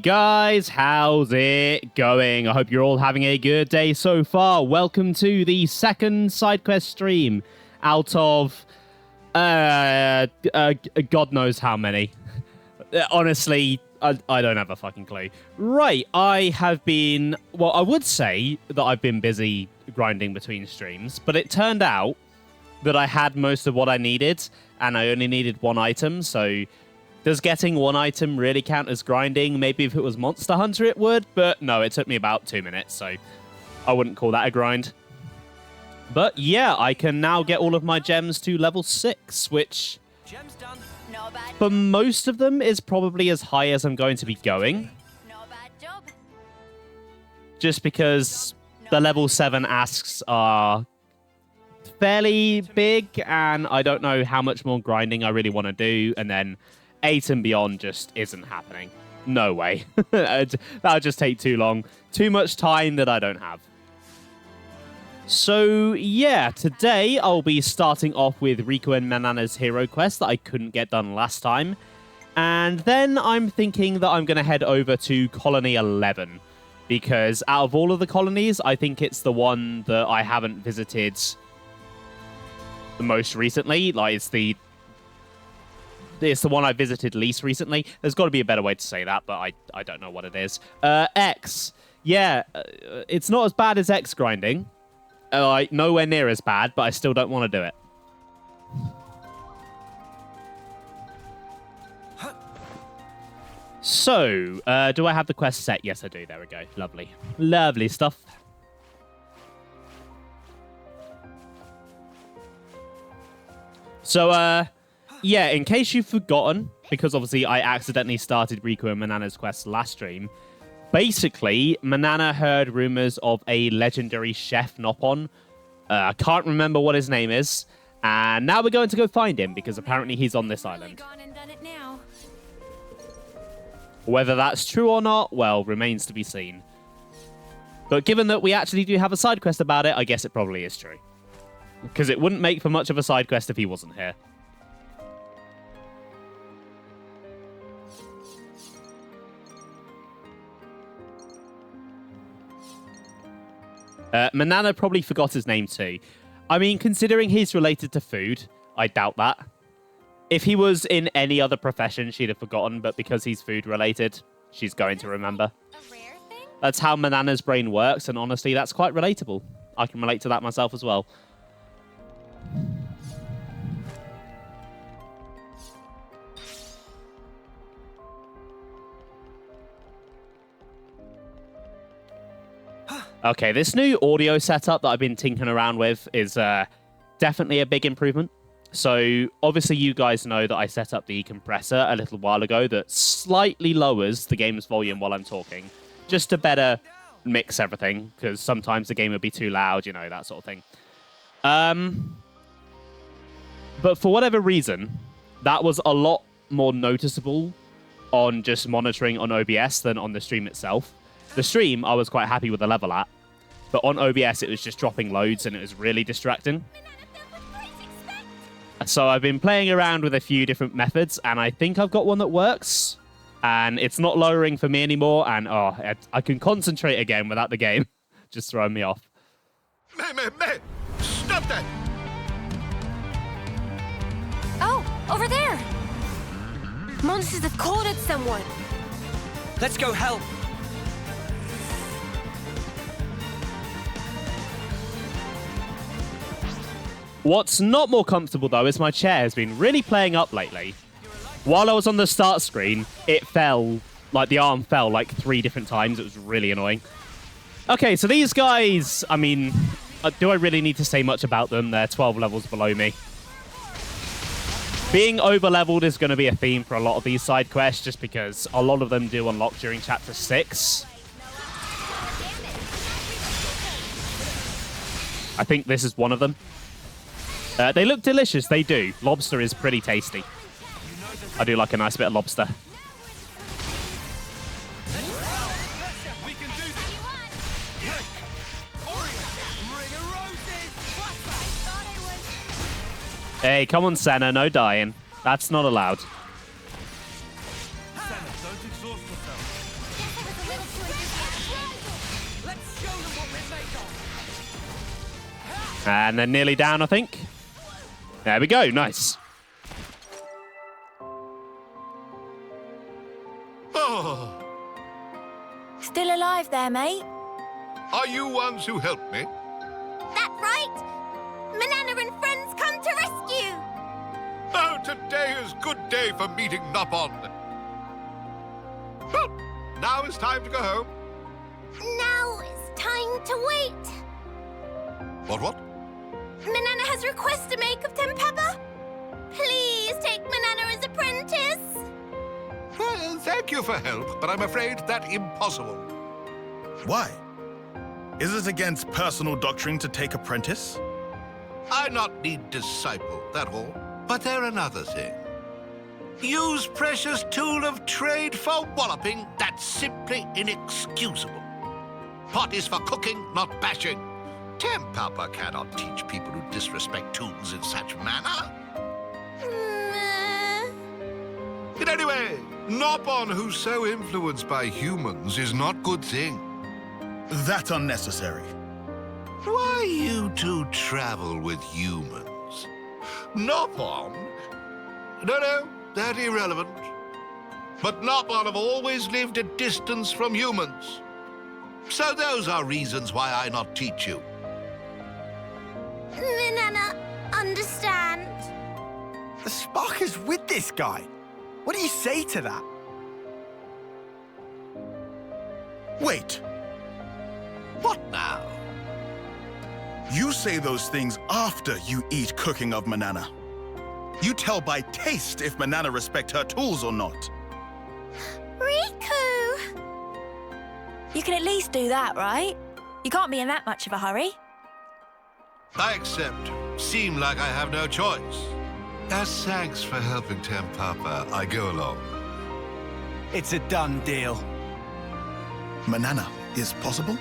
guys, how's it going? I hope you're all having a good day so far. Welcome to the second side quest stream out of God knows how many. Honestly, I don't have a fucking clue. Right, I have been, well, I would say that I've been busy grinding between streams, but it turned out that I had most of what I needed and I only needed one item, so does getting one item really count as grinding? Maybe if it was Monster Hunter it would, but no, it took me about 2 minutes, so I wouldn't call that a grind. But yeah, I can now get all of my gems to level 6, which Gems done. for most of them is probably as high as I'm going to be going. Just because the level 7 asks are fairly big, and I don't know how much more grinding I really want to do, and then 8 and beyond just isn't happening. No way. That would just take too long. Too much time that I don't have. So, yeah, today I'll be starting off with Riku and Manana's hero quest that I couldn't get done last time. And then I'm thinking that I'm going to head over to Colony 11. Because out of all of the colonies, I think it's the one that I haven't visited the most recently. Like, it's the one I visited least recently. There's got to be a better way to say that, but I don't know what it is. X. Yeah, it's not as bad as X grinding. Like, nowhere near as bad, but I still don't want to do it. So, do I have the quest set? Yes, I do. There we go. Lovely. Lovely stuff. So, yeah, in case you've forgotten, because obviously I accidentally started Riku and Manana's quest last stream, basically, Manana heard rumors of a legendary chef Nopon. I can't remember what his name is, and now we're going to go find him, because apparently he's on this island. Whether that's true or not, well, remains to be seen. But given that we actually do have a side quest about it, I guess it probably is true. Because it wouldn't make for much of a side quest if he wasn't here. Manana probably forgot his name too. I mean, considering he's related to food, I doubt that. If he was in any other profession, she'd have forgotten, but because he's food related, she's going to remember. A rare thing? That's how Manana's brain works, and honestly, that's quite relatable. I can relate to that myself as well. Okay, this new audio setup that I've been tinkering around with is definitely a big improvement. So, obviously, you guys know that I set up the compressor a little while ago that slightly lowers the game's volume while I'm talking, just to better mix everything, because sometimes the game would be too loud, you know, that sort of thing. But for whatever reason, that was a lot more noticeable on just monitoring on OBS than on the stream itself. The stream, I was quite happy with the level at, but on OBS, it was just dropping loads, and it was really distracting. So I've been playing around with a few different methods, and I think I've got one that works. And it's not lowering for me anymore, and oh, I can concentrate again without the game just throwing me off. Man, stop that! Oh, over there! Monsters have cornered someone. Let's go help. What's not more comfortable, though, is my chair has been really playing up lately. While I was on the start screen, it fell, like the arm fell like 3 different times. It was really annoying. Okay, so these guys, I mean, do I really need to say much about them? They're 12 levels below me. Being over-leveled is going to be a theme for a lot of these side quests, just because a lot of them do unlock during Chapter 6. I think this is one of them. They look delicious, they do. Lobster is pretty tasty. I do like a nice bit of lobster. Hey, come on, Senna, no dying. That's not allowed. And they're nearly down, I think. There we go. Nice. Oh, Still alive there, mate? are you ones who helped me? That's right! Manana and friends come to rescue! Oh, today is good day for meeting Nopon. Well, now it's time to go home. Now it's time to wait. What? Manana has requests to make of Tempapa. Please take Manana as apprentice. Well, thank you for help, but I'm afraid that's impossible. Why? Is it against personal doctrine to take apprentice? I not need disciple, that all. But there another thing. Use precious tool of trade for walloping, that's simply inexcusable. Pot is for cooking, not bashing. Tempapa cannot teach people who disrespect tools in such manner. In any way, Nopon who's so influenced by humans is not good thing. That's unnecessary. Why you two travel with humans? Nopon? No, that irrelevant. But Nopon have always lived at distance from humans. So those are reasons why I not teach you. Manana, understand. The spark is with this guy. What do you say to that? Wait, What now? you say those things after you eat cooking of Manana. You tell by taste if Manana respect her tools or not. Riku! You can at least do that, right? You can't be in that much of a hurry. I accept. Seem like I have no choice. As thanks for helping Tempapa, I go along. It's a done deal. Manana is possible?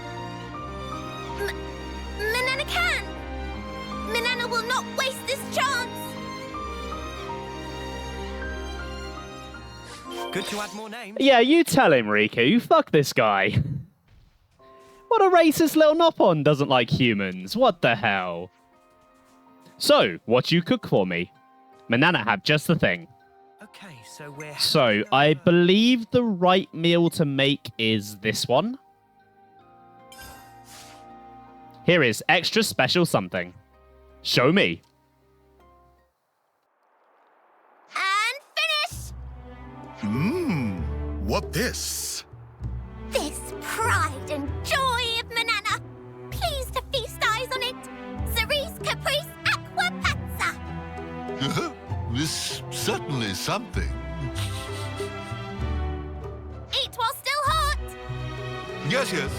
Manana can! Manana will not waste this chance! Good to add more names. Yeah, you tell him, Riku. Fuck this guy. What a racist little Nopon doesn't like humans. What the hell? So, what you cook for me? Manana have just the thing. Okay, so we're... So, I believe the right meal to make is this one. Here is extra special something. Show me. And finish! What this? This pride and joy of Manana. Please to feast eyes on it. Cerise Caprice Aqua Pazza. This certainly something. Eat while still hot. Yes.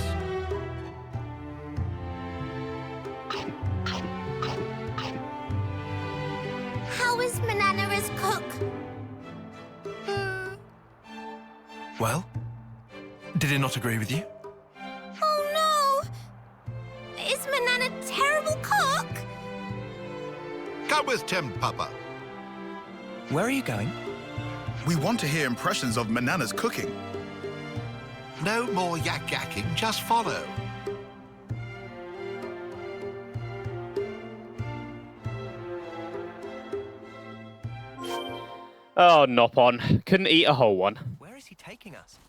How is Manana as cook? Well, did it not agree with you? Oh no! Is Manana a terrible cook? Come with Tempapa. Where are you going? We want to hear impressions of Manana's cooking. No more yakking, just follow. Oh, Nopon. Couldn't eat a whole one. Where is he taking us?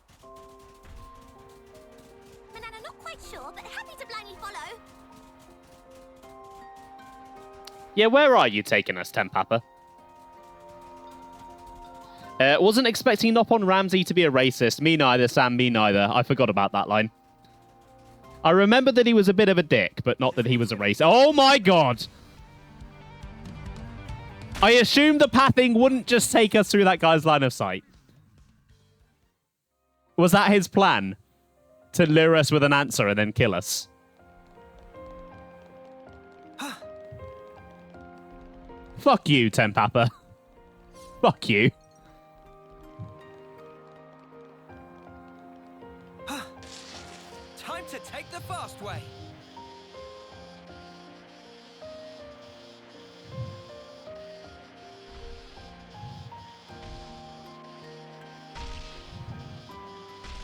Manana not quite sure, but happy to blindly follow. Yeah, where are you taking us, Tempapa? Wasn't expecting Nopon Ramsey to be a racist. Me neither, Sam, me neither. I forgot about that line. I remember that he was a bit of a dick, but not that he was a racist. Oh my god! I assumed the pathing wouldn't just take us through that guy's line of sight. Was that his plan? To lure us with an answer and then kill us? Fuck you, Tempapa. Fuck you. Time to take the fast way.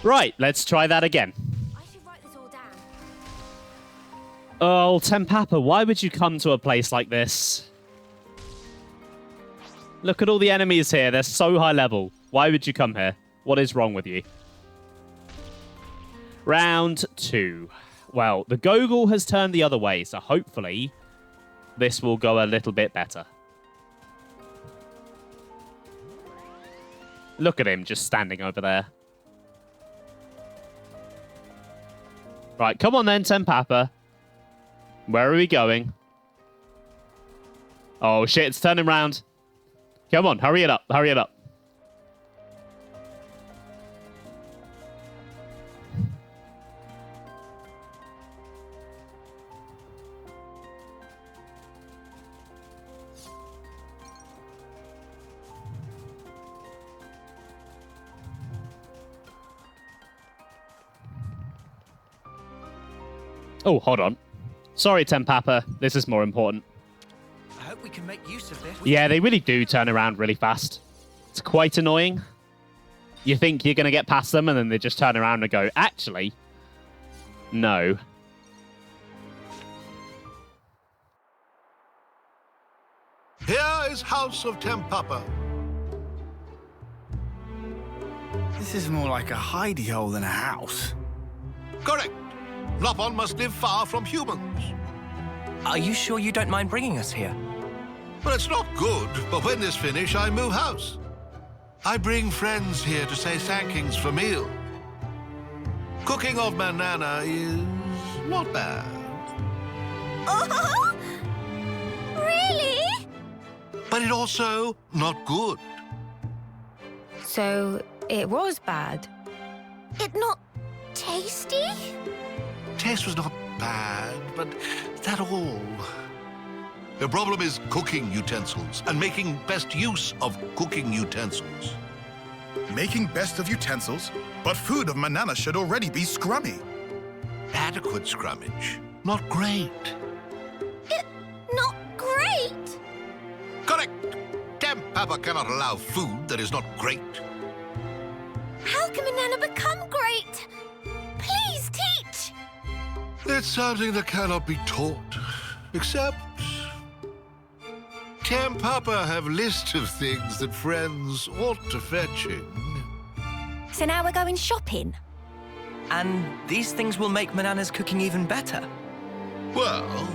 Right, let's try that again. I should write this all down. Oh, Tempapa, why would you come to a place like this? Look at all the enemies here. They're so high level. Why would you come here? What is wrong with you? Round 2. Well, the Gogol has turned the other way, so hopefully this will go a little bit better. Look at him just standing over there. Right, come on then, Tempapa. Where are we going? Oh shit, it's turning round. Come on, hurry it up, hurry it up. Oh, hold on. Sorry, Tempapa. This is more important. I hope we can make use of this. Yeah, they really do turn around really fast. It's quite annoying. You think you're going to get past them, and then they just turn around and go, actually, no. Here is House of Tempapa. This is more like a hidey hole than a house. Correct. Lopon must live far from humans. Are you sure you don't mind bringing us here? Well, it's not good, but when this finish, I move house. I bring friends here to say thankings for meal. Cooking of Manana is not bad. Oh, really? But it also not good. So it was bad. It not tasty? Taste was not bad, but that all. The problem is cooking utensils and making best use of cooking utensils. Making best of utensils? But food of Manana should already be scrummy. Adequate scrummage, not great. It not great? Correct. Tempapa cannot allow food that is not great. How can Manana become great? Please teach! It's something that cannot be taught, except Tempapa have list of things that friends ought to fetching. So now we're going shopping? And these things will make Manana's cooking even better. Well,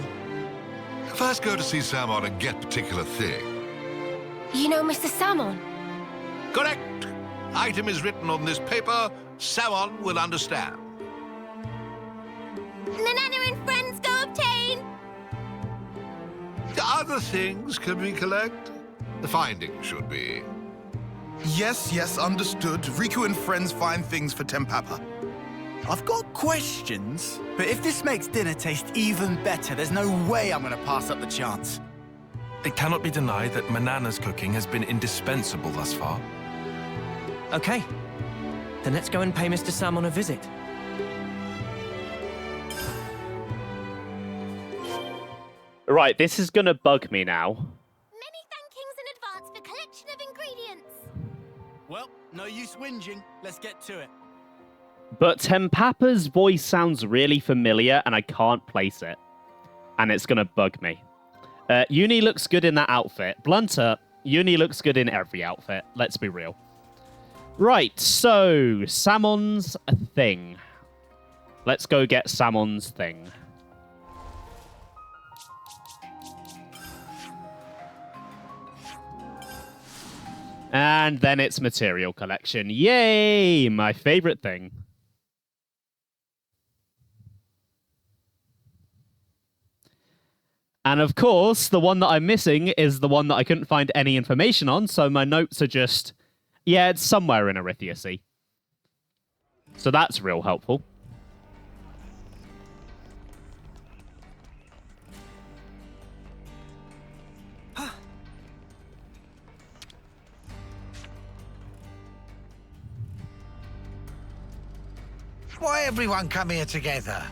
first go to see Samon and get particular thing. You know Mr. Salmon? Correct. Item is written on this paper. Samon will understand. Manana and friends go obtain! The other things can we collect? The findings should be. Yes, understood. Riku and friends find things for Tempapa. I've got questions, but if this makes dinner taste even better, there's no way I'm going to pass up the chance. It cannot be denied that Manana's cooking has been indispensable thus far. Okay, then let's go and pay Mr. Salmon a visit. Right, this is going to bug me now. Many thankings in advance for collection of ingredients. Well, no use whinging. Let's get to it. But Tempapa's voice sounds really familiar, and I can't place it. And it's going to bug me. Uni looks good in that outfit. Blunter, Uni looks good in every outfit. Let's be real. Right, so Salmon's thing. Let's go get Salmon's thing. And then it's material collection. Yay! My favorite thing. And of course, the one that I'm missing is the one that I couldn't find any information on, so my notes are just, yeah, it's somewhere in Arithia. So that's real helpful. Why everyone come here together?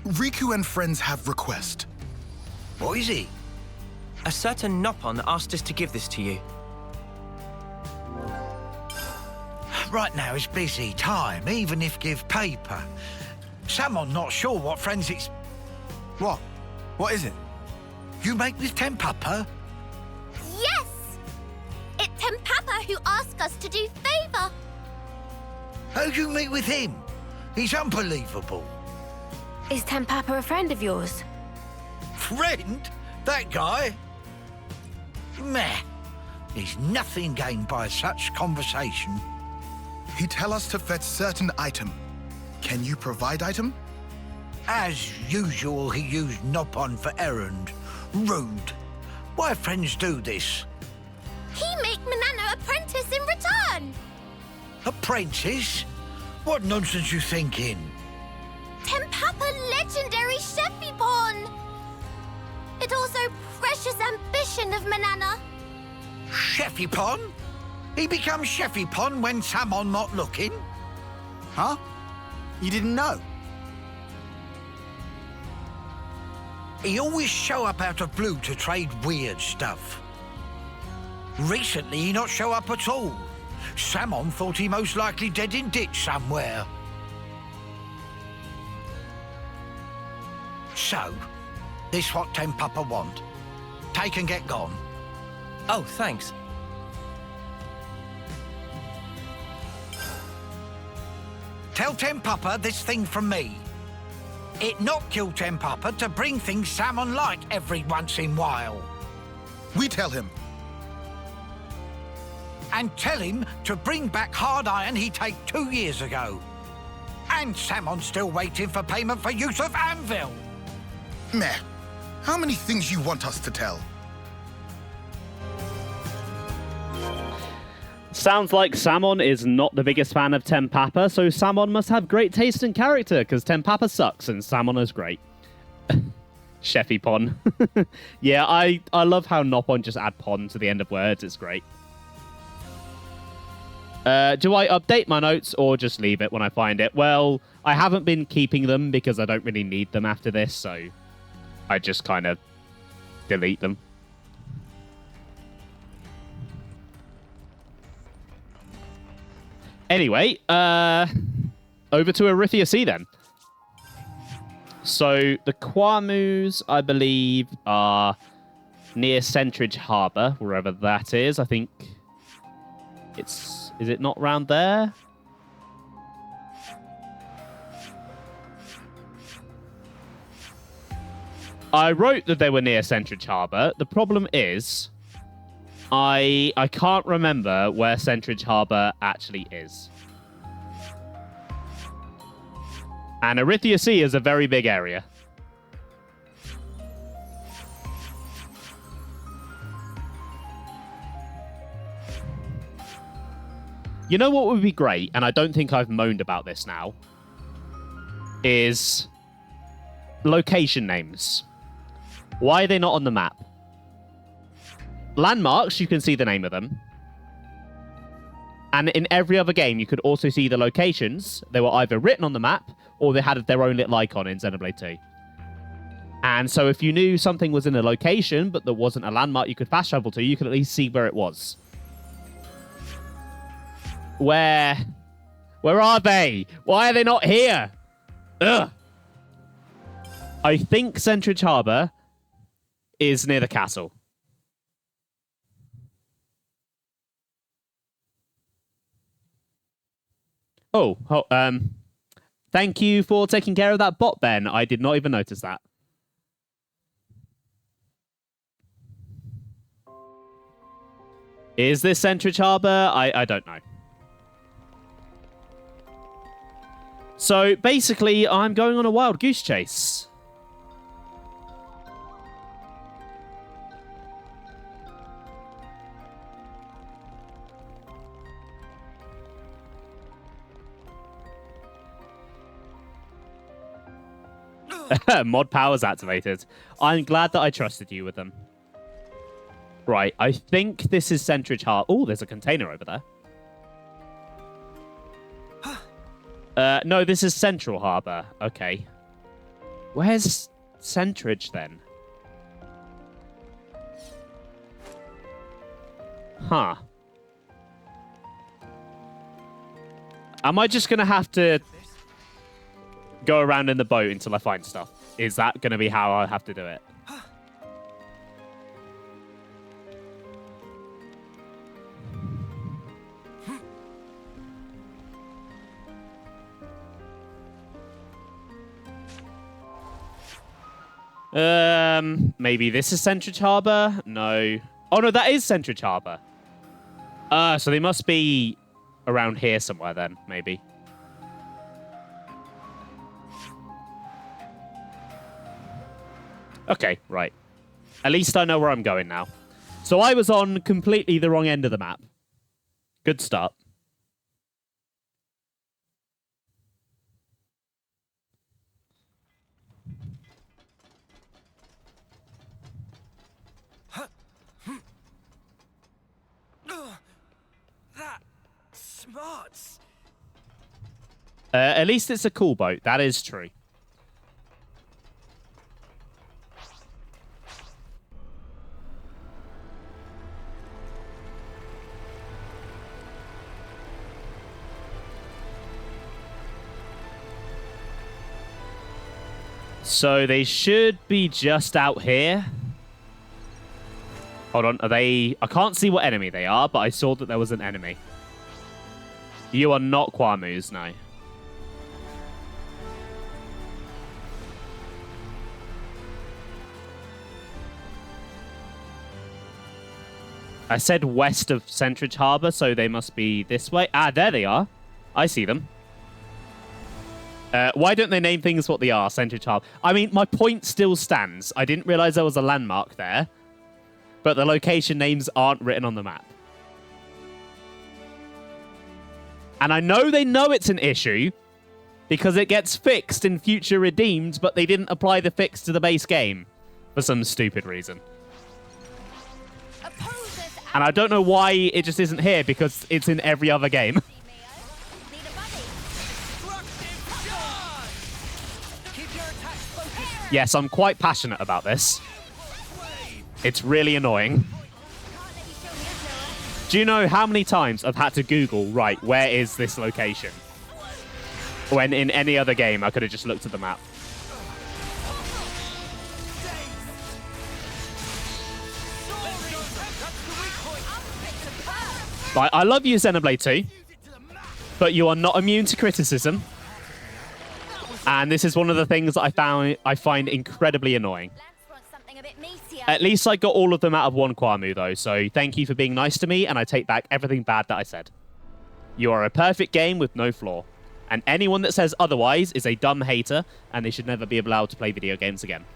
Riku and friends have request. What is it? A certain Nopon asked us to give this to you. Right now it's busy time, even if give paper. Someone not sure what friends it's... What? What is it? You make this Tempapa? Yes! It's Tempapa who asked us to do favour. How'd you meet with him? He's unbelievable. Is Tempapa a friend of yours? Friend? That guy? Meh. There's nothing gained by such conversation. He tell us to fetch certain item. Can you provide item? As usual, he used Nopon for errand. Rude. Why friends do this? He make Manana apprentice in return. Apprentice? What nonsense you thinking? Tempapa legendary Chefipon. It also precious ambition of Manana. Chefipon? He becomes Chefipon when Samon not looking? Huh? You didn't know? He always show up out of blue to trade weird stuff. Recently, he not show up at all. Samon thought he most likely dead in ditch somewhere. So, this what Tempapa want. Take and get gone. Oh, thanks. Tell Tempapa this thing from me. It not kill Tempapa to bring things Samon like every once in while. We tell him. And tell him to bring back hard iron he take 2 years ago. And Samon's still waiting for payment for use of anvil. Meh. How many things you want us to tell? Sounds like Samon is not the biggest fan of Tempapa, so Samon must have great taste in character, because Tempapa sucks and Samon is great. Chefipon. Yeah, I love how Nopon just add pon to the end of words. It's great. Do I update my notes or just leave it when I find it? Well, I haven't been keeping them because I don't really need them after this, so I just kind of delete them. Anyway, over to Arithia Sea then. So the Kwamus, I believe, are near Centridge Harbour, wherever that is. I think it's... Is it not round there? I wrote that they were near Centridge Harbour. The problem is, I can't remember where Centridge Harbour actually is. And Arithia Sea is a very big area. You know what would be great, and I don't think I've moaned about this now, is location names. Why are they not on the map? Landmarks, you can see the name of them. And in every other game, you could also see the locations. They were either written on the map, or they had their own little icon in Xenoblade 2. And so if you knew something was in a location, but there wasn't a landmark you could fast travel to, you could at least see where it was. Where are they? Why are they not here? Ugh. I think Centridge Harbour is near the castle. Thank you for taking care of that bot, Ben. I did not even notice that. Is this Centridge Harbour? I don't know. So, basically, I'm going on a wild goose chase. Mod powers activated. I'm glad that I trusted you with them. Right, I think this is Centridge Harbour. Oh, there's a container over there. No, this is Central Harbour. Okay. Where's Centridge, then? Huh. Am I just going to have to go around in the boat until I find stuff. Is that going to be how I have to do it? Maybe this is Centridge Harbour? No. Oh, no, that is Centridge Harbour. So they must be around here somewhere then, maybe. Okay, right. At least I know where I'm going now. So I was on completely the wrong end of the map. Good start. That smarts. At least it's a cool boat. That is true. So they should be just out here. Hold on, are they... I can't see what enemy they are, but I saw that there was an enemy. You are not Kwamus, no. I said west of Centridge Harbour, so they must be this way. Ah, there they are. I see them. Why don't they name things what they are, Centridge Harbour? I mean, my point still stands. I didn't realise there was a landmark there, but the location names aren't written on the map. And I know they know it's an issue because it gets fixed in future redeemed, but they didn't apply the fix to the base game for some stupid reason. And I don't know why it just isn't here because it's in every other game. Yes, I'm quite passionate about this. It's really annoying. Do you know how many times I've had to Google, right, where is this location? When in any other game, I could have just looked at the map. Right, I love you, Xenoblade 2, but you are not immune to criticism. And this is one of the things that I find incredibly annoying. At least I got all of them out of one Kwamu, though, so thank you for being nice to me, and I take back everything bad that I said. You are a perfect game with no flaw. And anyone that says otherwise is a dumb hater, and they should never be allowed to play video games again.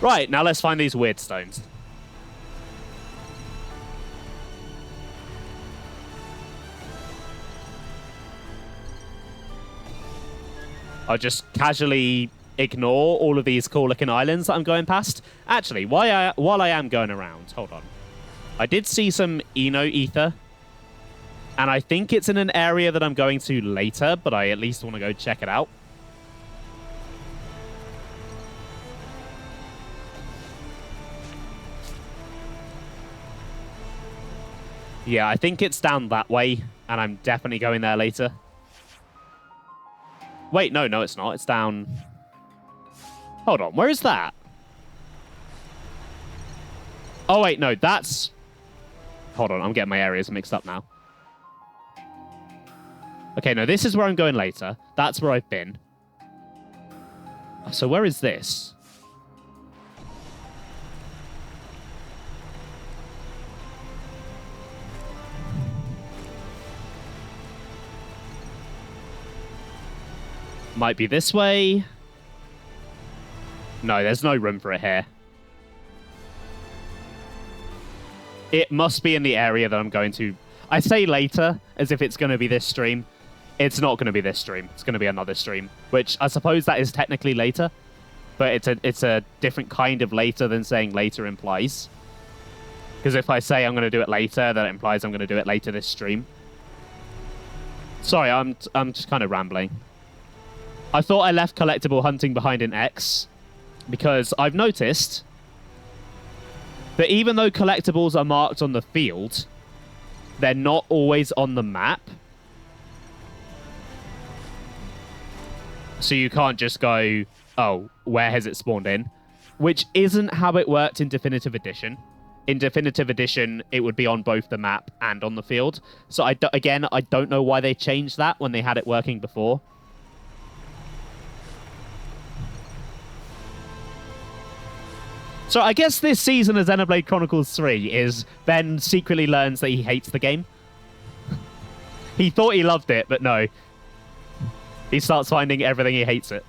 Right, now let's find these weird stones. I'll just casually ignore all of these cool-looking islands that I'm going past. Actually, while I am going around, hold on. I did see some Eno ether, and I think it's in an area that I'm going to later, but I at least want to go check it out. Yeah, I think it's down that way, and I'm definitely going there later. Wait, no, it's not. It's down... Hold on, where is that? Oh, wait, no, that's... Hold on, I'm getting my areas mixed up now. Okay, no, this is where I'm going later. That's where I've been. So where is this? Might be this way. No, there's no room for it here. It must be in the area that I'm going to... I say later, as if it's going to be this stream. It's not going to be this stream. It's going to be another stream, which I suppose that is technically later, but it's a different kind of later than saying later implies. Because if I say I'm going to do it later, that implies I'm going to do it later this stream. Sorry, I'm just kind of rambling. I thought I left collectible hunting behind in X because I've noticed that even though collectibles are marked on the field, they're not always on the map. So you can't just go, oh, where has it spawned in? Which isn't how it worked in Definitive Edition. In Definitive Edition, it would be on both the map and on the field. So again, I don't know why they changed that when they had it working before. So I guess this season of Xenoblade Chronicles 3 is Ben secretly learns that he hates the game. He thought he loved it, but no. He starts finding everything he hates it.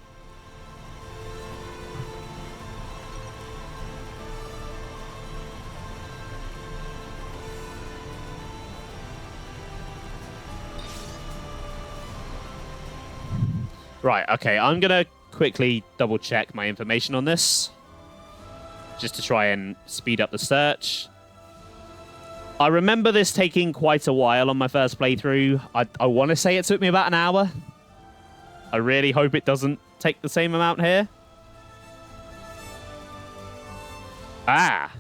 Right, okay, I'm going to quickly double check my information on this. Just to try and speed up the search. I remember this taking quite a while on my first playthrough. I want to say it took me about an hour. I really hope it doesn't take the same amount here. Ah.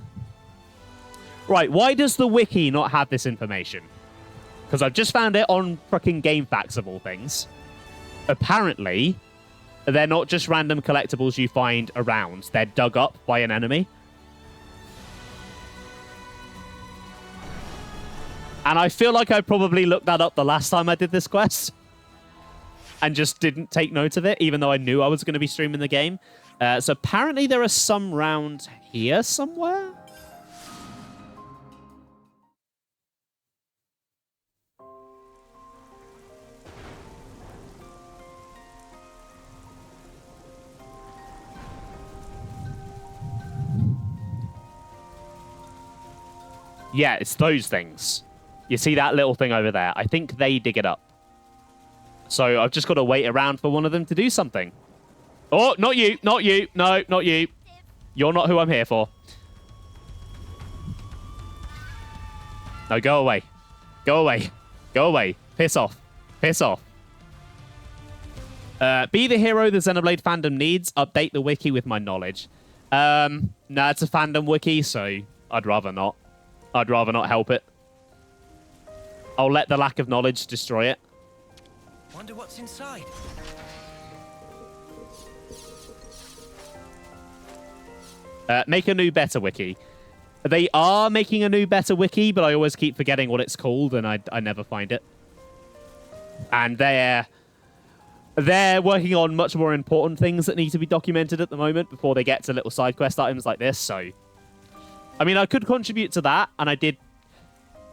Right, why does the wiki not have this information? Because I've just found it on fucking GameFAQs of all things. Apparently, they're not just random collectibles you find around. They're dug up by an enemy. And I feel like I probably looked that up the last time I did this quest. And just didn't take note of it, even though I knew I was going to be streaming the game. So apparently there are some round here somewhere. Yeah, it's those things. You see that little thing over there? I think they dig it up. So I've just got to wait around for one of them to do something. Oh, not you. Not you. No, not you. You're not who I'm here for. No, go away. Go away. Go away. Piss off. Piss off. Be the hero the Xenoblade fandom needs. Update the wiki with my knowledge. No, it's a fandom wiki, so I'd rather not. I'd rather not help it. I'll let the lack of knowledge destroy it. Wonder what's inside. Make a new better wiki. They are making a new better wiki, but I always keep forgetting what it's called, and I never find it. And they're working on much more important things that need to be documented at the moment before they get to little side quest items like this, so... I mean, I could contribute to that, and I did...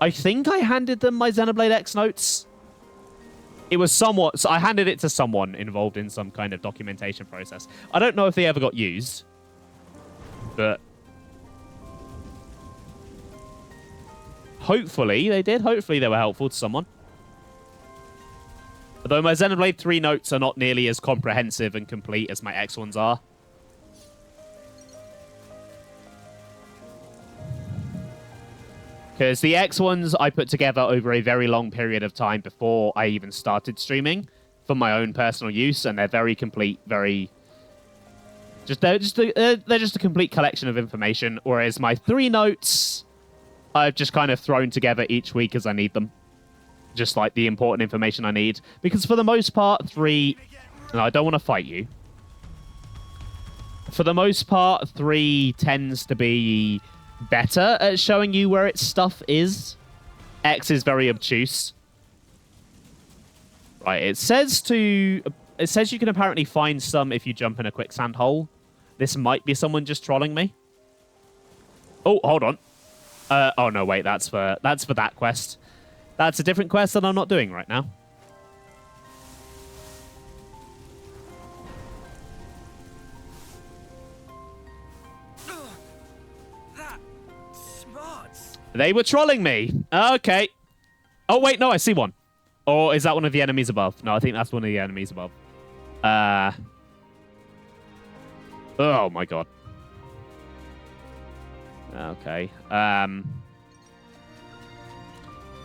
I think I handed them my Xenoblade X notes. It was somewhat... So I handed it to someone involved in some kind of documentation process. I don't know if they ever got used, but... Hopefully they did. Hopefully they were helpful to someone. Although my Xenoblade 3 notes are not nearly as comprehensive and complete as my X ones are. Because the X ones I put together over a very long period of time before I even started streaming for my own personal use, and they're very complete, very... They're just a complete collection of information, whereas my 3 notes I've just kind of thrown together each week as I need them. Just like the important information I need. Because for the most part, 3... No, I don't want to fight you. For the most part, 3 tends to be better at showing you where its stuff is. X is very obtuse. Right, it says you can apparently find some if you jump in a quicksand hole. This might be someone just trolling me. Oh, hold on. Oh no, wait, that's for that quest. That's a different quest that I'm not doing right now. They were trolling me. Okay. Oh, wait, no, I see one. Or is that one of the enemies above? No, I think that's one of the enemies above. Oh, my God. Okay.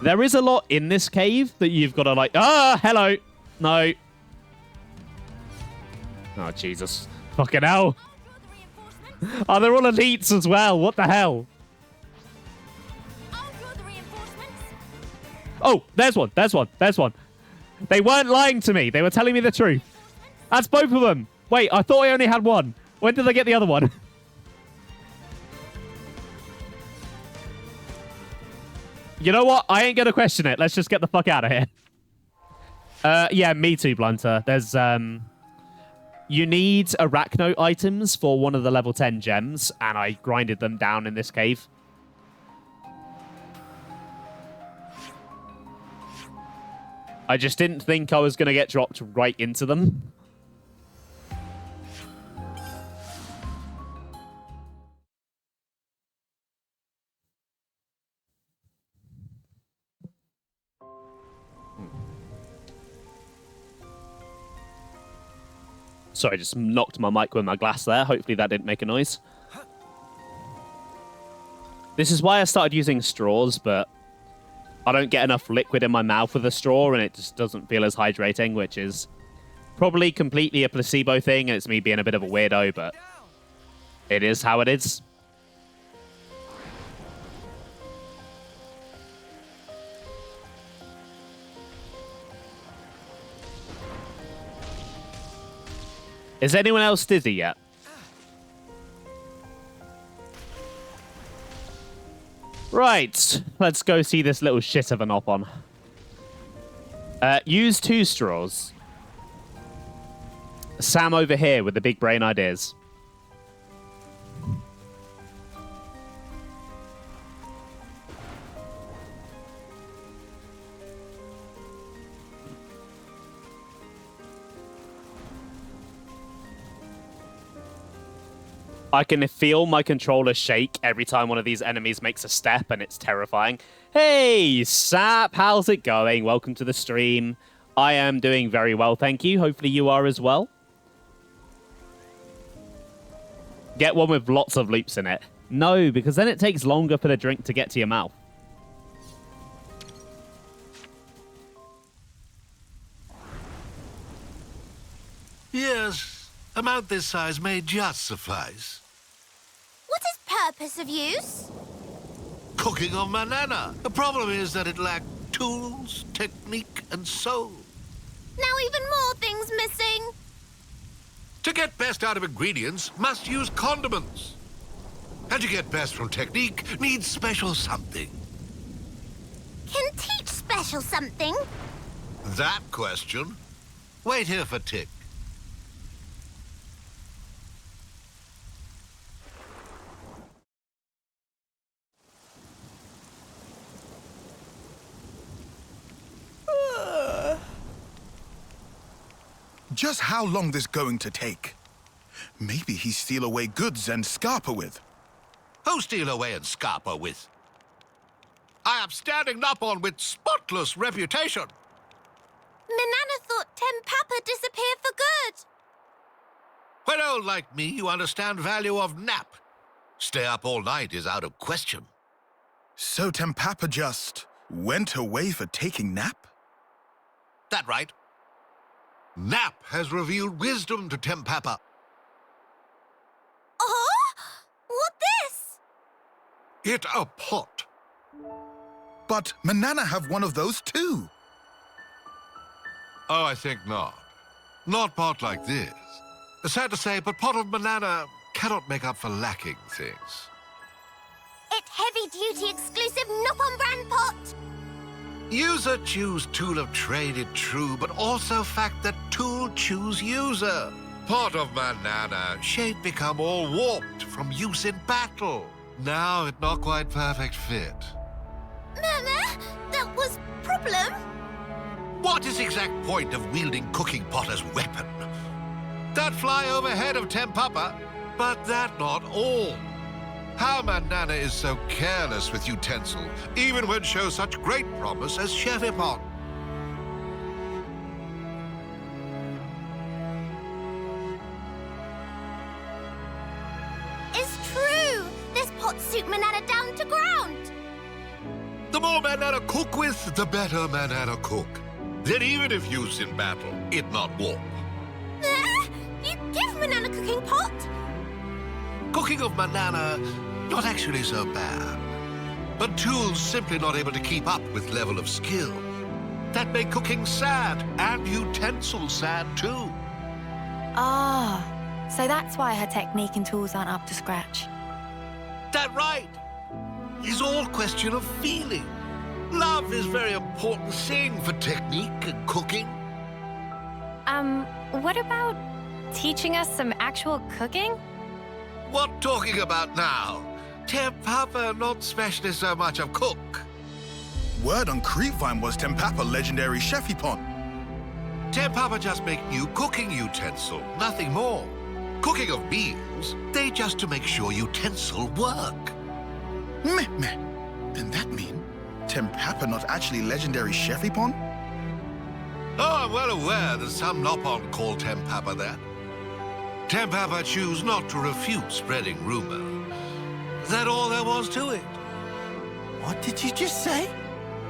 There is a lot in this cave that you've got to, like... Ah, hello. No. Oh, Jesus. Fucking hell. Oh, they're all elites as well. What the hell? Oh, there's one. There's one. There's one. They weren't lying to me. They were telling me the truth. That's both of them. Wait, I thought I only had one. When did I get the other one? You know what? I ain't going to question it. Let's just get the fuck out of here. Yeah, me too, Blunter. There's, you need arachno items for one of the level 10 gems, and I grinded them down in this cave. I just didn't think I was going to get dropped right into them. Sorry, I just knocked my mic with my glass there. Hopefully that didn't make a noise. This is why I started using straws, but I don't get enough liquid in my mouth with a straw, and it just doesn't feel as hydrating, which is probably completely a placebo thing, and it's me being a bit of a weirdo, but it is how it is. Is anyone else dizzy yet? Right, let's go see this little shit of an op-on. Use 2 straws. Sam over here with the big brain ideas. I can feel my controller shake every time one of these enemies makes a step, and it's terrifying. Hey, Sap, how's it going? Welcome to the stream. I am doing very well, thank you. Hopefully you are as well. Get one with lots of loops in it. No, because then it takes longer for the drink to get to your mouth. Yes, amount this size may just suffice. What is purpose of use? Cooking of Manana. The problem is that it lacked tools, technique, and soul. Now even more things missing. To get best out of ingredients, must use condiments. And to get best from technique, needs special something. Can teach special something? That question? Wait here for Tick. Just how long this going to take? Maybe he steal away goods and scarper with. Who steal away and scarper with? I am standing up on with spotless reputation. Manana thought Tempapa disappeared for good. When old like me, you understand value of nap. Stay up all night is out of question. So Tempapa just went away for taking nap? That right? Nap has revealed wisdom to Tempapa. Oh? What this? It a pot. But Manana have one of those too. Oh, I think not. Not pot like this. Sad to say, but pot of Manana cannot make up for lacking things. It heavy-duty exclusive Noppon brand pot. User choose tool of trade, it true, but also fact that tool choose user. Pot of Manana, shape become all warped from use in battle. Now it not quite perfect fit. Mama, that was problem. What is exact point of wielding cooking pot as weapon? That fly overhead of Tempapa, but that not all. How Manana is so careless with utensil, even when show such great promise as Chevipon. It's true. This pot suit Manana down to ground. The more Manana cook with, the better Manana cook. Then even if used in battle, it not warp. You give Manana cooking pot? Cooking of Manana, not actually so bad. But tools simply not able to keep up with level of skill. That make cooking sad, and utensils sad too. Ah, so that's why her technique and tools aren't up to scratch. That right? It's all question of feeling. Love is very important thing for technique and cooking. What about teaching us some actual cooking? What talking about now? Tempapa not specially so much of cook. Word on Creepvine was Tempapa legendary chefipon. Tempapa just make new cooking utensil, nothing more. Cooking of meals, they just to make sure utensil work. Meh. Then that mean Tempapa not actually legendary chefipon? Oh, I'm well aware that some Nopon call Tempapa that. Tempapa choose not to refute spreading rumor. Is that all there was to it? What did you just say?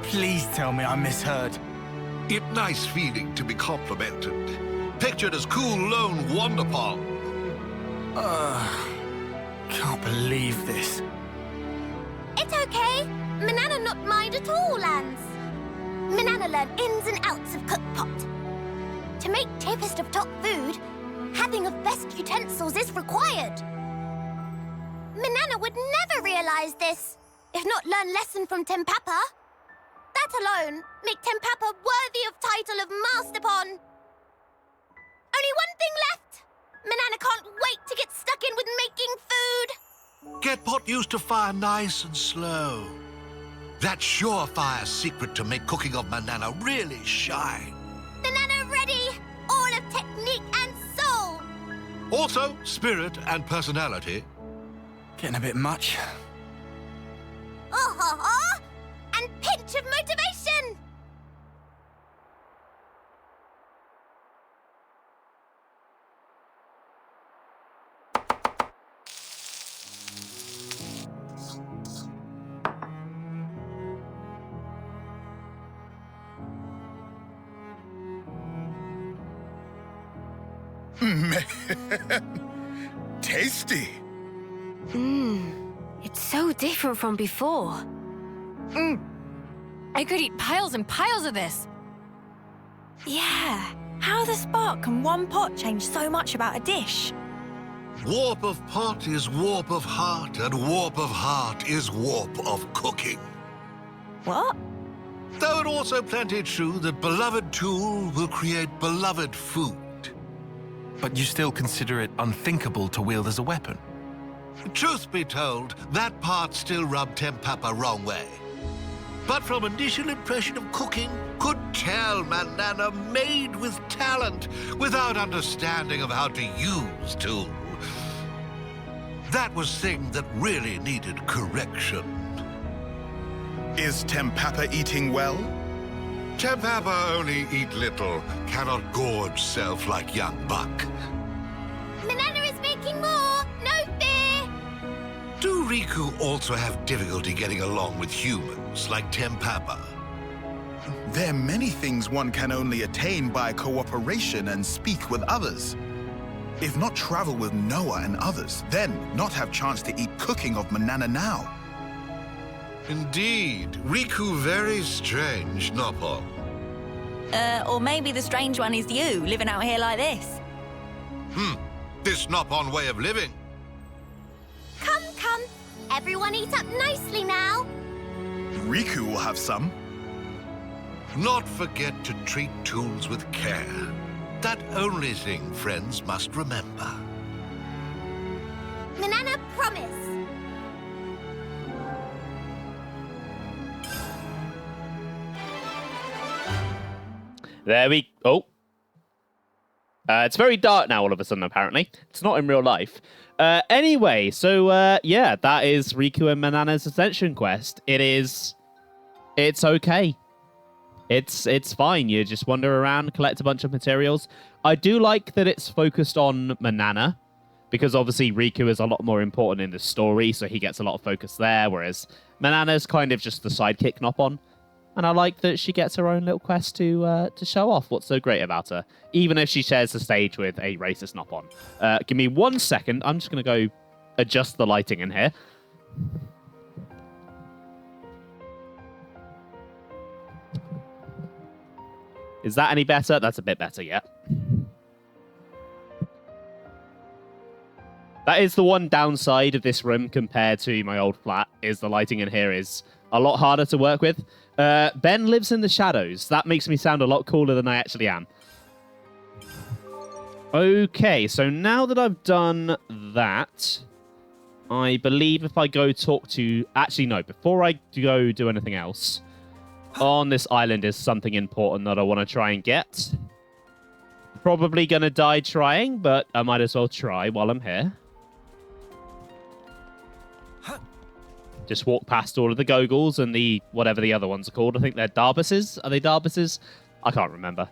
Please tell me I misheard. It nice feeling to be complimented. Pictured as cool lone wonderpon. Can't believe this. It's okay. Manana not mind at all, Lance. Manana learn ins and outs of cookpot. To make cheapest of top food, having of best utensils is required. Manana would never realize this, if not learn lesson from Tempapa. That alone make Tempapa worthy of title of Masterpon. Only one thing left. Manana can't wait to get stuck in with making food. Get pot used to fire nice and slow. That surefire secret to make cooking of Manana really shine. Manana ready, all of technique and soul. Also, spirit and personality. Getting a bit much. Oh, and pinch of motivation. Tasty. It's so different from before. I could eat piles and piles of this. Yeah, how the spark can one pot change so much about a dish? Warp of pot is warp of heart, and warp of heart is warp of cooking. What? Though it also plenty true that beloved tool will create beloved food. But you still consider it unthinkable to wield as a weapon? Truth be told, that part still rubbed Tempapa wrong way. But from initial impression of cooking, could tell Manana made with talent, without understanding of how to use tool. That was thing that really needed correction. Is Tempapa eating well? Tempapa only eat little, cannot gorge self like young buck. Manana is making more, no fear. Do Riku also have difficulty getting along with humans, like Tempapa? There are many things one can only attain by cooperation and speak with others. If not travel with Noah and others, then not have chance to eat cooking of Manana now. Indeed, Riku very strange, Nopon. Or maybe the strange one is you, living out here like this. This Nopon way of living. Come. Everyone eat up nicely now. Riku will have some. Not forget to treat tools with care. That only thing friends must remember. Manana promise. There we... Oh. It's very dark now all of a sudden, apparently. It's not in real life. Anyway, so, yeah, that is Riku and Manana's Ascension quest. It's okay. It's fine. You just wander around, collect a bunch of materials. I do like that it's focused on Manana, because obviously Riku is a lot more important in the story, so he gets a lot of focus there, whereas Manana's kind of just the sidekick Nopon. And I like that she gets her own little quest to show off what's so great about her, even if she shares the stage with a racist Nopon. Give me 1 second. I'm just going to go adjust the lighting in here. Is that any better? That's a bit better, yeah. That is the one downside of this room compared to my old flat, is the lighting in here is a lot harder to work with. Ben lives in the shadows. That makes me sound a lot cooler than I actually am. Okay, so now that I've done that, I believe if I go talk to... Actually, no, before I go do anything else, on this island is something important that I want to try and get. Probably going to die trying, but I might as well try while I'm here. Just walk past all of the Gogles and the whatever the other ones are called. I think they're Darbuses. Are they Darbuses? I can't remember.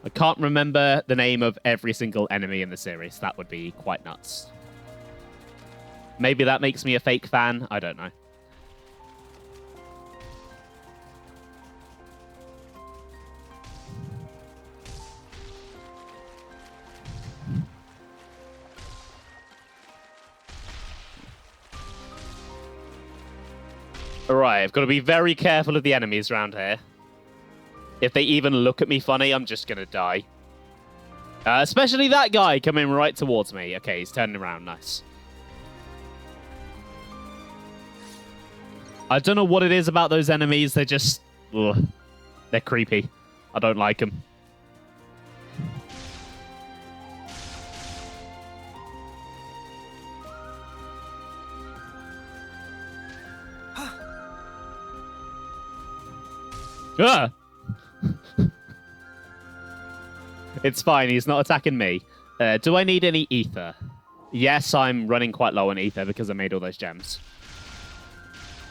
I can't remember the name of every single enemy in the series. That would be quite nuts. Maybe that makes me a fake fan. I don't know. Alright, I've got to be very careful of the enemies around here. If they even look at me funny, I'm just going to die. Especially that guy coming right towards me. Okay, he's turning around. Nice. I don't know what it is about those enemies. They're just... Ugh, they're creepy. I don't like them. Ah! It's fine, he's not attacking me. Do I need any ether? Yes, I'm running quite low on ether because I made all those gems.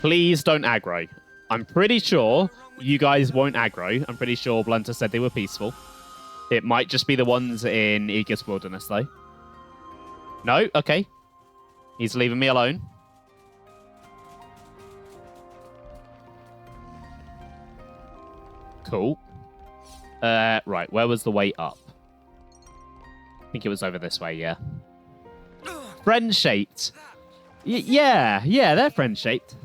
Please don't aggro. I'm pretty sure you guys won't aggro. I'm pretty sure Blunter said they were peaceful. It might just be the ones in Aegis Wilderness, though. No? Okay. He's leaving me alone. Cool. Right, where was the way up? I think it was over this way, yeah. Friend-shaped. Yeah, they're friend-shaped.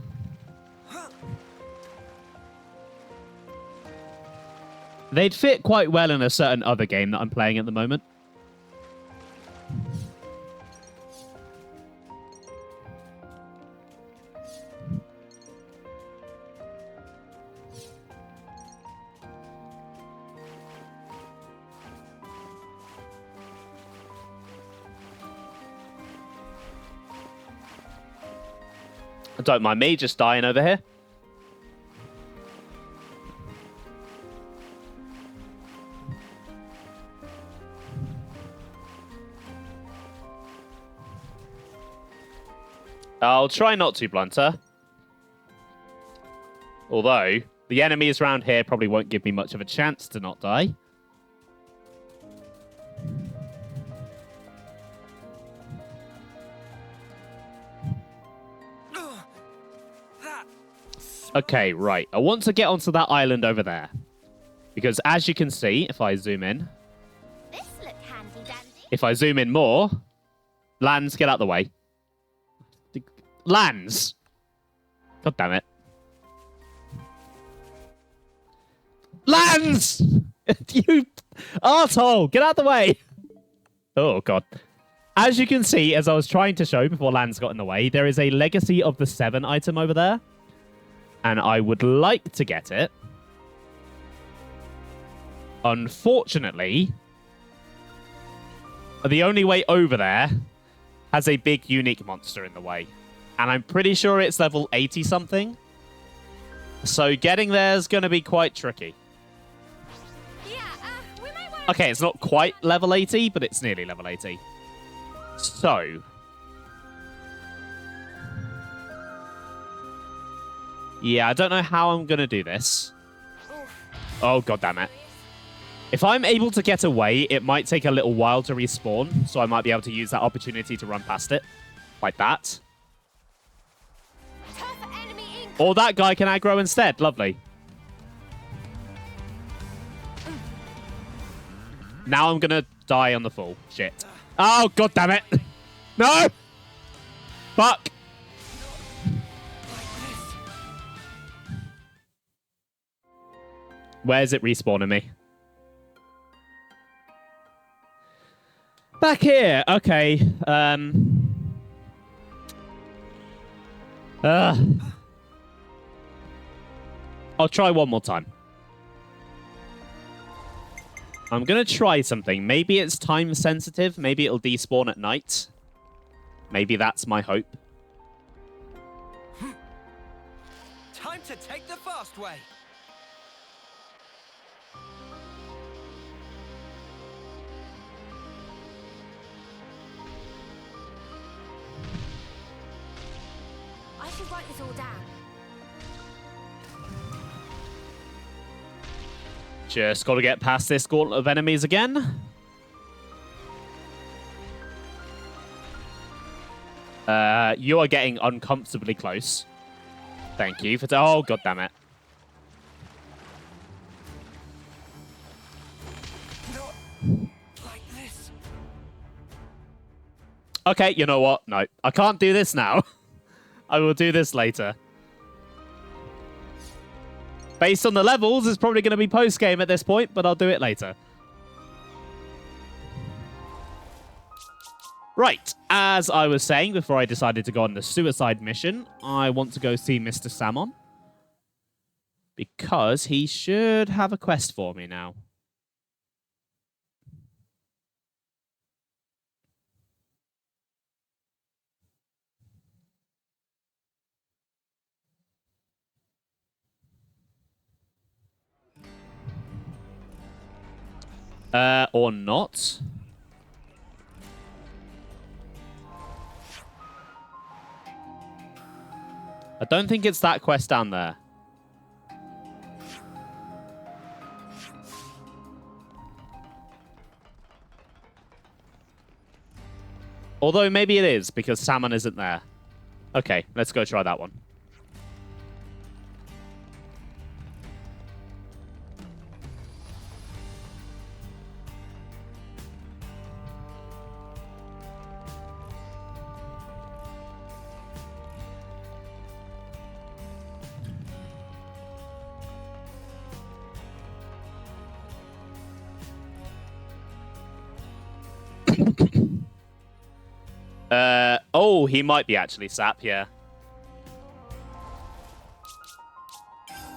They'd fit quite well in a certain other game that I'm playing at the moment. Don't mind me just dying over here. I'll try not to, Blunter. Although, the enemies around here probably won't give me much of a chance to not die. Okay, right. I want to get onto that island over there. Because as you can see, if I zoom in... This look handy dandy. If I zoom in more... Lands, get out the way. Lands! God damn it. Lands! You arsehole! Get out the way! Oh, God. As you can see, as I was trying to show before Lands got in the way, there is a Legacy of the 7 item over there. And I would like to get it. Unfortunately, the only way over there has a big unique monster in the way. And I'm pretty sure it's level 80-something. So getting there is going to be quite tricky. Okay, it's not quite level 80, but it's nearly level 80. So... yeah, I don't know how I'm going to do this. Oh, God damn it. If I'm able to get away, it might take a little while to respawn, so I might be able to use that opportunity to run past it. Like that. Or that guy can aggro instead. Lovely. Now I'm going to die on the fall. Shit. Oh, God damn it. No! Fuck. Where's it respawning me? Back here. Okay. I'll try one more time. I'm going to try something. Maybe it's time sensitive. Maybe it'll despawn at night. Maybe that's my hope. Time to take the fast way. I should write this all down. Just got to get past this gauntlet of enemies again. You are getting uncomfortably close. Thank you for... Oh, God damn it. Not like this. Okay, you know what? No, I can't do this now. I will do this later. Based on the levels, it's probably going to be post-game at this point, but I'll do it later. Right, as I was saying before I decided to go on the suicide mission, I want to go see Mr. Salmon. Because he should have a quest for me now. Or not. I don't think it's that quest down there. Although maybe it is, because Salmon isn't there. Okay, let's go try that one. Oh, he might be actually Sap, yeah.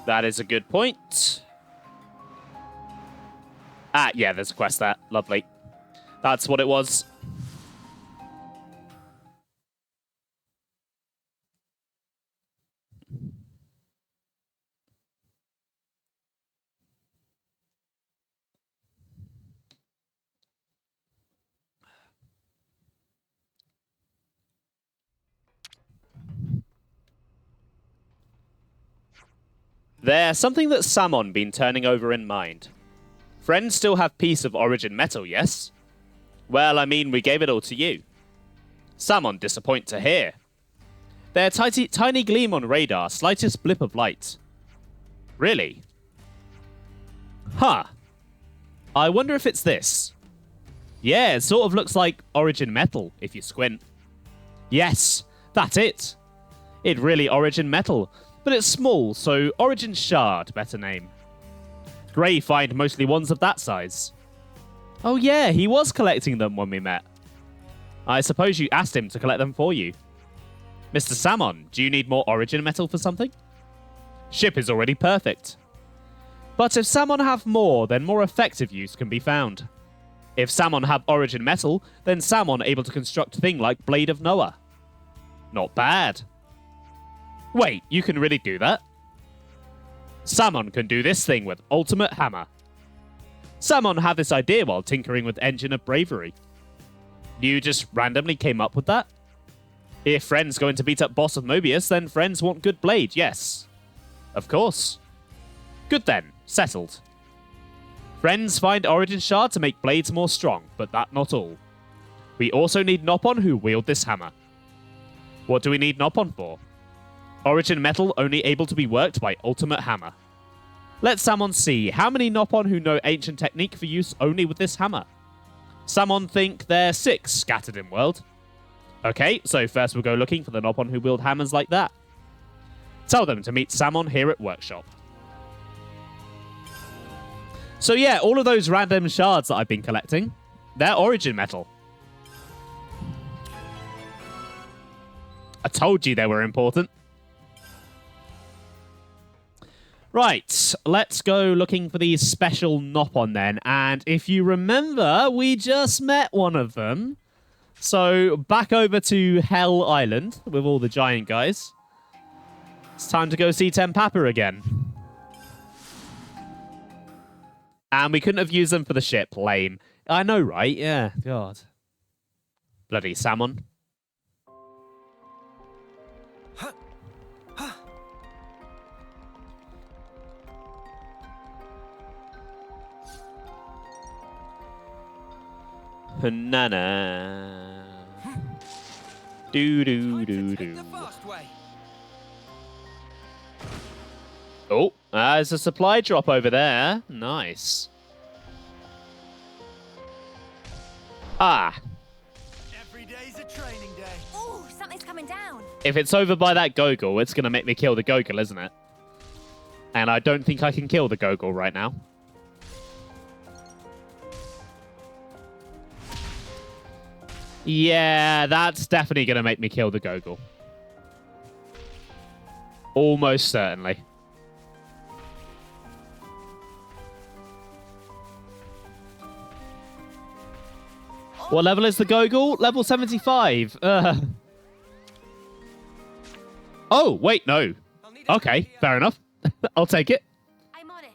That is a good point. Ah, yeah, there's a quest there. Lovely. That's what it was. There's something that Salmon been turning over in mind. Friends still have piece of origin metal, yes? Well, I mean, we gave it all to you. Salmon disappoint to hear. Their tiny gleam on radar, slightest blip of light. Really? Huh. I wonder if it's this. Yeah, it sort of looks like origin metal, if you squint. Yes, that's it. It really origin metal. But it's small, so Origin Shard, better name. Gray find mostly ones of that size. Oh yeah, he was collecting them when we met. I suppose you asked him to collect them for you. Mr. Salmon, do you need more Origin Metal for something? Ship is already perfect. But if Salmon have more, then more effective use can be found. If Salmon have Origin Metal, then Salmon able to construct thing like Blade of Noah. Not bad. Wait, you can really do that? Salmon can do this thing with Ultimate Hammer. Salmon had this idea while tinkering with Engine of Bravery. You just randomly came up with that? If Friends going to beat up Boss of Mobius, then Friends want good blade, yes. Of course. Good then, settled. Friends find Origin Shard to make blades more strong, but that not all. We also need Nopon who wield this hammer. What do we need Nopon for? Origin metal only able to be worked by Ultimate Hammer. Let Salmon see how many Nopon who know ancient technique for use only with this hammer. Salmon think there are 6 scattered in world. Okay, so first we'll go looking for the Nopon who wield hammers like that. Tell them to meet Salmon here at workshop. So yeah, all of those random shards that I've been collecting, they're Origin metal. told you they were important. Right, let's go looking for these special Nopon then. And if you remember, we just met one of them. So back over to Hell Island with all the giant guys. It's time to go see Tempapa again. And we couldn't have used them for the ship. Lame. I know, right? Yeah, God. Bloody salmon. Manana. Do. Oh, there's a supply drop over there. Nice. Ah. Every day's a training day. Ooh, something's coming down. If it's over by that Gogol, it's going to make me kill the Gogol, isn't it? And I don't think I can kill the Gogol right now. Yeah, that's definitely going to make me kill the Gogol. Almost certainly. What level is the Gogol? Level 75. Oh, wait, no. Okay, fair enough. I'll take it. I'm on it.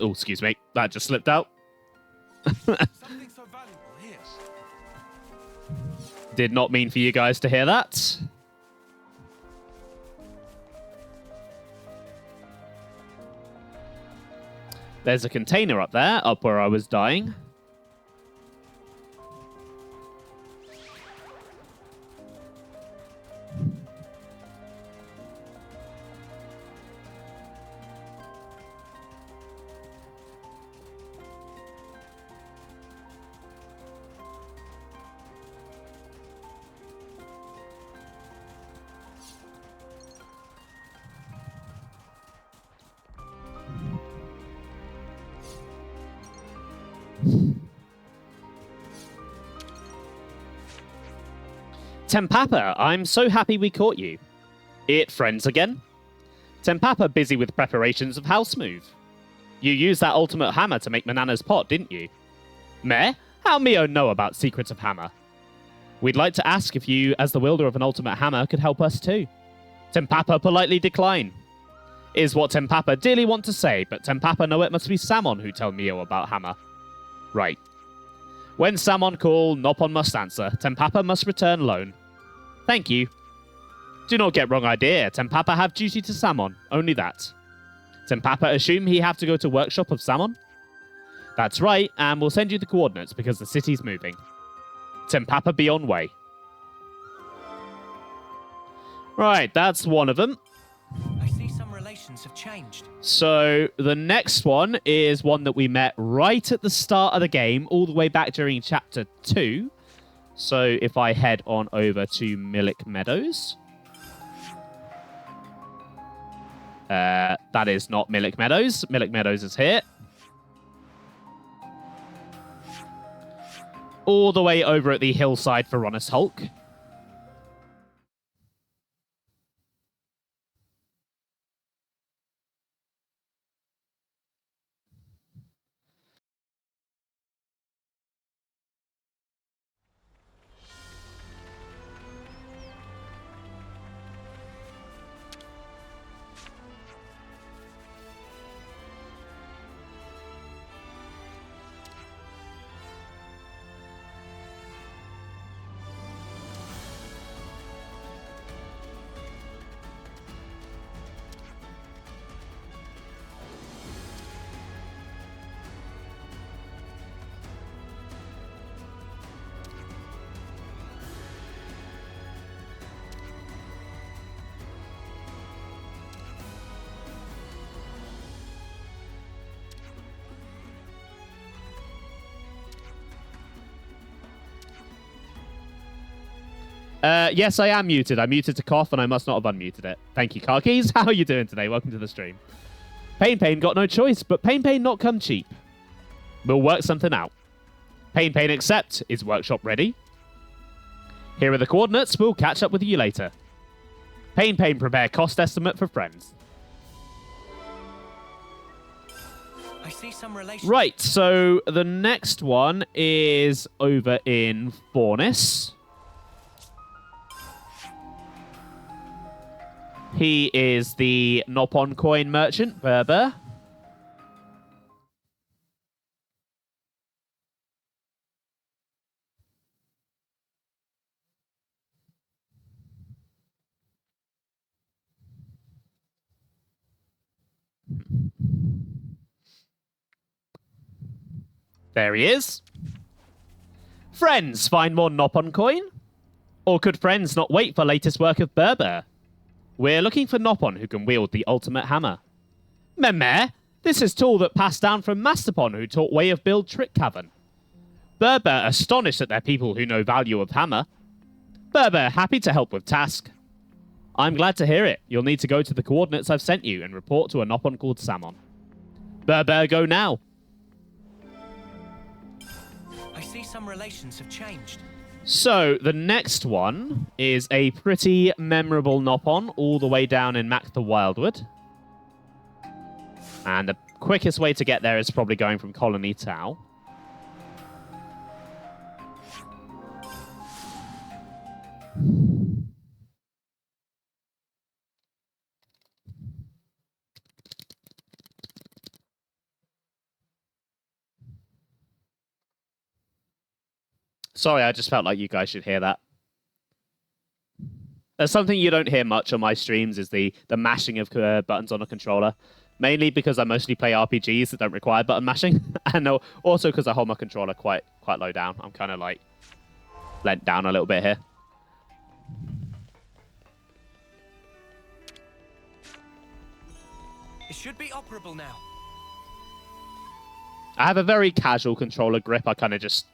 Oh, excuse me. That just slipped out. Something so valuable here. Did not mean for you guys to hear that. There's a container up there, up where I was dying. Tempapa, I'm so happy we caught you. It friends again? Tempapa busy with preparations of house move. You used that ultimate hammer to make Manana's pot, didn't you? Meh? How Mio know about secrets of hammer? We'd like to ask if you, as the wielder of an ultimate hammer, could help us too. Tempapa politely decline. Is what Tempapa dearly want to say, but Tempapa know it must be Samon who tell Mio about hammer. Right. When Samon call, Nopon must answer. Tempapa must return loan. Thank you. Do not get wrong idea. Tempapa have duty to Samon. Only that. Tempapa assume he have to go to workshop of Samon? That's right, and we'll send you the coordinates because the city's moving. Tempapa be on way. Right, that's one of them. I see some relations have changed. So the next one is one that we met right at the start of the game, all the way back during Chapter 2. So if I head on over to Milik Meadows. That is not Milik Meadows. Milik Meadows is here. All the way over at the hillside for Ronus Hulk. Yes, I am muted. I muted to cough, and I must not have unmuted it. Thank you, Karkis. How are you doing today? Welcome to the stream. Pain got no choice, but Pain not come cheap. We'll work something out. Pain, accept. Is workshop ready? Here are the coordinates. We'll catch up with you later. Pain, prepare cost estimate for friends. I see some relation. Right, so the next one is over in Fornis. He is the Nopon coin merchant, Berber. There he is. Friends, find more Nopon coin? Or could friends not wait for latest work of Berber? We're looking for Nopon who can wield the ultimate hammer. Meme, this is tool that passed down from Masterpon who taught way of build Trick Cavern. Berber astonished that they're people who know value of hammer. Berber happy to help with task. I'm glad to hear it. You'll need to go to the coordinates I've sent you and report to a Nopon called Samon. Berber, go now. I see some relations have changed. So, the next one is a pretty memorable Nopon all the way down in Mac the Wildwood. And the quickest way to get there is probably going from Colony Tau. Sorry, I just felt like you guys should hear that. Something you don't hear much on my streams is the mashing of buttons on a controller. Mainly because I mostly play RPGs that don't require button mashing. And also because I hold my controller quite low down. I'm kind of like lent down a little bit here. It should be operable now. I have a very casual controller grip. I kind of just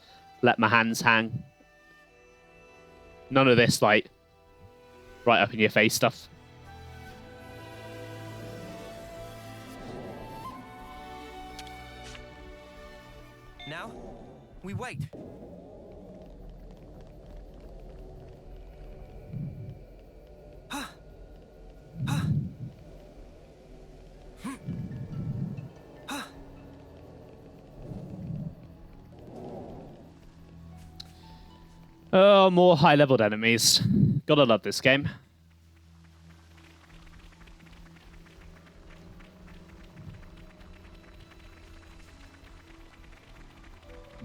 let my hands hang. None of this, like, right up in your face stuff. Now, we wait. Oh, more high-leveled enemies. Gotta love this game.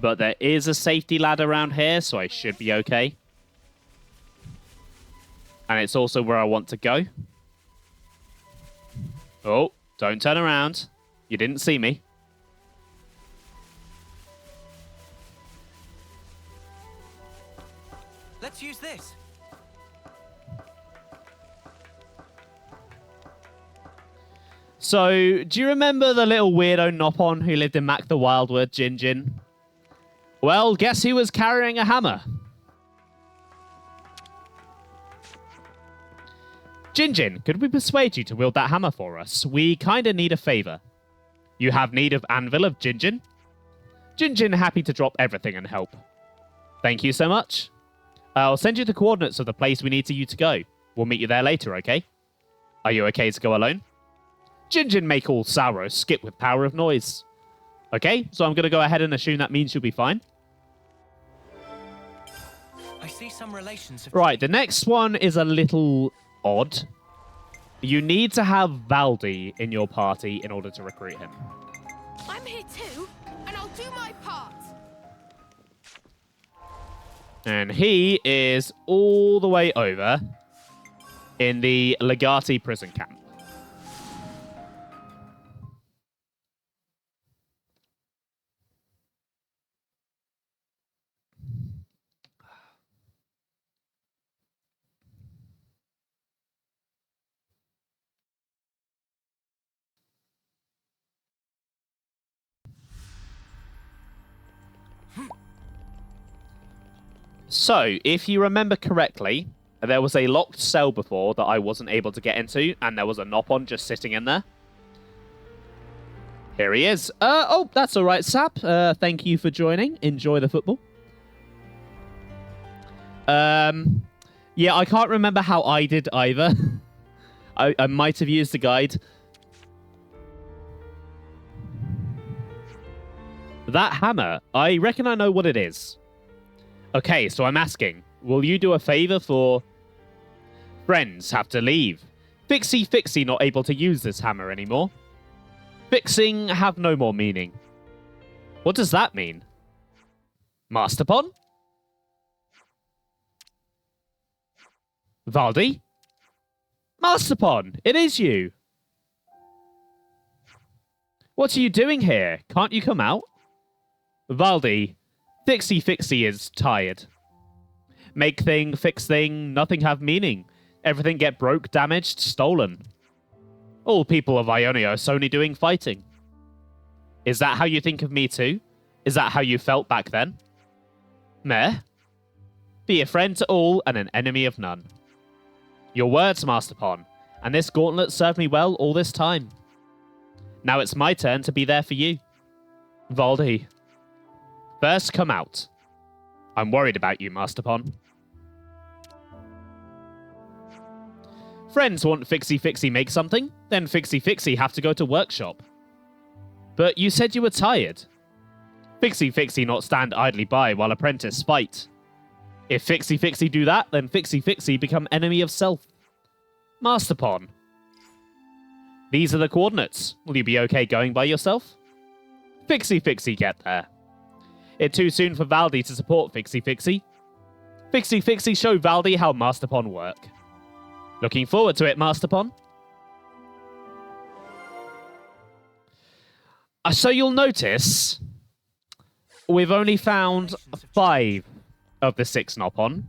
But there is a safety ladder around here, so I should be okay. And it's also where I want to go. Oh, don't turn around. You didn't see me. Let's use this. So, do you remember the little weirdo Nopon who lived in Mac the Wildwood, Jinjin? Well, guess who was carrying a hammer? Jinjin, could we persuade you to wield that hammer for us? We kinda need a favor. You have need of anvil of Jinjin? Jinjin happy to drop everything and help. Thank you so much. I'll send you the coordinates of the place we need you to go. We'll meet you there later, okay? Are you okay to go alone? Jinjin make all sorrow skip with power of noise. Okay, so I'm going to go ahead and assume that means you'll be fine. I see some relations. Right, the next one is a little odd. You need to have Valdi in your party in order to recruit him. I'm here too, and I'll do my part. And he is all the way over in the Legati prison camp. So, if you remember correctly, there was a locked cell before that I wasn't able to get into, and there was a Nopon just sitting in there. Here he is. Oh, that's all right, Sap. Thank you for joining. Enjoy the football. Yeah, I can't remember how I did either. I might have used the guide. That hammer, I reckon I know what it is. Okay, so I'm asking, will you do a favor for... Friends have to leave. Fixie not able to use this hammer anymore. Fixing have no more meaning. What does that mean? Masterpon? Valdi? Masterpon, it is you. What are you doing here? Can't you come out? Valdi, Fixie is tired. Make thing, fix thing, nothing have meaning. Everything get broke, damaged, stolen. All people of Ionia are only doing fighting. Is that how you think of me too? Is that how you felt back then? Meh? Be a friend to all and an enemy of none. Your words, Masterpon, and this gauntlet served me well all this time. Now it's my turn to be there for you. Valdi. First come out. I'm worried about you, Masterpon. Friends want Fixie make something, then Fixie have to go to workshop. But you said you were tired. Fixie not stand idly by while apprentice fight. If Fixie do that, then Fixie become enemy of self. Masterpon. These are the coordinates. Will you be okay going by yourself? Fixie get there. It's too soon for Valdi to support Fixie. Fixie show Valdi how Masterpon work. Looking forward to it, Masterpon. So you'll notice we've only found 5 of the 6 Nopon.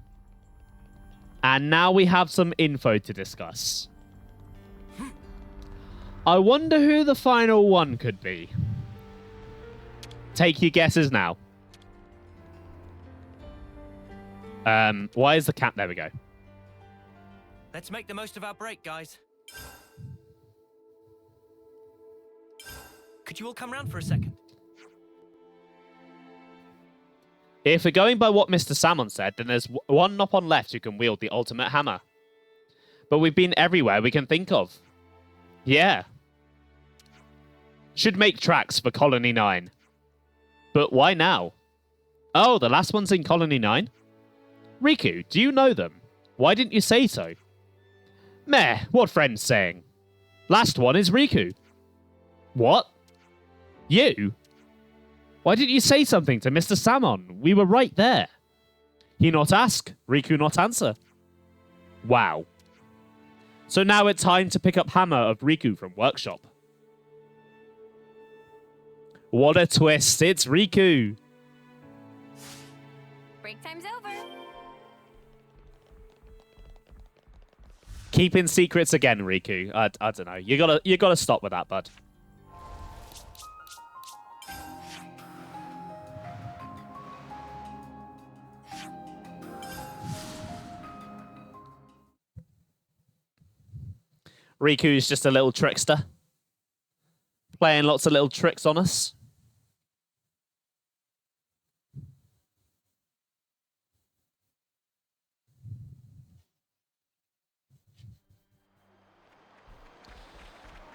And now we have some info to discuss. I wonder who the final one could be. Take your guesses now. Why is the cat... There we go. Let's make the most of our break, guys. Could you all come round for a second? If we're going by what Mr. Salmon said, then there's one Nopon left who can wield the ultimate hammer. But we've been everywhere we can think of. Yeah. Should make tracks for Colony 9. But why now? Oh, the last one's in Colony 9? Riku, do you know them? Why didn't you say so? Meh, what friend's saying? Last one is Riku. What? You? Why didn't you say something to Mr. Salmon? We were right there. He not ask, Riku not answer. Wow. So now it's time to pick up hammer of Riku from workshop. What a twist, it's Riku. Break time's over. Keeping secrets again, Riku. I don't know. You gotta stop with that, bud. Riku's just a little trickster. Playing lots of little tricks on us.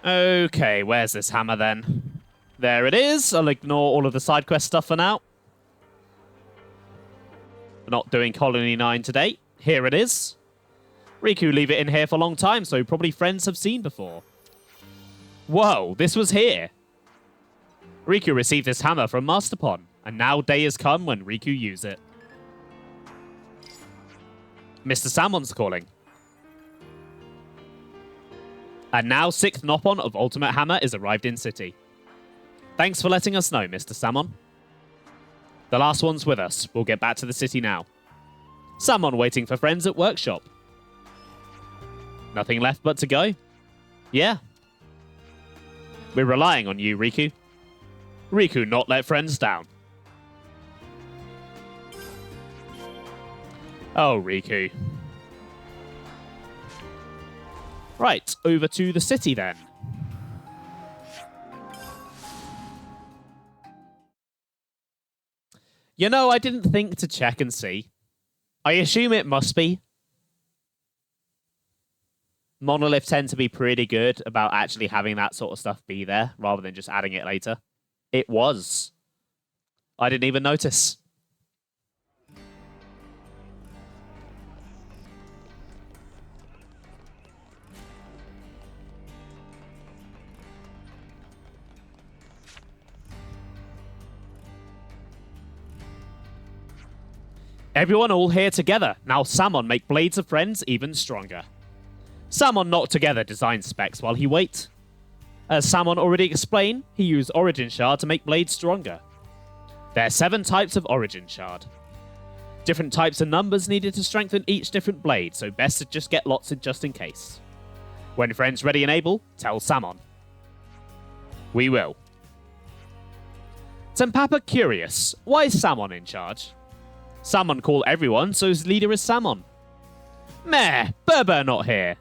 Okay, where's this hammer then? There it is. I'll ignore all of the side quest stuff for now. We're not doing Colony 9 today. Here it is. Riku leave it in here for a long time, so probably friends have seen before. Whoa, this was here. Riku received this hammer from Masterpon, and now day has come when Riku use it. Mr. Salmon's calling. And now 6th Nopon of Ultimate Hammer is arrived in city. Thanks for letting us know, Mr. Salmon. The last one's with us. We'll get back to the city now. Salmon waiting for friends at workshop. Nothing left but to go. Yeah. We're relying on you, Riku. Riku not let friends down. Oh, Riku. Right, over to the city then. You know, I didn't think to check and see. I assume it must be. Monolith tend to be pretty good about actually having that sort of stuff be there, rather than just adding it later. It was. I didn't even notice. Everyone all here together. Now Samon make Blades of Friends even stronger. Samon knocked together design specs while he wait. As Samon already explained, he used Origin Shard to make blades stronger. There are 7 types of Origin Shard. Different types and numbers needed to strengthen each different blade, so best to just get lots in just in case. When friends ready and able, tell Samon. We will. Tempapa curious, why is Samon in charge? Samon call everyone, so his leader is Samon. Meh, Berber not here.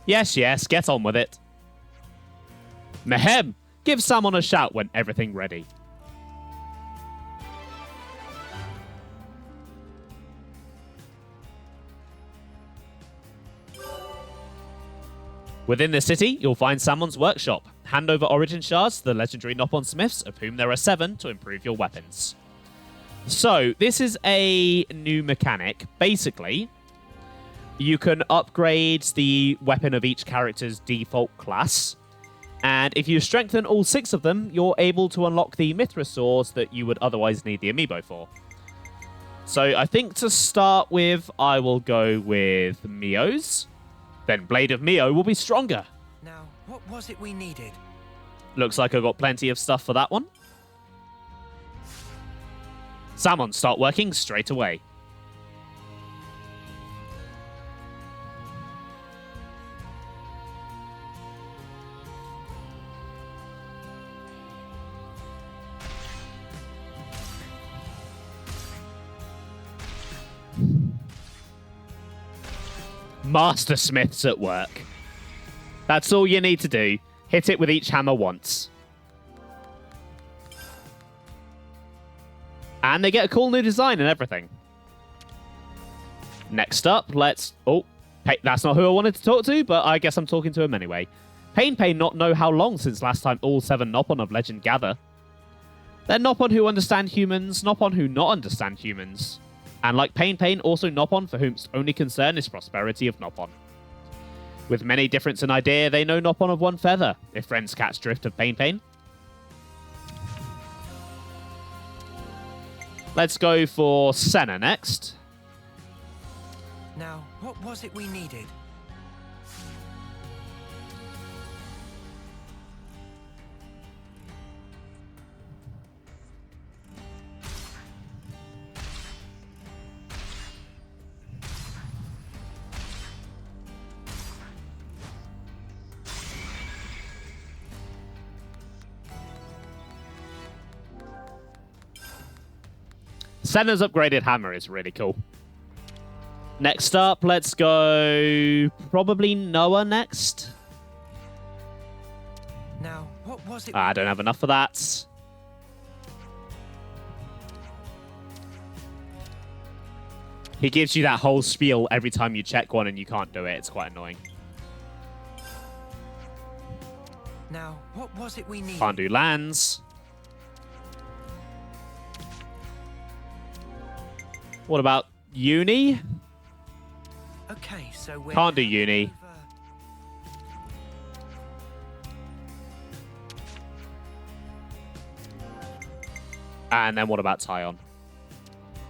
Yes, get on with it. Mehem, give Samon a shout when everything ready. Within the city, you'll find Samon's workshop. Hand over Origin Shards to the legendary Noppon Smiths, of whom there are 7 to improve your weapons. So, this is a new mechanic. Basically, you can upgrade the weapon of each character's default class. And if you strengthen all 6 of them, you're able to unlock the Mithra swords that you would otherwise need the amiibo for. So, I think to start with, I will go with Mio's. Then Blade of Mio will be stronger. Now, what was it we needed? Looks like I've got plenty of stuff for that one. Samon start working straight away. Master Smith's at work. That's all you need to do. Hit it with each hammer once. And they get a cool new design and everything. Next up, let's... Oh, that's not who I wanted to talk to, but I guess I'm talking to him anyway. Pain not know how long since last time all 7 Noppon of Legend gather. They're Noppon who understand humans, Noppon who not understand humans. And like Pain, also Noppon for whom's only concern is prosperity of Noppon. With many difference in idea, they know Noppon of one feather, if friends catch drift of Pain. Let's go for Senna next. Now, what was it we needed? Senna's upgraded hammer is really cool. Next up, let's go... probably Noah next. Now, what was it? I don't have enough for that. He gives you that whole spiel every time you check one and you can't do it. It's quite annoying. Now, what was it we needed? Can't do lands. What about uni? Okay, so we're Can't do uni. And then what about Tyon?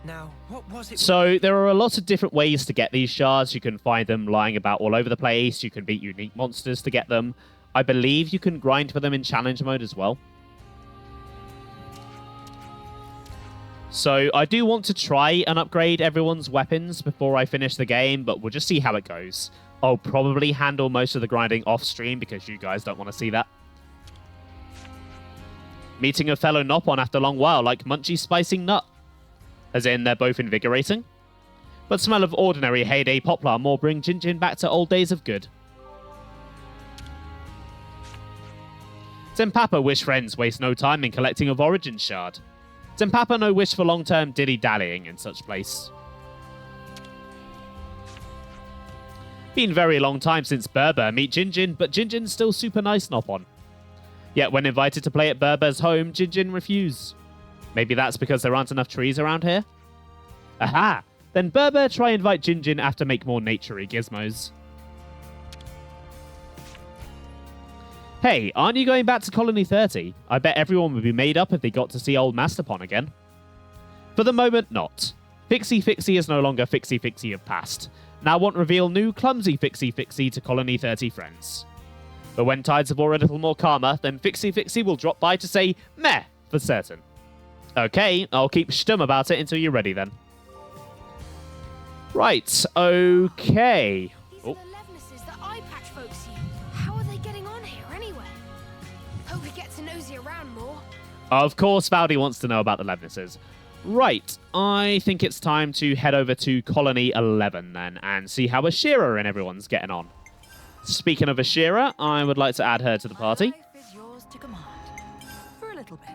Now, what was it? So there are a lot of different ways to get these shards. You can find them lying about all over the place. You can beat unique monsters to get them. I believe you can grind for them in challenge mode as well. So I do want to try and upgrade everyone's weapons before I finish the game, but we'll just see how it goes. I'll probably handle most of the grinding off stream because you guys don't want to see that. Meeting a fellow Noppon after a long while, like Munchie spicing nut. As in, they're both invigorating. But smell of ordinary heyday poplar more bring Jinjin back to old days of good. Tempapa wish friends waste no time in collecting of Origin Shard. Papa no wish for long-term dilly-dallying in such place. Been very long time since Berber meet Jinjin, but Jinjin's still super nice Nopon. Yet when invited to play at Berber's home, Jinjin refuse. Maybe that's because there aren't enough trees around here? Aha! Then Berber try invite Jinjin after make more naturey gizmos. Hey, aren't you going back to Colony 30? I bet everyone would be made up if they got to see old Masterpon again. For the moment, not. Fixie Fixie is no longer Fixie Fixie of past. Now won't reveal new clumsy Fixie Fixie to Colony 30 friends. But when tides have already a little more calmer, then Fixie Fixie will drop by to say meh for certain. Okay, I'll keep stum about it until you're ready then. Right, okay. These are the Levenesses that eye patch folks use. How are they getting on here anyway? Hope we get to nosy around more. Of course, Valdi wants to know about the Levenesses. Right, I think it's time to head over to Colony 11 then and see how Ashera and everyone's getting on. Speaking of Ashera, I would like to add her to the party. Life is yours to command. For a little bit.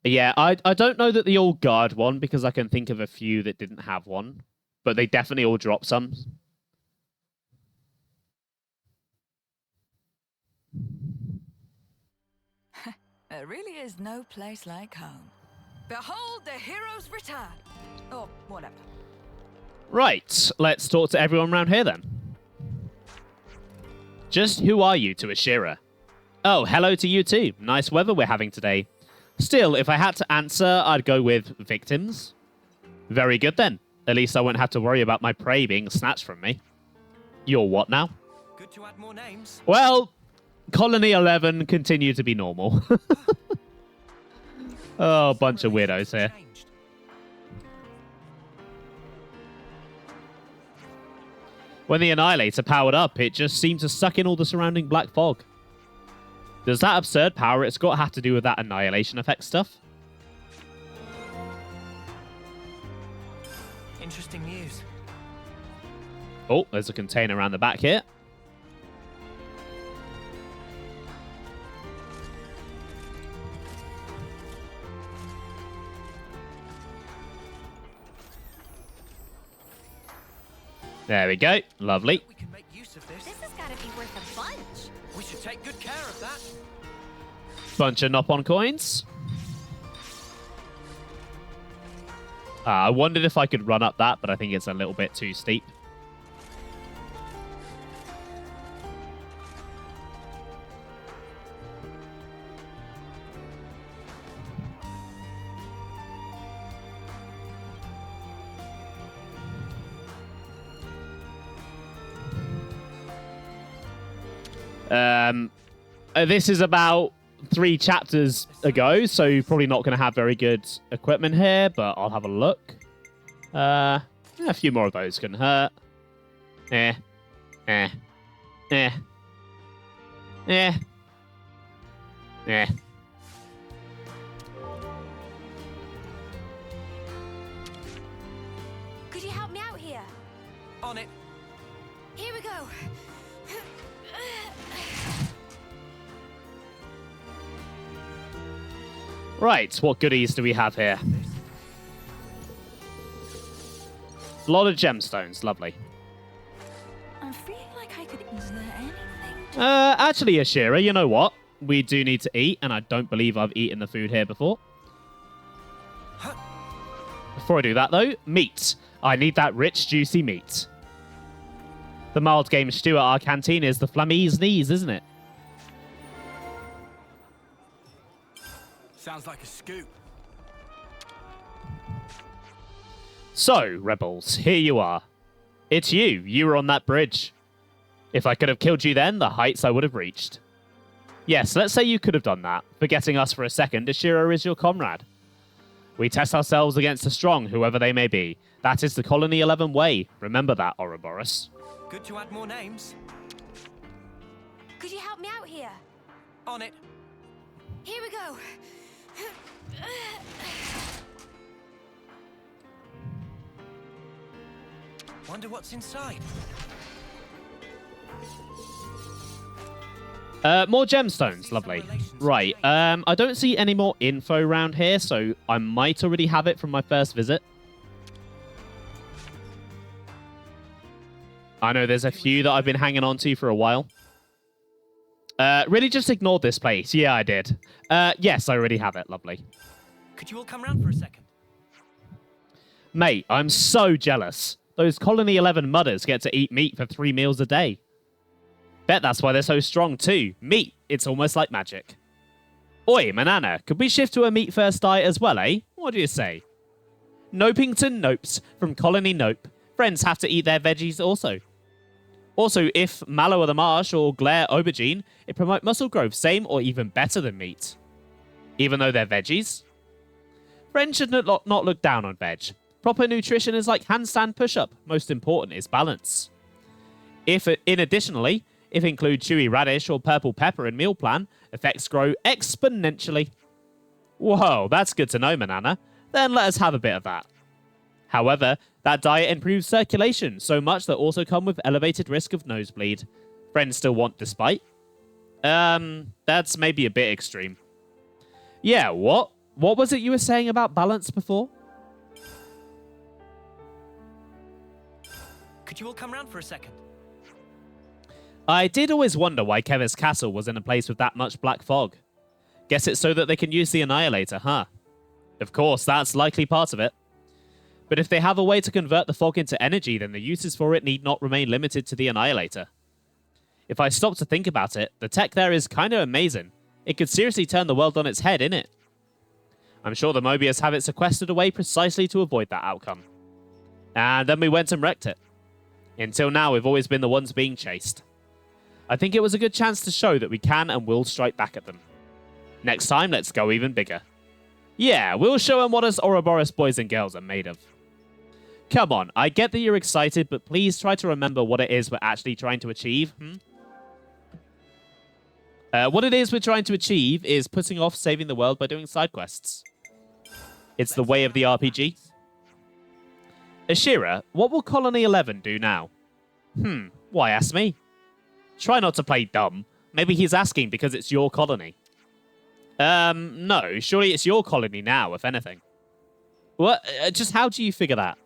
Yeah, I don't know that they all guard one because I can think of a few that didn't have one, but they definitely all drop some. There really is no place like home. Behold the hero's return! Or whatever. Right, let's talk to everyone around here then. Just who are you to Ashera? Oh, hello to you too. Nice weather we're having today. Still, if I had to answer, I'd go with victims. Very good then. At least I won't have to worry about my prey being snatched from me. You're what now? Good to add more names. Well, Colony 11 continue to be normal. Oh, bunch of weirdos here. When the Annihilator powered up, it just seemed to suck in all the surrounding black fog. Does that absurd power it's got have to do with that annihilation effect stuff? Interesting news. Oh, there's a container around the back here. There we go. Lovely. We can make use of this. This has got to be worth a bunch. We should take good care of that. Bunch of Nopon coins. I wondered if I could run up that, but I think it's a little bit too steep. This is about 3 chapters ago, so you're probably not going to have very good equipment here, but I'll have a look. A few more of those can hurt. Could you help me out here? On it. Here we go. Right, what goodies do we have here? A lot of gemstones, lovely. I'm feeling like I could. Is there anything? Actually, Ashera, you know what? We do need to eat, and I don't believe I've eaten the food here before. Before I do that, though, meat. I need that rich, juicy meat. The mild game stew at our canteen is the Flamese knees, isn't it? Sounds like a scoop. So, rebels, here you are. It's you. You were on that bridge. If I could have killed you then, the heights I would have reached. Yes, let's say you could have done that. Forgetting us for a second, Ashera is your comrade. We test ourselves against the strong, whoever they may be. That is the Colony 11 way. Remember that, Ouroboros. Good to add more names. Could you help me out here? On it. Here we go. Wonder what's inside. More gemstones, lovely. Right, I don't see any more info around here, so I might already have it from my first visit. I know there's a few that I've been hanging on to for a while. Really just ignored this place. Yeah, I did. Yes, I already have it, lovely. Could you all come round for a second? Mate, I'm so jealous. Those Colony 11 mudders get to eat meat for 3 meals a day. Bet that's why they're so strong too. Meat, it's almost like magic. Oi, Manana, could we shift to a meat-first diet as well, eh? What do you say? Nopington Nopes from Colony Nope. Friends have to eat their veggies also. Also, if Mallow of the Marsh or Glare Aubergine, it promote muscle growth, same or even better than meat. Even though they're veggies? Friends should not look down on veg. Proper nutrition is like handstand push-up. Most important is balance. If include chewy radish or purple pepper in meal plan, effects grow exponentially. Whoa, that's good to know, Manana. Then let us have a bit of that. However, that diet improves circulation so much that also come with elevated risk of nosebleed. Friends still want despite? That's maybe a bit extreme. Yeah, what? What was it you were saying about balance before? Could you all come round for a second? I did always wonder why Kevis Castle was in a place with that much black fog. Guess it's so that they can use the Annihilator, huh? Of course, that's likely part of it. But if they have a way to convert the fog into energy, then the uses for it need not remain limited to the Annihilator. If I stop to think about it, the tech there is kinda amazing. It could seriously turn the world on its head, innit? I'm sure the Mobius have it sequestered away precisely to avoid that outcome. And then we went and wrecked it. Until now, we've always been the ones being chased. I think it was a good chance to show that we can and will strike back at them. Next time, let's go even bigger. Yeah, we'll show them what us Ouroboros boys and girls are made of. Come on, I get that you're excited, but please try to remember what it is we're actually trying to achieve. What it is we're trying to achieve is putting off saving the world by doing side quests. It's the way of the RPG. Ashera, what will Colony 11 do now? Why ask me? Try not to play dumb. Maybe he's asking because it's your colony. No, surely it's your colony now, if anything. What? Just how do you figure that?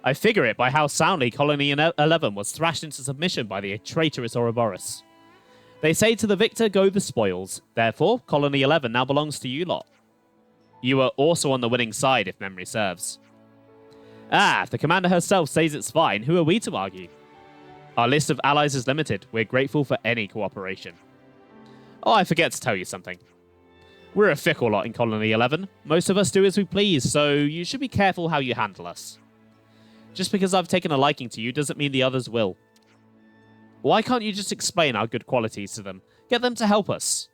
I figure it by how soundly Colony 11 was thrashed into submission by the traitorous Ouroboros. They say to the victor go the spoils. Therefore, Colony 11 now belongs to you lot. You were also on the winning side, if memory serves. If the commander herself says it's fine, who are we to argue? Our list of allies is limited. We're grateful for any cooperation. Oh, I forget to tell you something. We're a fickle lot in Colony 11. Most of us do as we please, so you should be careful how you handle us. Just because I've taken a liking to you doesn't mean the others will. Why can't you just explain our good qualities to them? Get them to help us.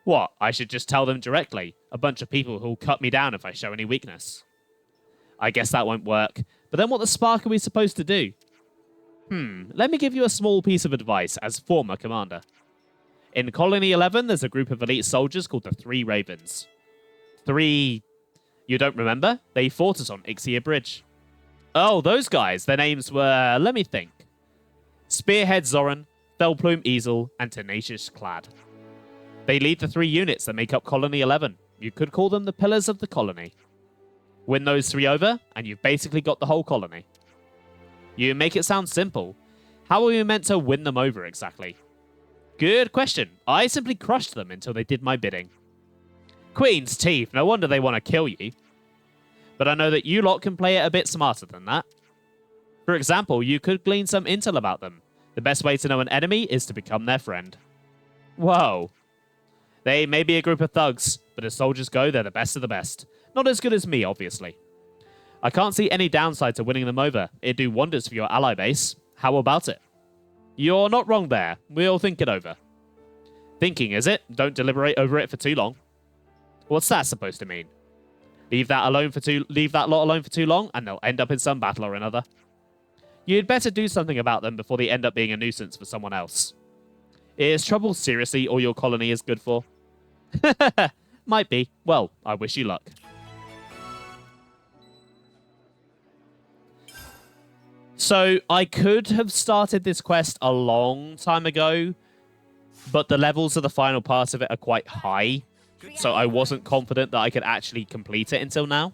What, I should just tell them directly? A bunch of people who'll cut me down if I show any weakness. I guess that won't work. But then what the spark are we supposed to do? Let me give you a small piece of advice as former commander. In Colony 11, there's a group of elite soldiers called the Three Ravens. You don't remember? They fought us on Ixia Bridge. Oh, those guys. Their names were, let me think. Spearhead Zoran, Fellplume Easel, and Tenacious Clad. They lead the 3 units that make up Colony 11. You could call them the pillars of the colony. Win those 3 over, and you've basically got the whole colony. You make it sound simple. How are we meant to win them over exactly? Good question. I simply crushed them until they did my bidding. Queen's teeth, no wonder they want to kill you. But I know that you lot can play it a bit smarter than that. For example, you could glean some intel about them. The best way to know an enemy is to become their friend. Whoa. They may be a group of thugs, but as soldiers go, they're the best of the best. Not as good as me, obviously. I can't see any downside to winning them over. It'd do wonders for your ally base. How about it? You're not wrong there. We'll think it over. Thinking, is it? Don't deliberate over it for too long. What's that supposed to mean? Leave that lot alone for too long, and they'll end up in some battle or another. You'd better do something about them before they end up being a nuisance for someone else. Is trouble seriously all your colony is good for? Might be. Well, I wish you luck. So I could have started this quest a long time ago, but the levels of the final part of it are quite high. So I wasn't confident that I could actually complete it until now.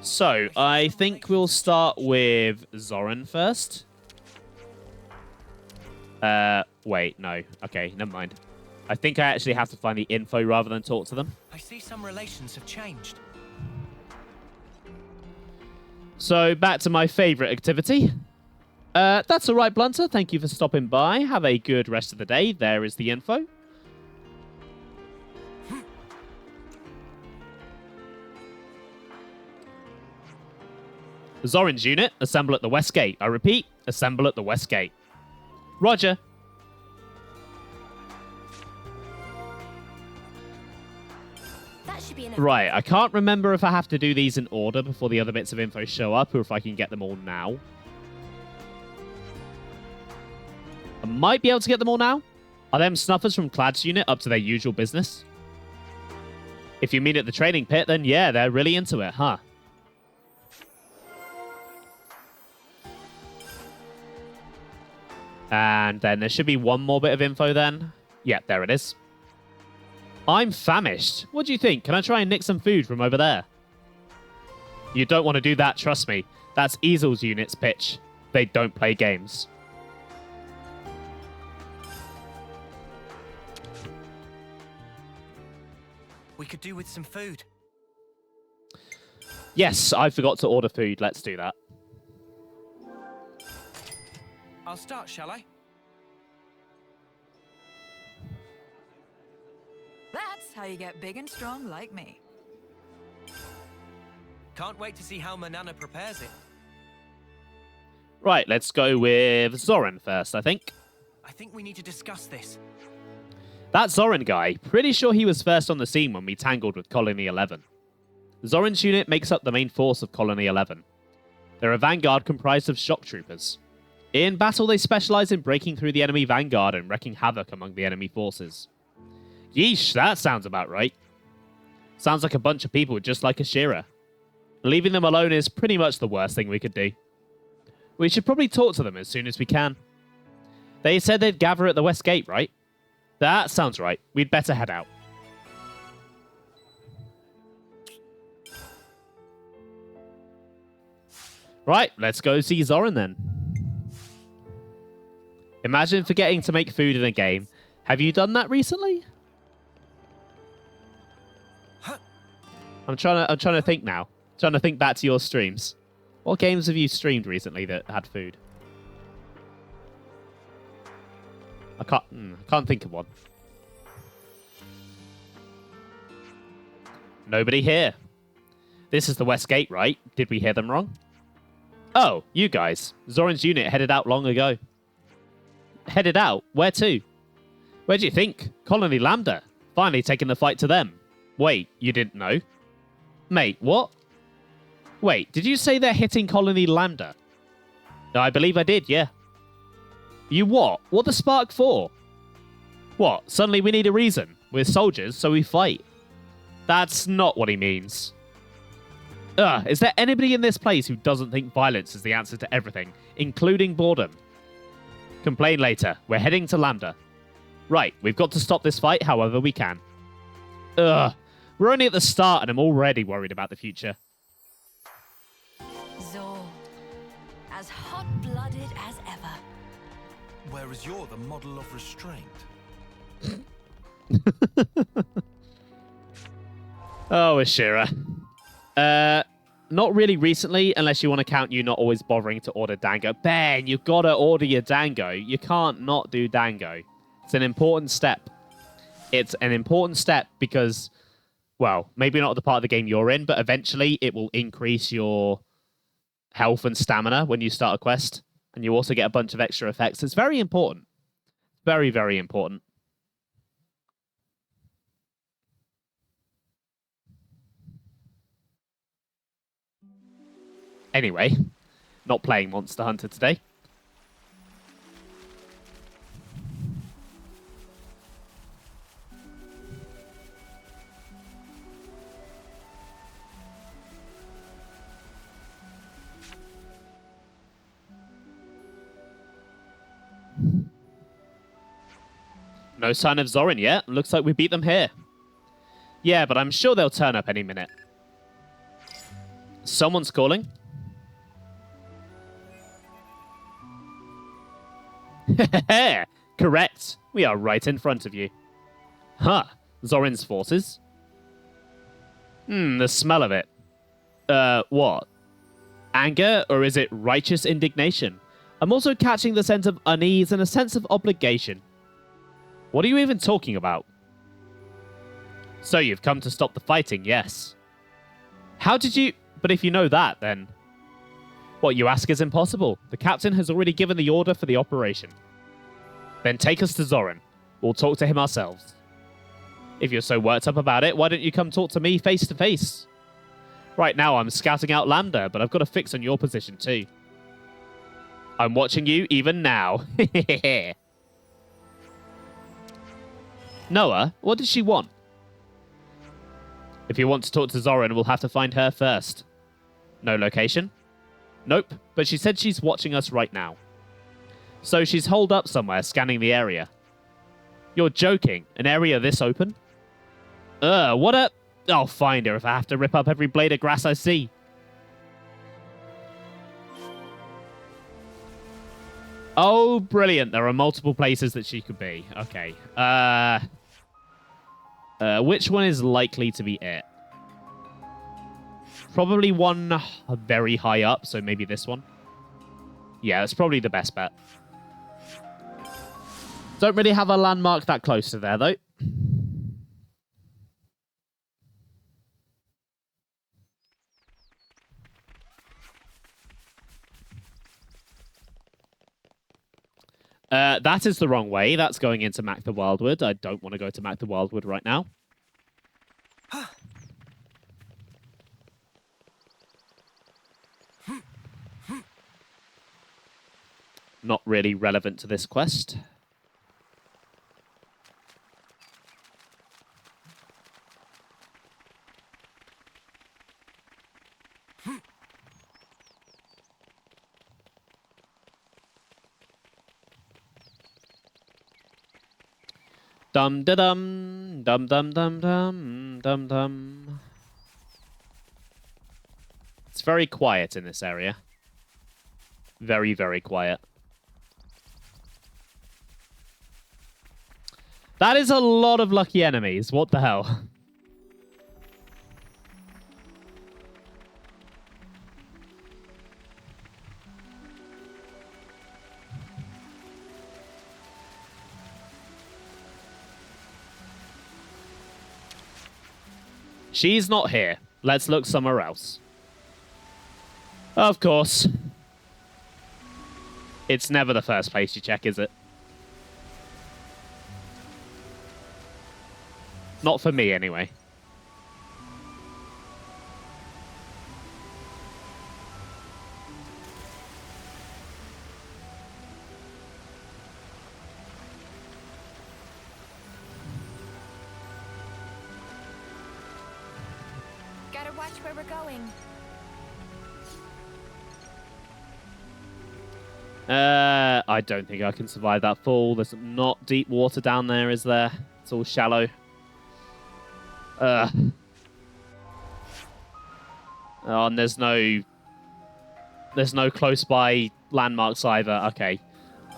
So I think we'll start with Zoran first. Wait, no. Okay, never mind. I think I actually have to find the info rather than talk to them. I see some relations have changed. So back to my favorite activity. That's all right, Blunter. Thank you for stopping by. Have a good rest of the day. There is the info. Zoran's unit, assemble at the west gate. I repeat, assemble at the west gate. Roger. That should be enough. Right, I can't remember if I have to do these in order before the other bits of info show up, or if I can get them all now. I might be able to get them all now. Are them snuffers from Clad's unit up to their usual business? If you mean at the training pit, then yeah, they're really into it, huh? And then there should be one more bit of info then. Yeah, there it is. I'm famished. What do you think? Can I try and nick some food from over there? You don't want to do that, trust me. That's Easel's unit's pitch. They don't play games. We could do with some food. Yes, I forgot to order food. Let's do that. I'll start, shall I? That's how you get big and strong like me. Can't wait to see how Manana prepares it. Right, let's go with Zoran first, I think. I think we need to discuss this. That Zoran guy, pretty sure he was first on the scene when we tangled with Colony 11. Zoran's unit makes up the main force of Colony 11. They're a vanguard comprised of shock troopers. In battle, they specialize in breaking through the enemy vanguard and wreaking havoc among the enemy forces. Yeesh, that sounds about right. Sounds like a bunch of people just like Ashera. Leaving them alone is pretty much the worst thing we could do. We should probably talk to them as soon as we can. They said they'd gather at the west gate, right? That sounds right. We'd better head out. Right, let's go see Zoran then. Imagine forgetting to make food in a game. Have you done that recently? I'm trying to think now. Trying to think back to your streams. What games have you streamed recently that had food? I can't think of one. Nobody here. This is the west gate, right? Did we hear them wrong? Oh, you guys. Zoran's unit headed out long ago. Headed out? Where to? Where do you think? Colony Lambda. Finally taking the fight to them. Wait, you didn't know? Mate, what? Wait, did you say they're hitting Colony Lambda? I believe I did, yeah. You what? What the spark for? What? Suddenly we need a reason. We're soldiers, so we fight. That's not what he means. Is there anybody in this place who doesn't think violence is the answer to everything, including boredom? Complain later. We're heading to Lambda. Right, we've got to stop this fight however we can. We're only at the start and I'm already worried about the future. Zor, as hot-blooded as ever. Whereas you're the model of restraint. Oh, Ashera. Not really recently, unless you want to count you not always bothering to order dango. Ben, you've got to order your dango. You can't not do dango. It's an important step. It's an important step because, well, maybe not the part of the game you're in, but eventually it will increase your health and stamina when you start a quest. And you also get a bunch of extra effects. It's very important. Very, very important. Anyway, not playing Monster Hunter today. No sign of Zorin yet. Looks like we beat them here. Yeah, but I'm sure they'll turn up any minute. Someone's calling. Correct. We are right in front of you. Huh. Zorin's forces? The smell of it. What? Anger, or is it righteous indignation? I'm also catching the sense of unease and a sense of obligation. What are you even talking about? So you've come to stop the fighting, yes. How did you... But if you know that, then... What you ask is impossible. The captain has already given the order for the operation. Then take us to Zorin. We'll talk to him ourselves. If you're so worked up about it, why don't you come talk to me face to face? Right now I'm scouting out Lambda, but I've got a fix on your position too. I'm watching you even now. Noah, what does she want? If you want to talk to Zorin, we'll have to find her first. No location? Nope, but she said she's watching us right now. So she's holed up somewhere, scanning the area. You're joking? An area this open? What a... I'll find her if I have to rip up every blade of grass I see. Oh, brilliant. There are multiple places that she could be. Okay. Which one is likely to be it? Probably one very high up, so maybe this one. Yeah, that's probably the best bet. Don't really have a landmark that close to there, though. That is the wrong way. That's going into Mac the Wildwood. I don't want to go to Mac the Wildwood right now. Not really relevant to this quest. Dum da dum dum dum dum dum dum dum. It's very quiet in this area. Very, very quiet. That is a lot of lucky enemies. What the hell? She's not here. Let's look somewhere else. Of course. It's never the first place you check, is it? Not for me, anyway. Gotta watch where we're going. I don't think I can survive that fall. There's not deep water down there, is there? It's all shallow. Oh, and there's no close by landmarks either. Okay.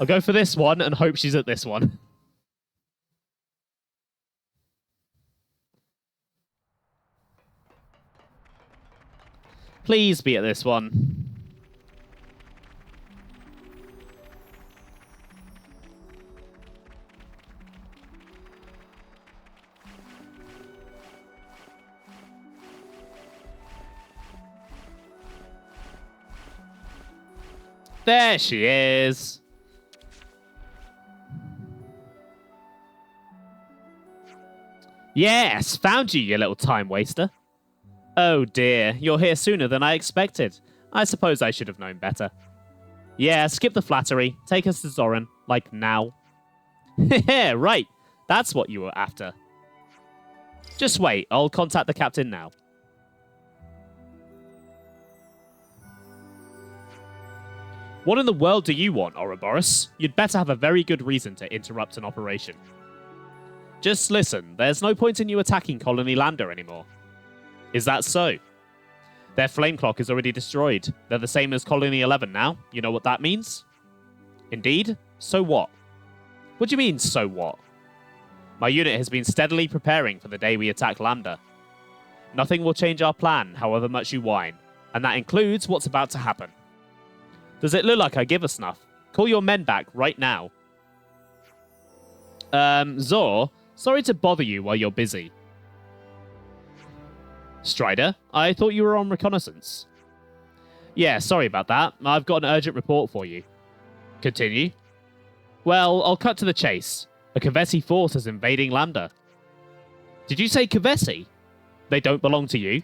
I'll go for this one and hope she's at this one. Please be at this one. There she is. Yes, found you, you little time waster. Oh dear, you're here sooner than I expected. I suppose I should have known better. Yeah, skip the flattery. Take us to Zorin, like now. Heh, right. That's what you were after. Just wait, I'll contact the captain now. What in the world do you want, Ouroboros? You'd better have a very good reason to interrupt an operation. Just listen, there's no point in you attacking Colony Lambda anymore. Is that so? Their flame clock is already destroyed. They're the same as Colony 11 now. You know what that means? Indeed? So what? What do you mean, so what? My unit has been steadily preparing for the day we attack Lambda. Nothing will change our plan, however much you whine. And that includes what's about to happen. Does it look like I give a snuff? Call your men back right now. Zor, sorry to bother you while you're busy. Strider, I thought you were on reconnaissance. Yeah, sorry about that. I've got an urgent report for you. Continue. Well, I'll cut to the chase. A Kavesi force is invading Lambda. Did you say Kavesi? They don't belong to you.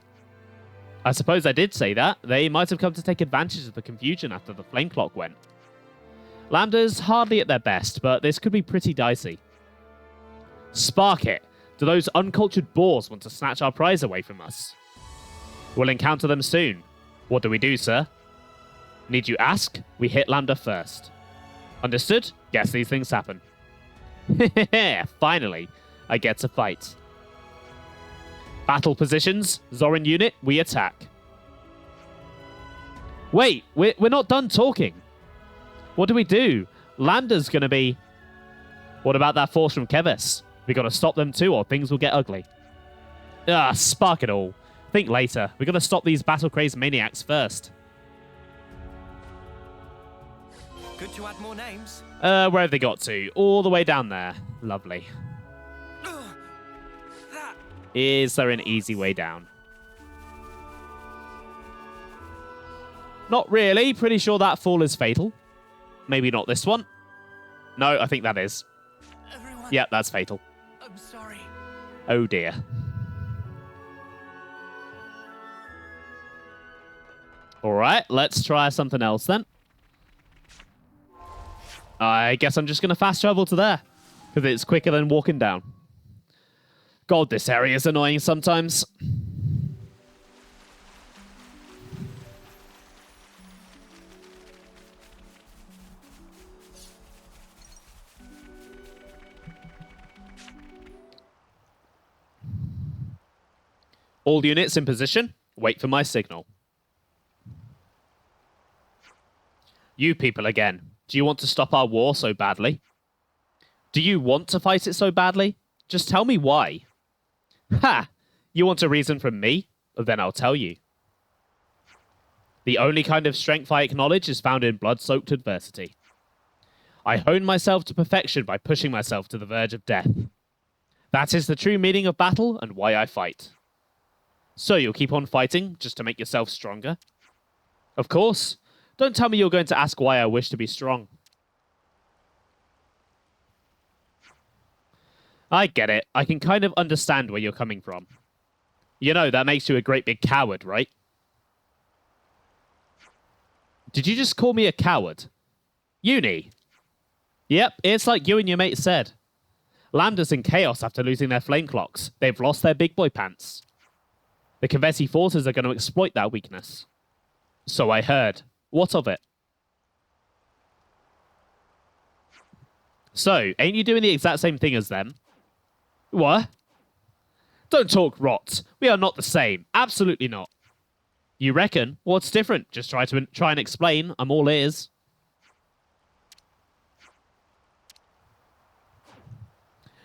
I suppose I did say that. They might have come to take advantage of the confusion after the flame clock went. Lambda's hardly at their best, but this could be pretty dicey. Spark it! Do those uncultured boars want to snatch our prize away from us? We'll encounter them soon. What do we do, sir? Need you ask? We hit Lambda first. Understood? Guess these things happen. Finally, I get to fight. Battle positions, Zoran unit, we attack. Wait, we're not done talking. What do we do? Lambda's gonna be... What about that force from Keves? We gotta stop them too, or things will get ugly. Spark it all. Think later. We gotta stop these battle-crazed maniacs first. Good to add more names. Where have they got to? All the way down there. Lovely. Is there an easy way down? Not really. Pretty sure that fall is fatal. Maybe not this one. No, I think that is. Everyone, yeah, that's fatal. I'm sorry. Oh dear. Alright, let's try something else then. I guess I'm just going to fast travel to there. Because it's quicker than walking down. God, this area is annoying sometimes. All units in position. Wait for my signal. You people again. Do you want to stop our war so badly? Do you want to fight it so badly? Just tell me why. Ha! You want a reason from me? Then I'll tell you. The only kind of strength I acknowledge is found in blood-soaked adversity. I hone myself to perfection by pushing myself to the verge of death. That is the true meaning of battle and why I fight. So you'll keep on fighting just to make yourself stronger? Of course. Don't tell me you're going to ask why I wish to be strong. I get it. I can kind of understand where you're coming from. You know, that makes you a great big coward, right? Did you just call me a coward? Uni? Yep, it's like you and your mate said. Lambda's in chaos after losing their flame clocks. They've lost their big boy pants. The Kavesi forces are going to exploit that weakness. So I heard. What of it? So, ain't you doing the exact same thing as them? What? Don't talk rot. We are not the same. Absolutely not. You reckon? What's different? Just try and explain. I'm all ears.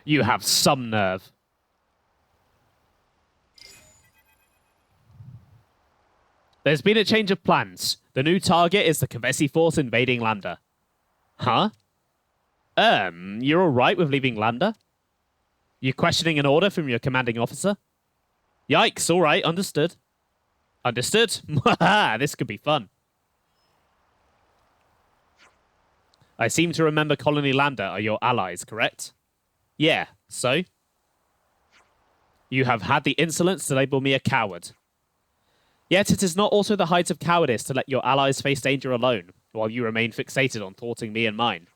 You have some nerve. There's been a change of plans. The new target is the Kavesi force invading Lambda. Huh? You're alright with leaving Lambda? You questioning an order from your commanding officer? Yikes, alright, understood. Understood? This could be fun. I seem to remember Colony Lambda are your allies, correct? Yeah, so? You have had the insolence to label me a coward. Yet it is not also the height of cowardice to let your allies face danger alone, while you remain fixated on thwarting me and mine.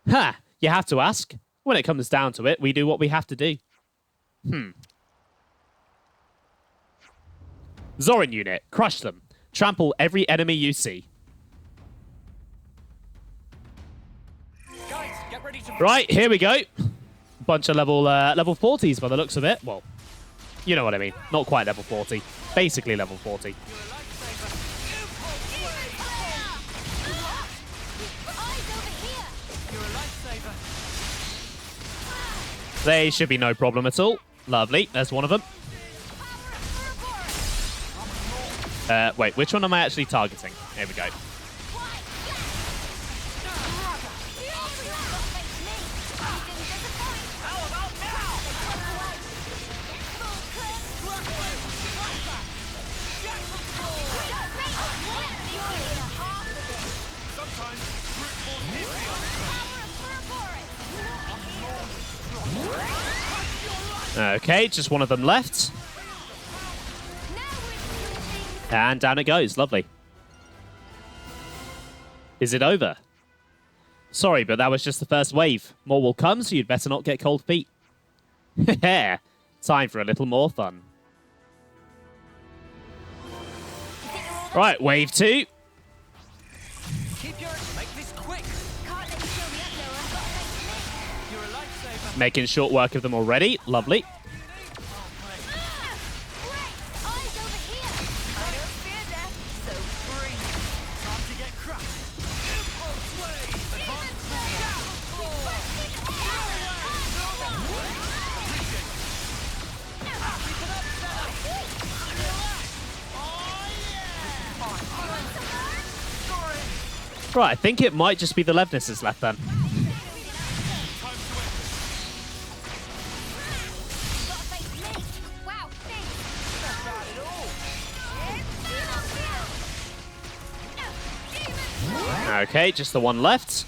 Ha! You have to ask. When it comes down to it, we do what we have to do. Zoran unit, crush them. Trample every enemy you see. Guys, get ready to... Right, here we go. bunch of level 40s by the looks of it. Well, you know what I mean. Not quite level 40. Basically level 40. They should be no problem at all. Lovely. There's one of them. Wait, which one am I actually targeting? Here we go. Okay, just one of them left. And down it goes. Lovely. Is it over? Sorry, but that was just the first wave. More will come, so you'd better not get cold feet. Time for a little more fun. Right, wave 2. Making short work of them already. Lovely. Right, I think it might just be the Levnesses left then. Okay, just the one left.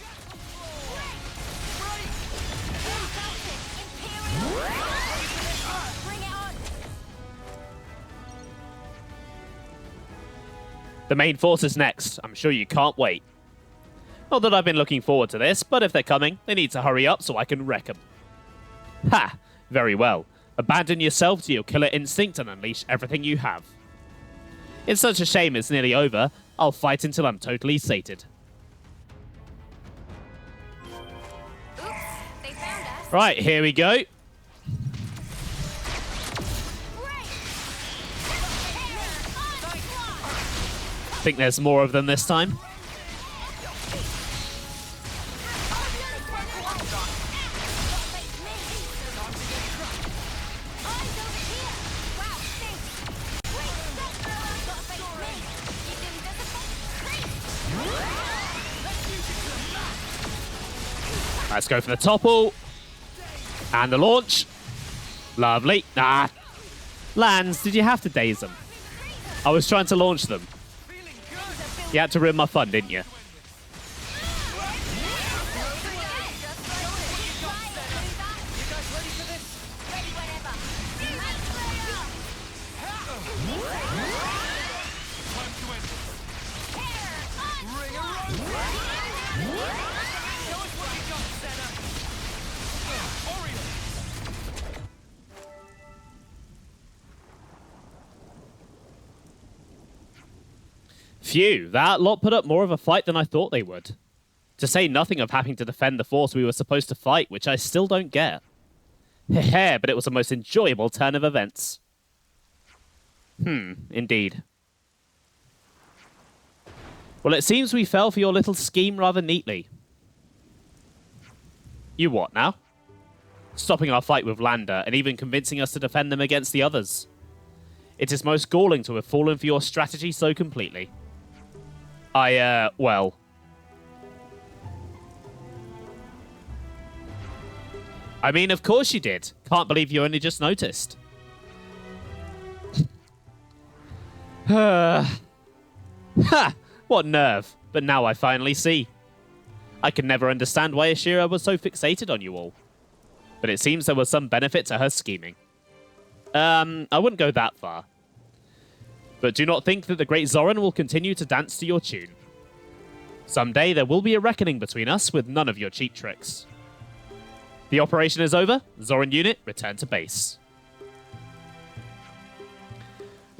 The main force is next. I'm sure you can't wait. Not that I've been looking forward to this, but if they're coming, they need to hurry up so I can wreck them. Ha! Very well. Abandon yourself to your killer instinct and unleash everything you have. It's such a shame it's nearly over. I'll fight until I'm totally sated. Right, here we go. Think there's more of them this time. Let's go for the topple. And the launch. Lovely. Ah. Lands, did you have to daze them? I was trying to launch them. You had to ruin my fun, didn't you? Phew, that lot put up more of a fight than I thought they would. To say nothing of having to defend the force we were supposed to fight, which I still don't get. Heh, but it was the most enjoyable turn of events. Indeed. Well, it seems we fell for your little scheme rather neatly. You what now? Stopping our fight with Lander and even convincing us to defend them against the others. It is most galling to have fallen for your strategy so completely. Well. I mean, of course you did. Can't believe you only just noticed. Ha! What nerve. But now I finally see. I could never understand why Ashera was so fixated on you all. But it seems there was some benefit to her scheming. I wouldn't go that far. But do not think that the great Zoran will continue to dance to your tune. Someday there will be a reckoning between us with none of your cheap tricks. The operation is over. Zoran unit, return to base.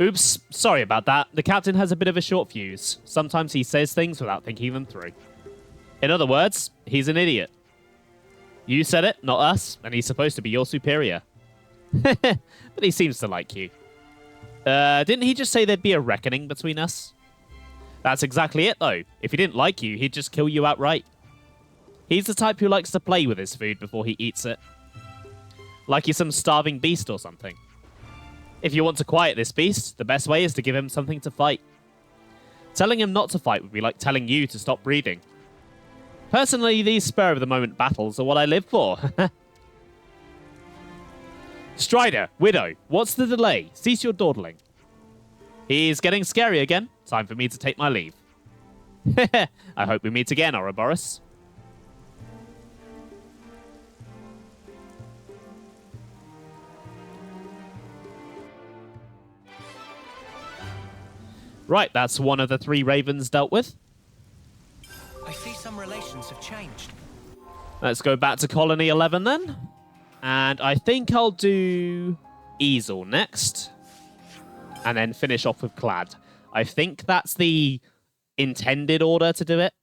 Oops, sorry about that. The captain has a bit of a short fuse. Sometimes he says things without thinking them through. In other words, he's an idiot. You said it, not us, and he's supposed to be your superior. But he seems to like you. Didn't he just say there'd be a reckoning between us? That's exactly it, though. If he didn't like you, he'd just kill you outright. He's the type who likes to play with his food before he eats it. Like he's some starving beast or something. If you want to quiet this beast, the best way is to give him something to fight. Telling him not to fight would be like telling you to stop breathing. Personally, these spur-of-the-moment battles are what I live for. Strider, Widow, what's the delay? Cease your dawdling. He's getting scary again. Time for me to take my leave. I hope we meet again, Ouroboros. Right, that's one of the 3 ravens dealt with. I see some relations have changed. Let's go back to Colony 11 then. And I think I'll do Easel next. And then finish off with Clad. I think that's the intended order to do it.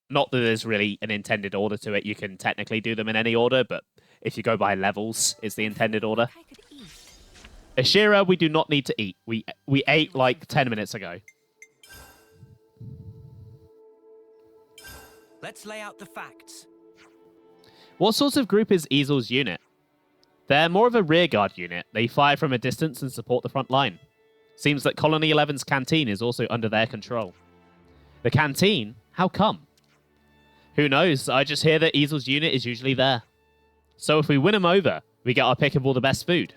Not that there's really an intended order to it. You can technically do them in any order, but if you go by levels, it's the intended order. Ashera, we do not need to eat. We ate like 10 minutes ago. Let's lay out the facts. What sort of group is Easel's unit? They're more of a rearguard unit. They fire from a distance and support the front line. Seems that Colony 11's canteen is also under their control. The canteen? How come? Who knows? I just hear that Easel's unit is usually there. So if we win them over, we get our pick of all the best food.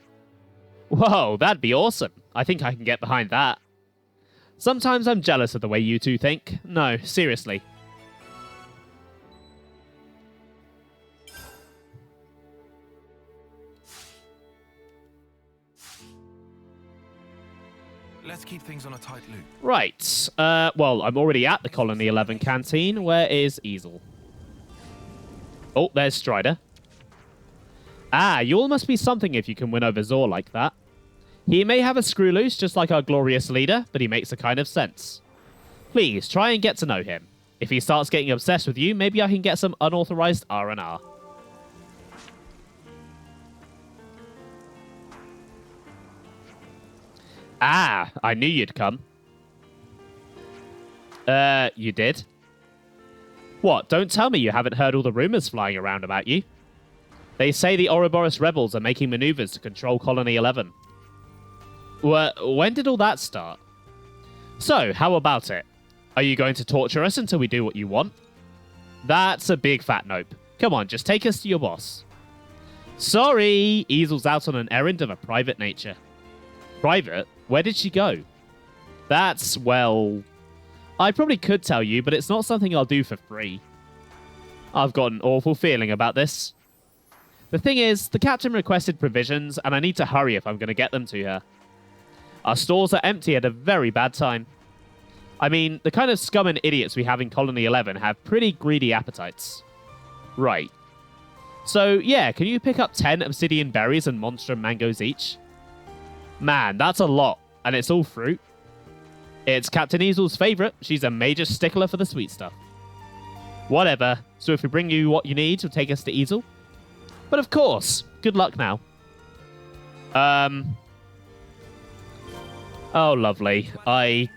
Whoa, that'd be awesome. I think I can get behind that. Sometimes I'm jealous of the way you two think. No, seriously. Let's keep things on a tight loop. Right. Well, I'm already at the Colony 11 canteen. Where is Easel? Oh, there's Strider. Ah, you all must be something if you can win over Zor like that. He may have a screw loose, just like our glorious leader, but he makes a kind of sense. Please, try and get to know him. If he starts getting obsessed with you, maybe I can get some unauthorized R&R. Ah, I knew you'd come. You did? What, don't tell me you haven't heard all the rumors flying around about you. They say the Ouroboros rebels are making maneuvers to control Colony 11. When did all that start? So, how about it? Are you going to torture us until we do what you want? That's a big fat nope. Come on, just take us to your boss. Sorry, Easel's out on an errand of a private nature. Private? Where did she go? That's, well... I probably could tell you, but it's not something I'll do for free. I've got an awful feeling about this. The thing is, the captain requested provisions, and I need to hurry if I'm going to get them to her. Our stores are empty at a very bad time. I mean, the kind of scum and idiots we have in Colony 11 have pretty greedy appetites. Right. So, yeah, can you pick up 10 obsidian berries and monstrum mangoes each? Man, that's a lot, and it's all fruit. It's Captain Easel's favorite. She's a major stickler for the sweet stuff. Whatever. So if we bring you what you need, you'll take us to Easel? But of course. Good luck now. Oh, lovely. I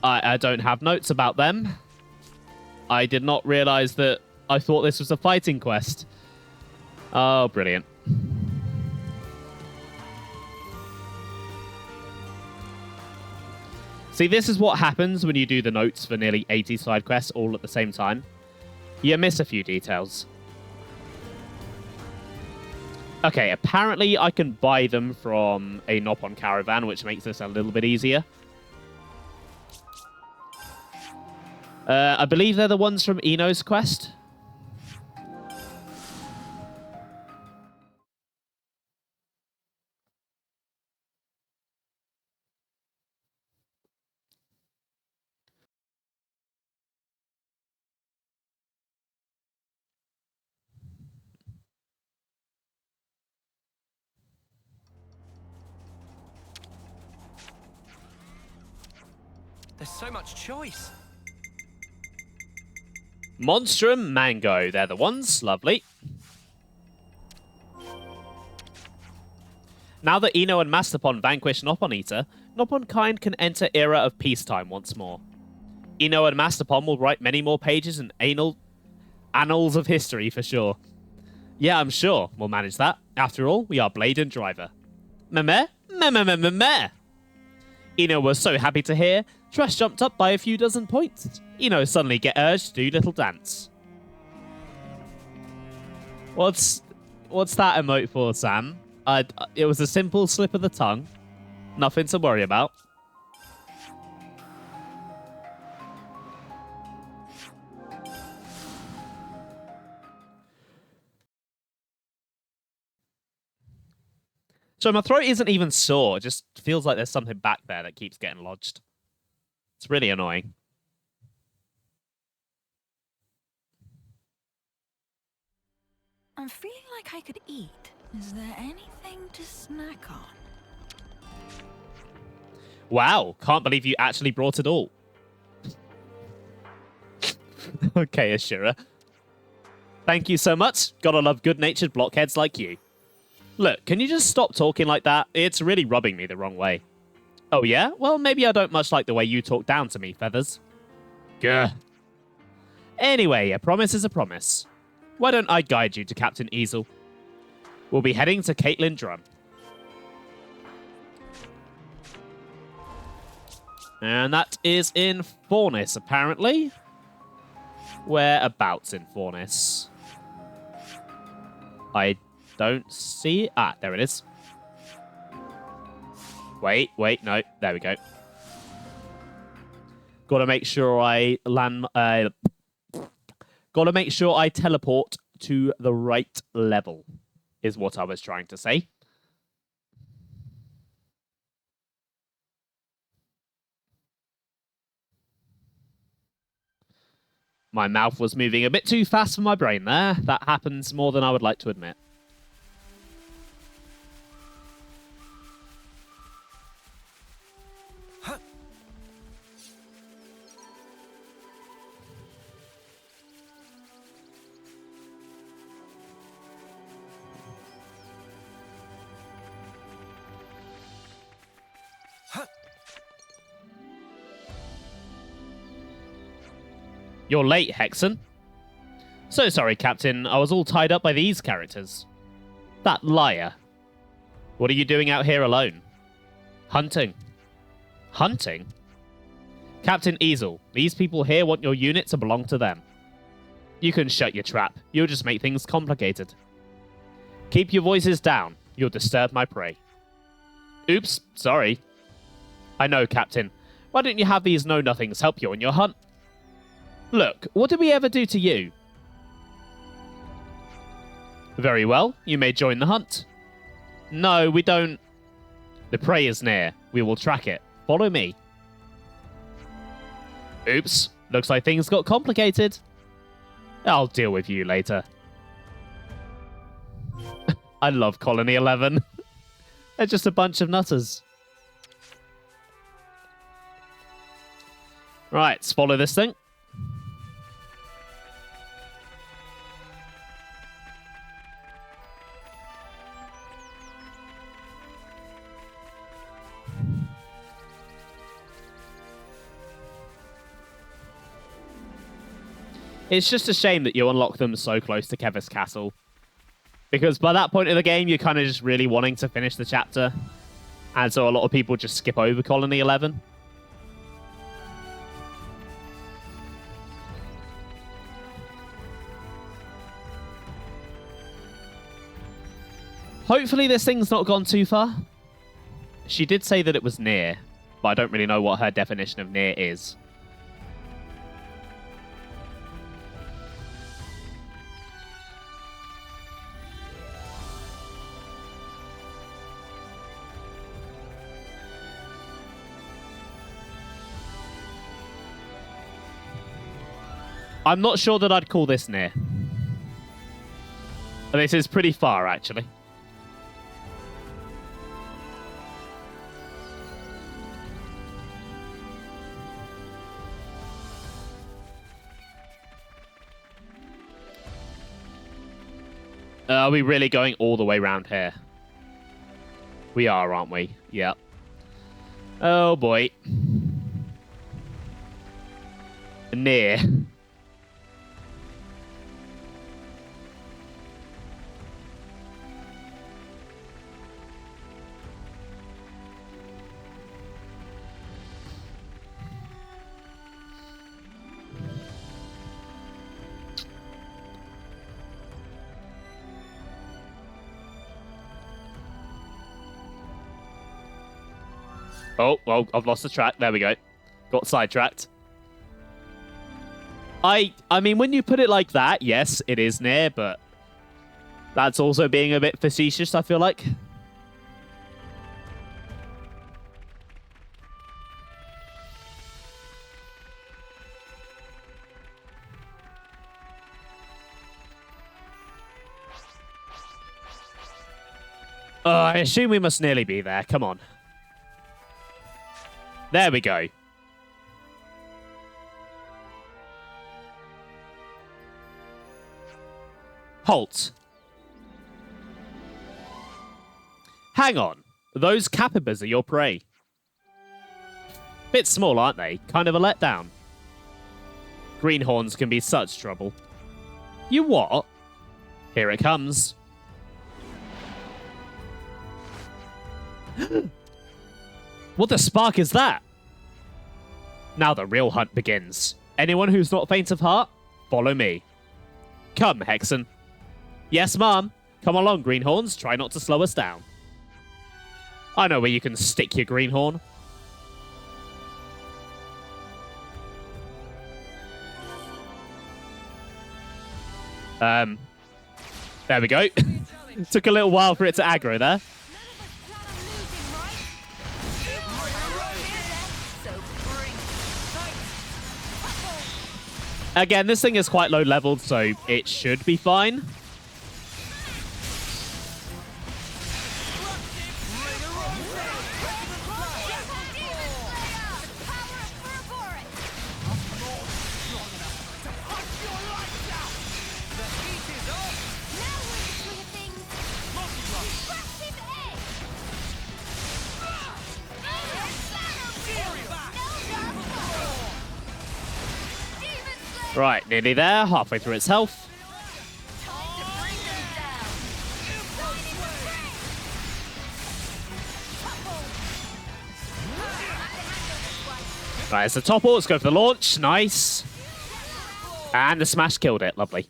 don't have notes about them. I did not realize that I thought this was a fighting quest. Oh, brilliant. See, this is what happens when you do the notes for nearly 80 side quests all at the same time. You miss a few details. Okay, apparently I can buy them from a Nopon caravan, which makes this a little bit easier. I believe they're the ones from Eno's quest. There's so much choice. Monstrum, Mango. They're the ones. Lovely. Now that Ino and Mastopon vanquish Nopon Eater, Nopon kind can enter era of peacetime once more. Ino and Mastopon will write many more pages in annals of history for sure. Yeah, I'm sure we'll manage that. After all, we are Blade and Driver. Meh? Meh. Ino was so happy to hear, Trash jumped up by a few dozen points. Ino suddenly get urged to do little dance. What's that emote for, Sam? It was a simple slip of the tongue. Nothing to worry about. So my throat isn't even sore. It just feels like there's something back there that keeps getting lodged. It's really annoying. I'm feeling like I could eat. Is there anything to snack on? Wow, can't believe you actually brought it all. Okay, Ashera. Thank you so much. Gotta love good-natured blockheads like you. Look, can you just stop talking like that? It's really rubbing me the wrong way. Oh yeah? Well, maybe I don't much like the way you talk down to me, Feathers. Gah. Anyway, a promise is a promise. Why don't I guide you to Captain Easel? We'll be heading to Caitlin Drum. And that is in Fornis, apparently. Whereabouts in Fornis? I don't see... Ah, there it is. Wait, no. There we go. Gotta make sure I land... gotta make sure I teleport to the right level, is what I was trying to say. My mouth was moving a bit too fast for my brain there. That happens more than I would like to admit. You're late, Hexen. So sorry, Captain. I was all tied up by these characters. That liar. What are you doing out here alone? Hunting. Hunting? Captain Easel, these people here want your unit to belong to them. You can shut your trap. You'll just make things complicated. Keep your voices down. You'll disturb my prey. Oops, sorry. I know, Captain. Why don't you have these know-nothings help you on your hunt? Look, what did we ever do to you? Very well, you may join the hunt. No, we don't. The prey is near. We will track it. Follow me. Oops, looks like things got complicated. I'll deal with you later. I love Colony 11. They're just a bunch of nutters. Right, let's follow this thing. It's just a shame that you unlock them so close to Kevis Castle. Because by that point in the game, you're kind of just really wanting to finish the chapter. And so a lot of people just skip over Colony 11. Hopefully this thing's not gone too far. She did say that it was near, but I don't really know what her definition of near is. I'm not sure that I'd call this near. This is pretty far, actually. Are we really going all the way around here? We are, aren't we? Yep. Oh, boy. Near. Oh, well, I've lost the track. There we go. Got sidetracked. I mean, when you put it like that, yes, it is near, but that's also being a bit facetious, I feel like. I assume we must nearly be there. Come on. There we go. Halt. Hang on. Those capybars are your prey. Bit small, aren't they? Kind of a letdown. Greenhorns can be such trouble. You what? Here it comes. What the spark is that? Now the real hunt begins. Anyone who's not faint of heart, follow me. Come, Hexen. Yes, Mom. Come along, Greenhorns. Try not to slow us down. I know where you can stick your greenhorn. There we go. Took a little while for it to aggro there. Again, this thing is quite low leveled, so it should be fine. Right, nearly there, halfway through its health. Right, it's the top ult. Let's go for the launch. Nice. And the smash killed it. Lovely.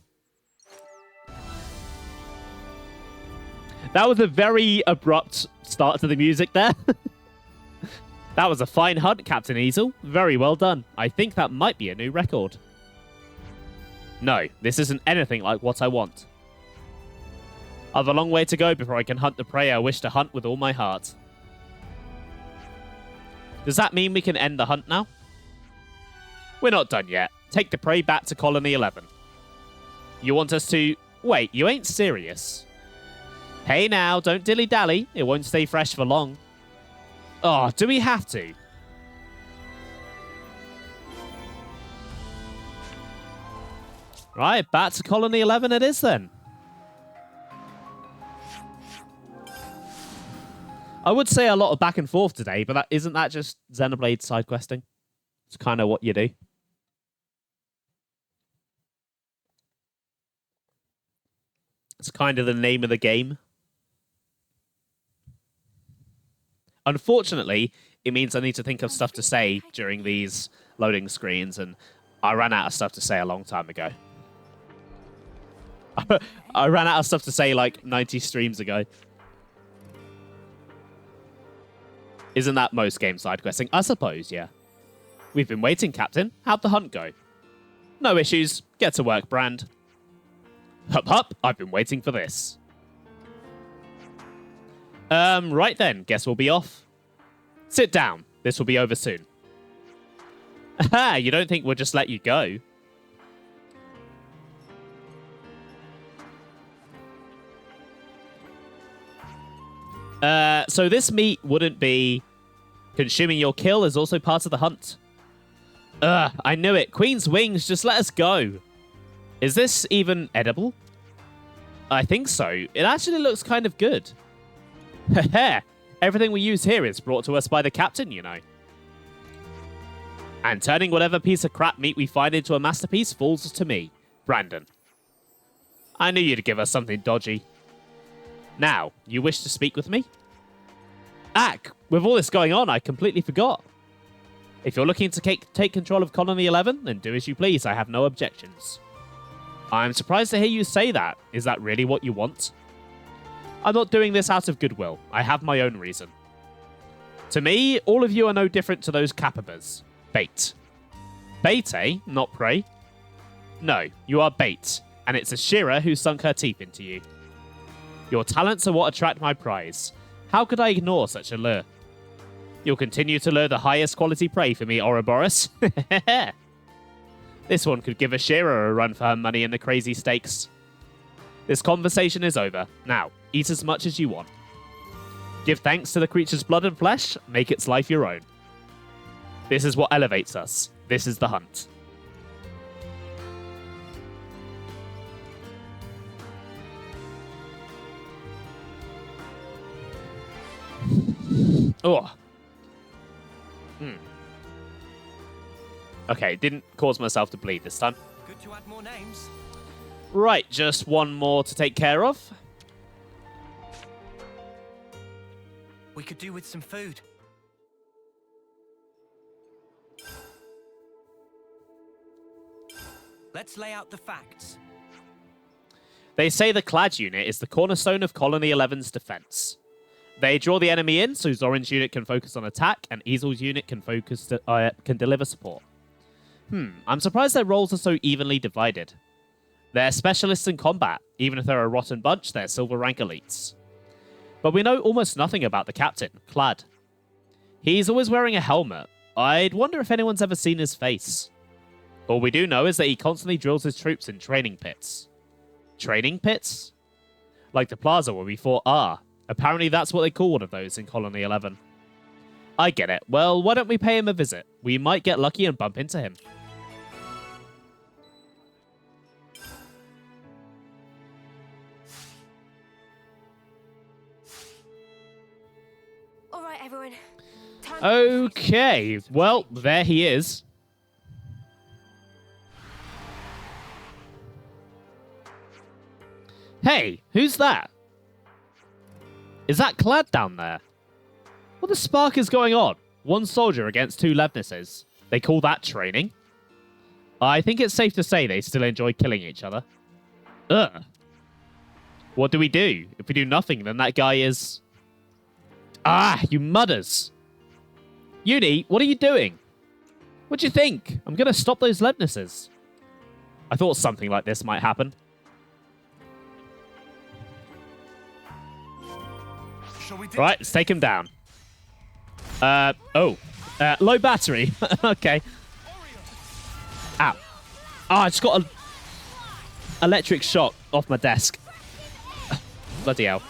That was a very abrupt start to the music there. That was a fine hunt, Captain Easel. Very well done. I think that might be a new record. No, this isn't anything like what I want. I've a long way to go before I can hunt the prey I wish to hunt with all my heart. Does that mean we can end the hunt now? We're not done yet. Take the prey back to Colony 11. You want us to... Wait, you ain't serious. Hey now, don't dilly-dally. It won't stay fresh for long. Oh, do we have to? Right, back to Colony 11 it is then. I would say a lot of back and forth today, but isn't that just Xenoblade side questing? It's kind of what you do. It's kind of the name of the game. Unfortunately, it means I need to think of stuff to say during these loading screens, and I ran out of stuff to say a long time ago. I ran out of stuff to say like 90 streams ago. Isn't that most game side questing? I suppose, yeah. We've been waiting, Captain. How'd the hunt go? No issues. Get to work, Brand. Hup hup, I've been waiting for this. Right then. Guess we'll be off. Sit down. This will be over soon. Aha, you don't think we'll just let you go? So this meat wouldn't be... Consuming your kill is also part of the hunt. I knew it. Queen's wings, just let us go. Is this even edible? I think so. It actually looks kind of good. Heh. Everything we use here is brought to us by the captain, you know. And turning whatever piece of crap meat we find into a masterpiece falls to me, Brandon. I knew you'd give us something dodgy. Now, you wish to speak with me? Ack, with all this going on, I completely forgot. If you're looking to take control of Colony 11, then do as you please. I have no objections. I'm surprised to hear you say that. Is that really what you want? I'm not doing this out of goodwill. I have my own reason. To me, all of you are no different to those capybars. Bait. Bait, eh? Not prey? No, you are bait, and it's Ashera who sunk her teeth into you. Your talents are what attract my prize. How could I ignore such a lure? You'll continue to lure the highest quality prey for me, Ouroboros. This one could give Ashera a run for her money in the crazy stakes. This conversation is over. Now, eat as much as you want. Give thanks to the creature's blood and flesh, make its life your own. This is what elevates us. This is the hunt. Oh. Okay, didn't cause myself to bleed this time. Good to add more names. Right, just one more to take care of. We could do with some food. Let's lay out the facts. They say the Clad unit is the cornerstone of Colony 11's defense. They draw the enemy in, so Zoran's unit can focus on attack, and Easel's unit can can deliver support. I'm surprised their roles are so evenly divided. They're specialists in combat. Even if they're a rotten bunch, they're silver rank elites. But we know almost nothing about the captain, Clad. He's always wearing a helmet. I'd wonder if anyone's ever seen his face. All we do know is that he constantly drills his troops in training pits. Training pits? Like the plaza where we fought R. Apparently that's what they call one of those in Colony 11. I get it. Well, why don't we pay him a visit? We might get lucky and bump into him. All right, everyone. Okay, well, there he is. Hey, who's that? Is that Clad down there? What the spark is going on? One soldier against two Levnesses. They call that training? I think it's safe to say they still enjoy killing each other. Ugh. What do we do? If we do nothing, then that guy is... Ah, you mudders. Uni, what are you doing? What do you think? I'm going to stop those Levnesses. I thought something like this might happen. Right, let's take him down. Low battery. Okay. Ow. Oh, I just got an electric shock off my desk. Bloody hell.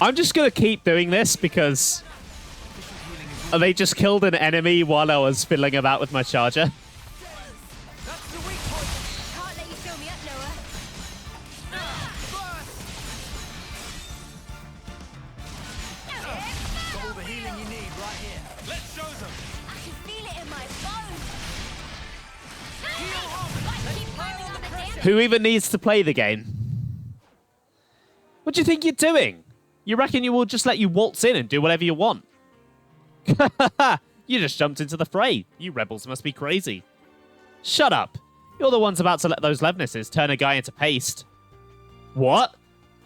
I'm just going to keep doing this because they just killed an enemy while I was fiddling about with my charger. Who even needs to play the game? What do you think you're doing? You reckon you will just let you waltz in and do whatever you want? You just jumped into the fray. You rebels must be crazy. Shut up. You're the ones about to let those Levnesses turn a guy into paste. What?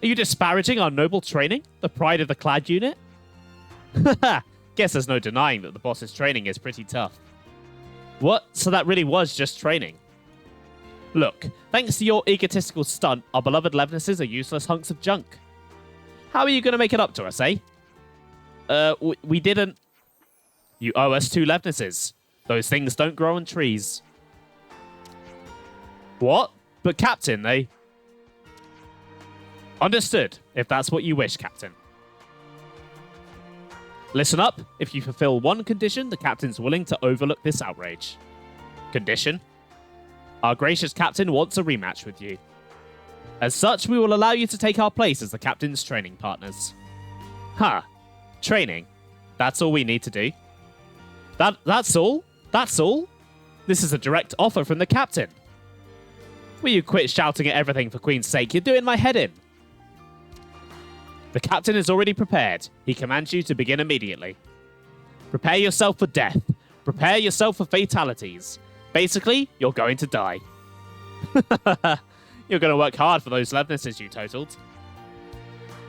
Are you disparaging our noble training? The pride of the Clad unit? Guess there's no denying that the boss's training is pretty tough. What? So that really was just training? Look, thanks to your egotistical stunt, our beloved Levnesses are useless hunks of junk. How are you going to make it up to us, eh? We didn't... You owe us 2 Levnesses. Those things don't grow on trees. What? But Captain, they... Understood, if that's what you wish, Captain. Listen up. If you fulfill one condition, the captain's willing to overlook this outrage. Condition? Our gracious captain wants a rematch with you. As such, we will allow you to take our place as the captain's training partners. Huh. Training. That's all we need to do. That's all? That's all? This is a direct offer from the captain. Will you quit shouting at everything for Queen's sake? You're doing my head in. The captain is already prepared. He commands you to begin immediately. Prepare yourself for death. Prepare yourself for fatalities. Basically, you're going to die. You're going to work hard for those levenesses you totaled.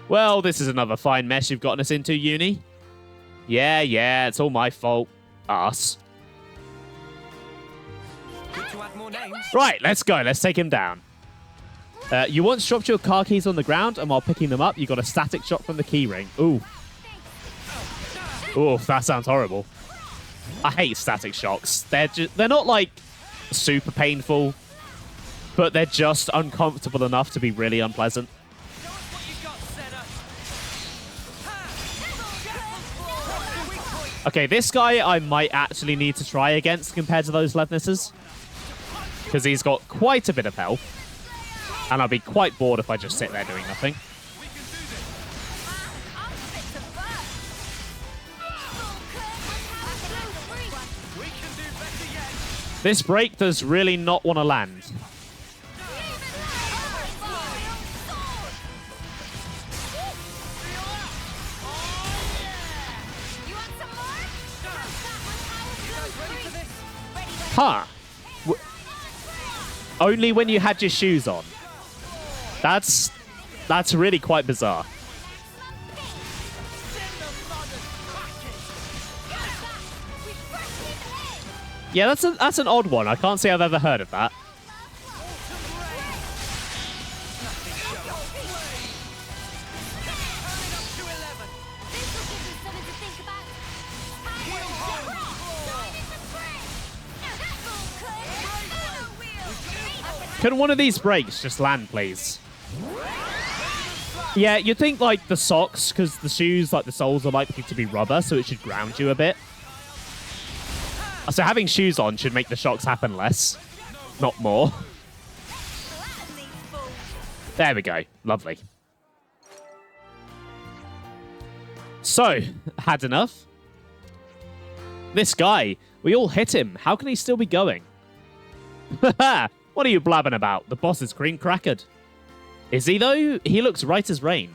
Well, this is another fine mess you've gotten us into, Uni. Yeah, it's all my fault. Us. Right, let's go. Let's take him down. You once dropped your car keys on the ground, and while picking them up, you got a static shock from the keyring. Ooh. Ooh, that sounds horrible. I hate static shocks. They're not, like, super painful, but they're just uncomfortable enough to be really unpleasant. Okay, this guy I might actually need to try against compared to those levenesses, because he's got quite a bit of health, and I'll be quite bored if I just sit there doing nothing. This break does really not want to land. Huh. Only when you had your shoes on. That's really quite bizarre. Yeah, that's an odd one. I can't say I've ever heard of that. Can one of these breaks just land, please? Yeah, you'd think, like, the socks, because the shoes, like, the soles are likely to be rubber, so it should ground you a bit. So having shoes on should make the shocks happen less, not more. There we go. Lovely. So, had enough? This guy, we all hit him. How can he still be going? Haha! What are you blabbing about? The boss is cream crackered. Is he, though? He looks right as rain.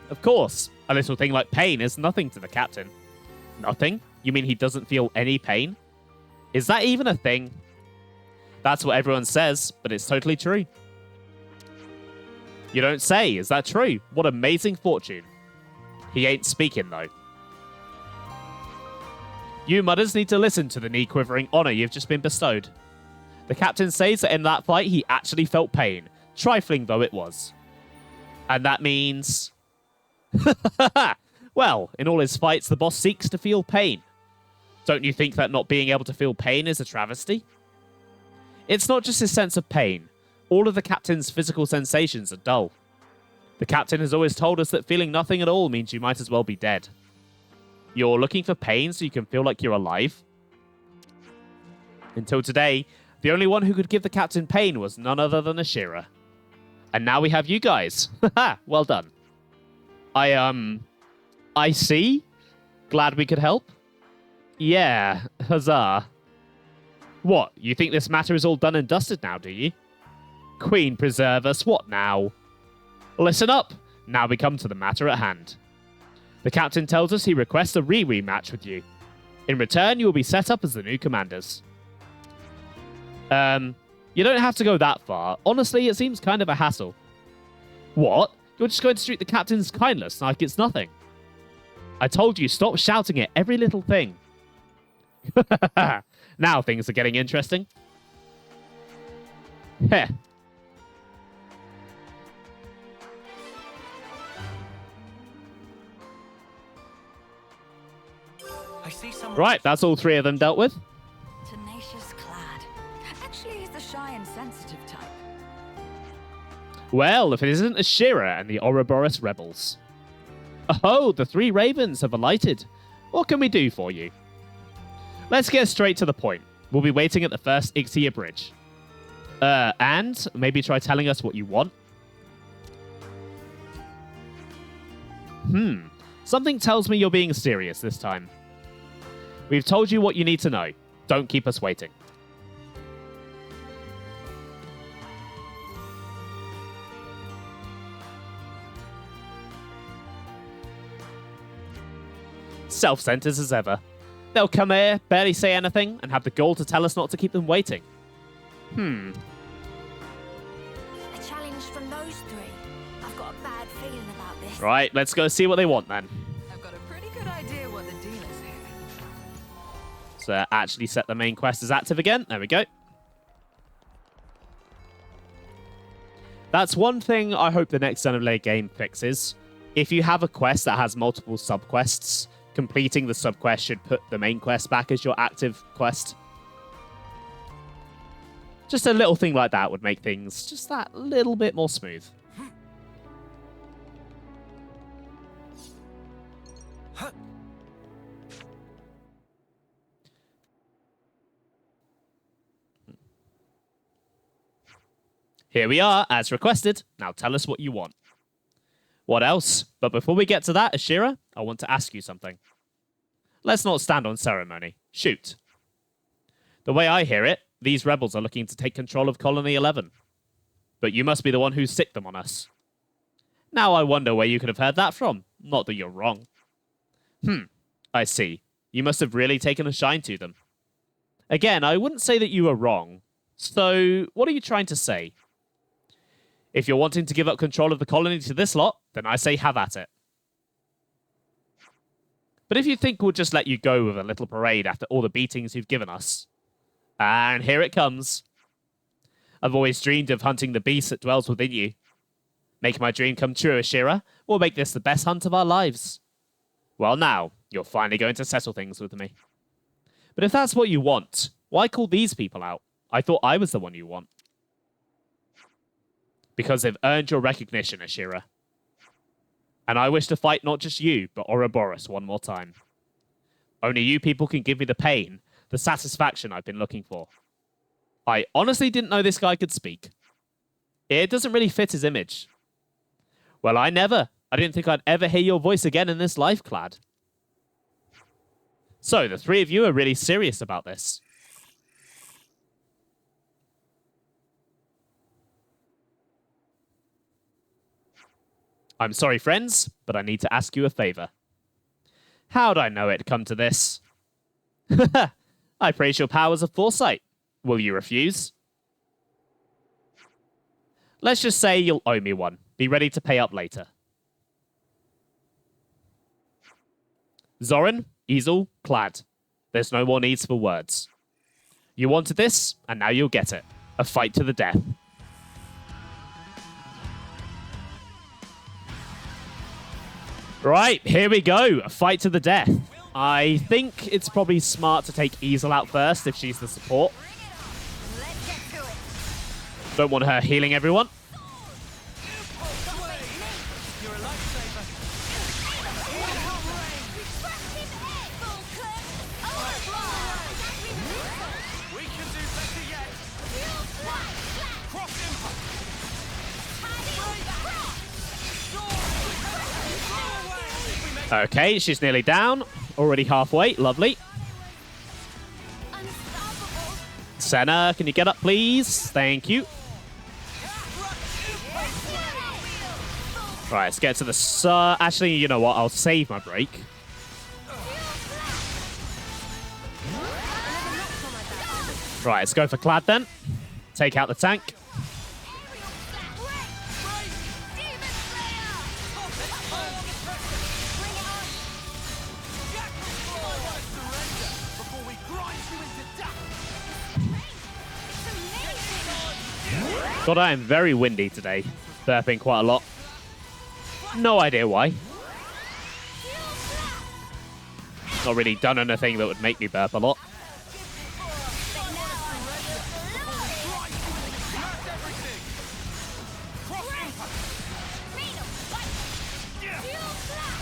Of course. A little thing like pain is nothing to the captain. Nothing? You mean he doesn't feel any pain? Is that even a thing? That's what everyone says, but it's totally true. You don't say. Is that true? What amazing fortune. He ain't speaking, though. You mudders need to listen to the knee-quivering honor you've just been bestowed. The captain says that in that fight, he actually felt pain, trifling though it was. And that means... Well, in all his fights, the boss seeks to feel pain. Don't you think that not being able to feel pain is a travesty? It's not just his sense of pain. All of the captain's physical sensations are dull. The captain has always told us that feeling nothing at all means you might as well be dead. You're looking for pain so you can feel like you're alive? Until today, the only one who could give the captain pain was none other than Ashera. And now we have you guys. Haha, well done. I see. Glad we could help. Yeah, huzzah. What, you think this matter is all done and dusted now, do you? Queen preserve us, what now? Listen up. Now we come to the matter at hand. The captain tells us he requests a rematch with you. In return, you will be set up as the new commanders. You don't have to go that far. Honestly, it seems kind of a hassle. What? You're just going to treat the captain's kindness like it's nothing. I told you, stop shouting at every little thing. Now things are getting interesting. Heh. Right, that's all three of them dealt with. Tenacious clad. Actually, he's the shy and sensitive type. Well, if it isn't Ashera and the Ouroboros rebels. Oh, the 3 ravens have alighted. What can we do for you? Let's get straight to the point. We'll be waiting at the first Ixia bridge. And maybe try telling us what you want? Something tells me you're being serious this time. We've told you what you need to know. Don't keep us waiting. Self-centered as ever. They'll come here, barely say anything, and have the gall to tell us not to keep them waiting. A challenge from those 3. I've got a bad feeling about this. Right, let's go see what they want then. I've got a pretty good idea what the deal is here. So actually set the main quest as active again. There we go. That's one thing I hope the next Xenoblade game fixes. If you have a quest that has multiple sub-quests, completing the sub-quest should put the main quest back as your active quest. Just a little thing like that would make things just that little bit more smooth. Here we are, as requested. Now tell us what you want. What else? But before we get to that, Ashera, I want to ask you something. Let's not stand on ceremony. Shoot. The way I hear it, these rebels are looking to take control of Colony 11. But you must be the one who sicked them on us. Now I wonder where you could have heard that from. Not that you're wrong. I see. You must have really taken a shine to them. Again, I wouldn't say that you were wrong. So, what are you trying to say? If you're wanting to give up control of the colony to this lot, then I say have at it. But if you think we'll just let you go with a little parade after all the beatings you've given us... And here it comes. I've always dreamed of hunting the beast that dwells within you. Make my dream come true, Ashera. We'll make this the best hunt of our lives. Well now, you're finally going to settle things with me. But if that's what you want, why call these people out? I thought I was the one you want. Because they've earned your recognition, Ashera. And I wish to fight not just you, but Ouroboros one more time. Only you people can give me the pain, the satisfaction I've been looking for. I honestly didn't know this guy could speak. It doesn't really fit his image. Well, I didn't think I'd ever hear your voice again in this life, Clad. So, the 3 of you are really serious about this. I'm sorry, friends, but I need to ask you a favor. How'd I know it'd come to this? I praise your powers of foresight. Will you refuse? Let's just say you'll owe me one. Be ready to pay up later. Zoran, Easel, Clad. There's no more needs for words. You wanted this, and now you'll get it. A fight to the death. Right, here we go. A fight to the death. I think it's probably smart to take Easel out first if she's the support. Don't want her healing everyone. Okay, she's nearly down. Already halfway. Lovely. Senna, can you get up, please? Thank you. Right, let's get to the... actually, you know what? I'll save my break. Right, let's go for Clad then. Take out the tank. God, I am very windy today. Burping quite a lot. No idea why. Not really done anything that would make me burp a lot.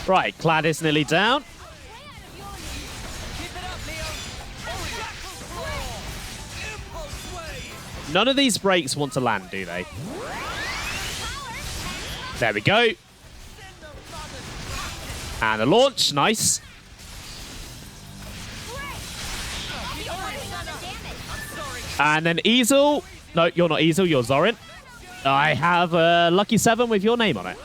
Right, Clad is nearly down. None of these breaks want to land, do they? There we go. And a launch. Nice. And then Easel. No, you're not Easel. You're Zorin. I have a lucky 7 with your name on it.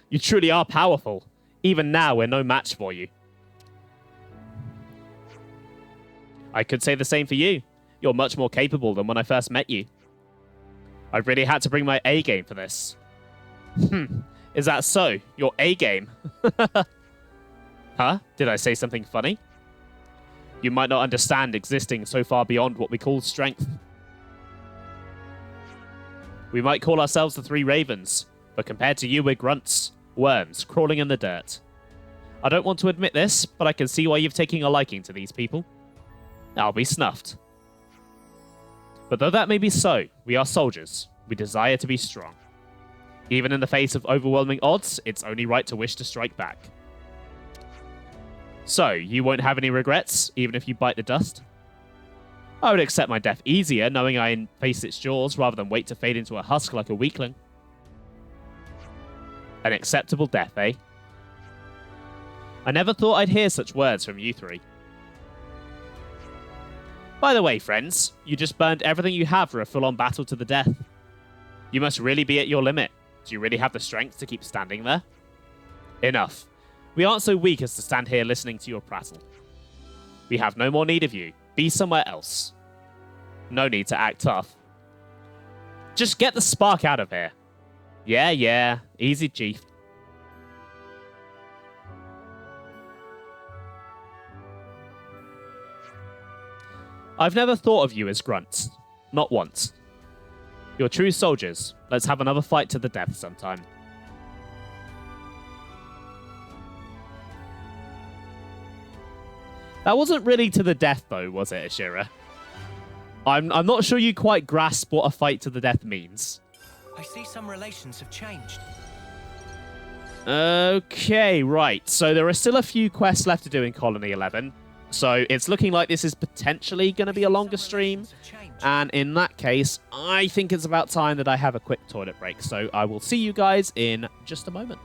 You truly are powerful. Even now, we're no match for you. I could say the same for you. You're much more capable than when I first met you. I really had to bring my A game for this. Is that so? Your A game? Huh? Did I say something funny? You might not understand existing so far beyond what we call strength. We might call ourselves the Three Ravens, but compared to you, we're grunts. Worms crawling in the dirt. I don't want to admit this, but I can see why you've taken a liking to these people. I'll be snuffed. But though that may be so, we are soldiers. We desire to be strong. Even in the face of overwhelming odds, it's only right to wish to strike back. So, you won't have any regrets, even if you bite the dust? I would accept my death easier, knowing I face its jaws, rather than wait to fade into a husk like a weakling. An acceptable death, eh? I never thought I'd hear such words from you three. By the way, friends, you just burned everything you have for a full-on battle to the death. You must really be at your limit. Do you really have the strength to keep standing there? Enough. We aren't so weak as to stand here listening to your prattle. We have no more need of you. Be somewhere else. No need to act tough. Just get the spark out of here. Yeah. Easy, Chief. I've never thought of you as grunts. Not once. You're true soldiers. Let's have another fight to the death sometime. That wasn't really to the death, though, was it, Ashera? I'm not sure you quite grasp what a fight to the death means. I see some relations have changed. Okay, right. So there are still a few quests left to do in Colony 11. So it's looking like this is potentially going to be a longer stream. And in that case, I think it's about time that I have a quick toilet break. So I will see you guys in just a moment.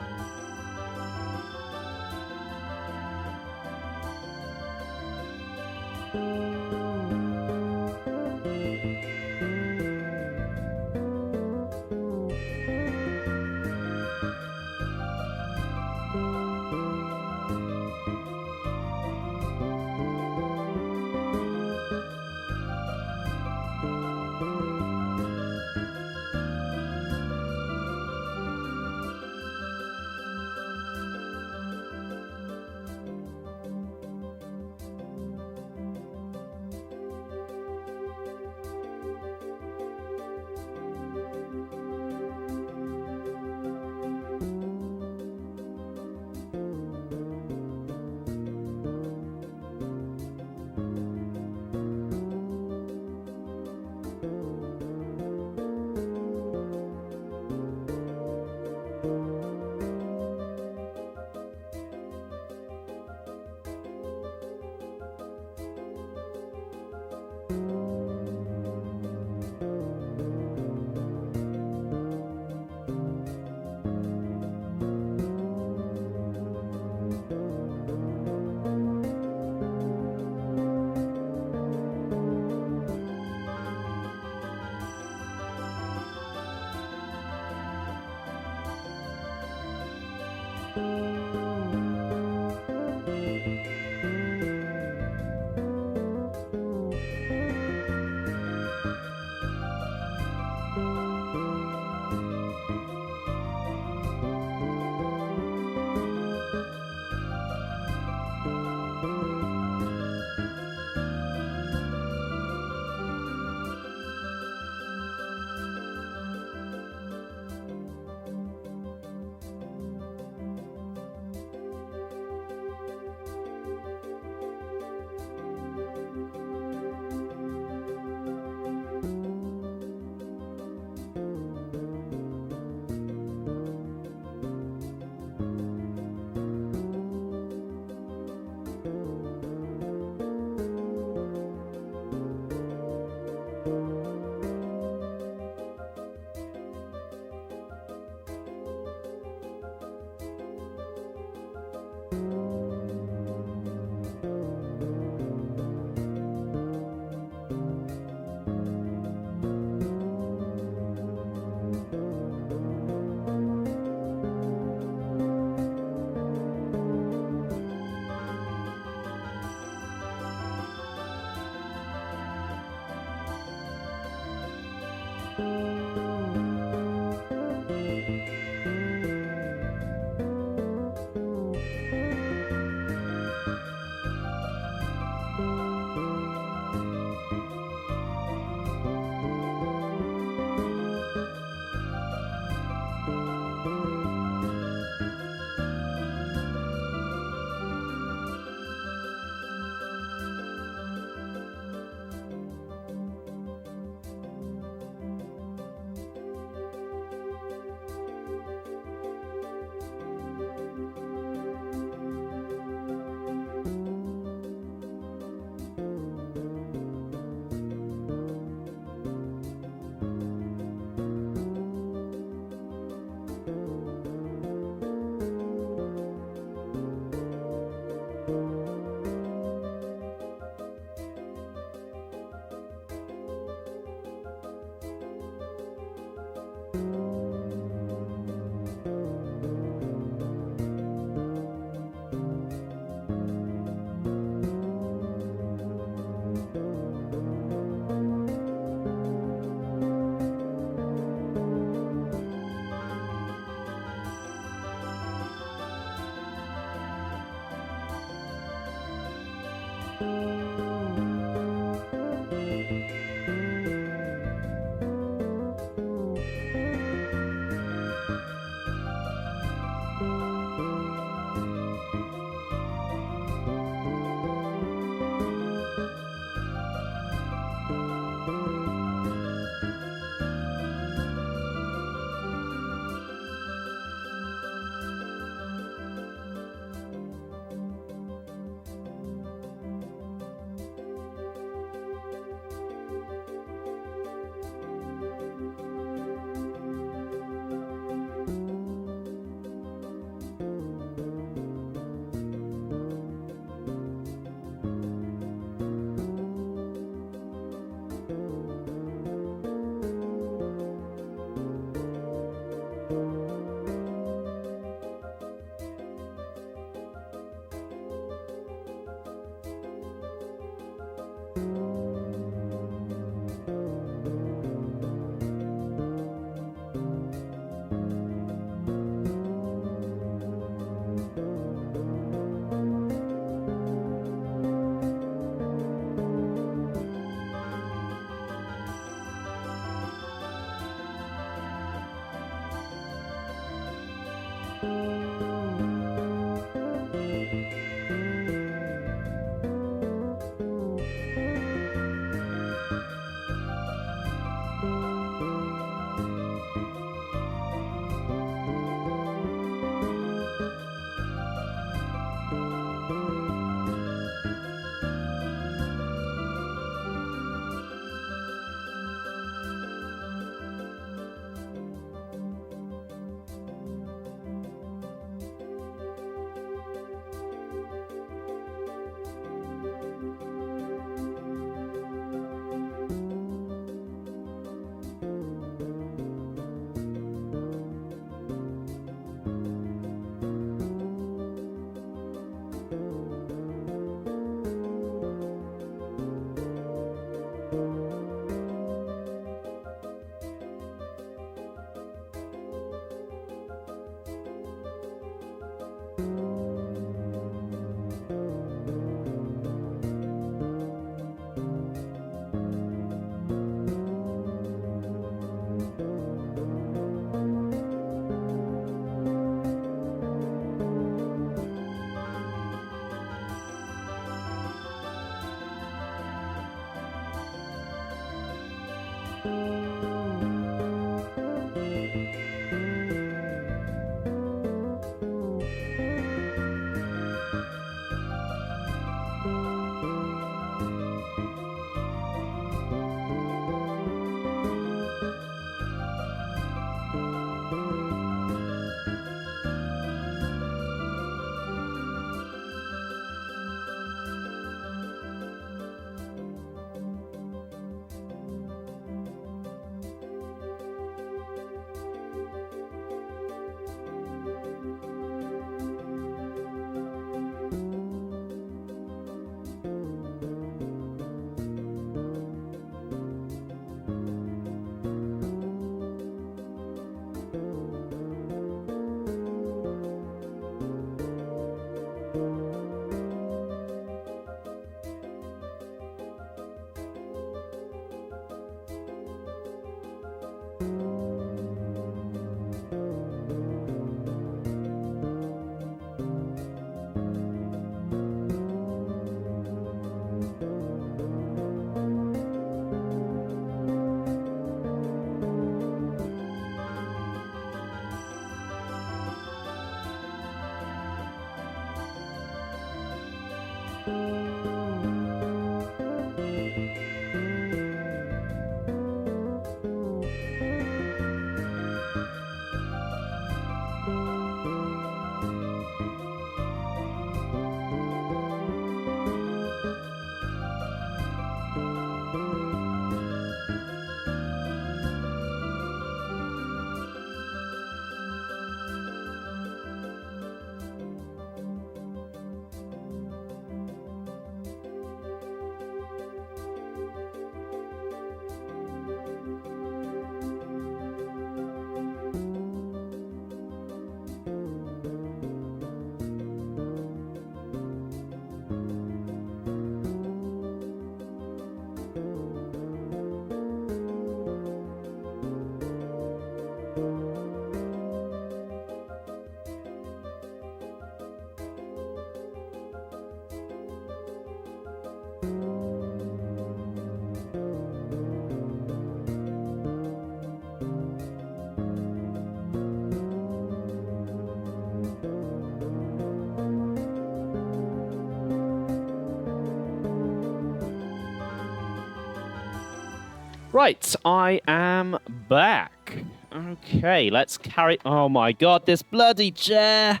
Right, I am back. Okay, let's carry... Oh my god, this bloody chair!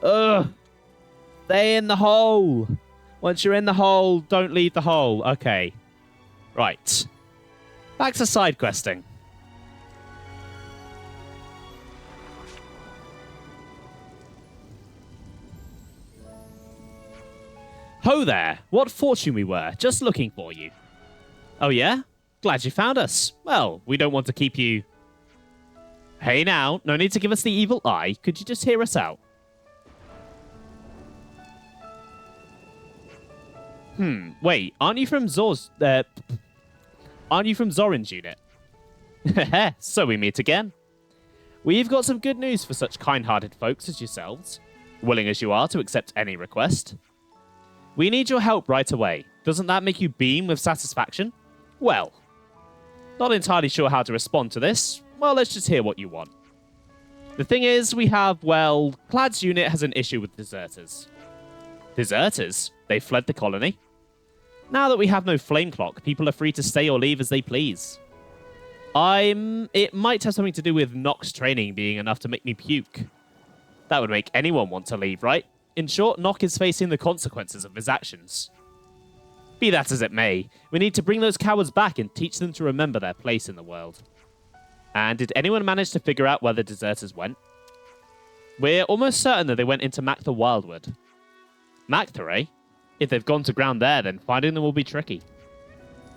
Ugh! Stay in the hole! Once you're in the hole, don't leave the hole. Okay. Right. Back to side questing. Ho there! What fortune we were, just looking for you. Oh yeah? Glad you found us. Well, we don't want to keep you... Hey now, no need to give us the evil eye. Could you just hear us out? Wait, aren't you from Zorin's unit? So we meet again. We've got some good news for such kind-hearted folks as yourselves. Willing as you are to accept any request. We need your help right away. Doesn't that make you beam with satisfaction? Well, not entirely sure how to respond to this. Well, let's just hear what you want. The thing is, we have, well, Clad's unit has an issue with deserters. Deserters? They fled the colony? Now that we have no flame clock, people are free to stay or leave as they please. It might have something to do with Nock's training being enough to make me puke. That would make anyone want to leave, right? In short, Nock is facing the consequences of his actions. Be that as it may, we need to bring those cowards back and teach them to remember their place in the world. And did anyone manage to figure out where the deserters went? We're almost certain that they went into Mac the Wildwood. Mactha, eh? If they've gone to ground there, then finding them will be tricky.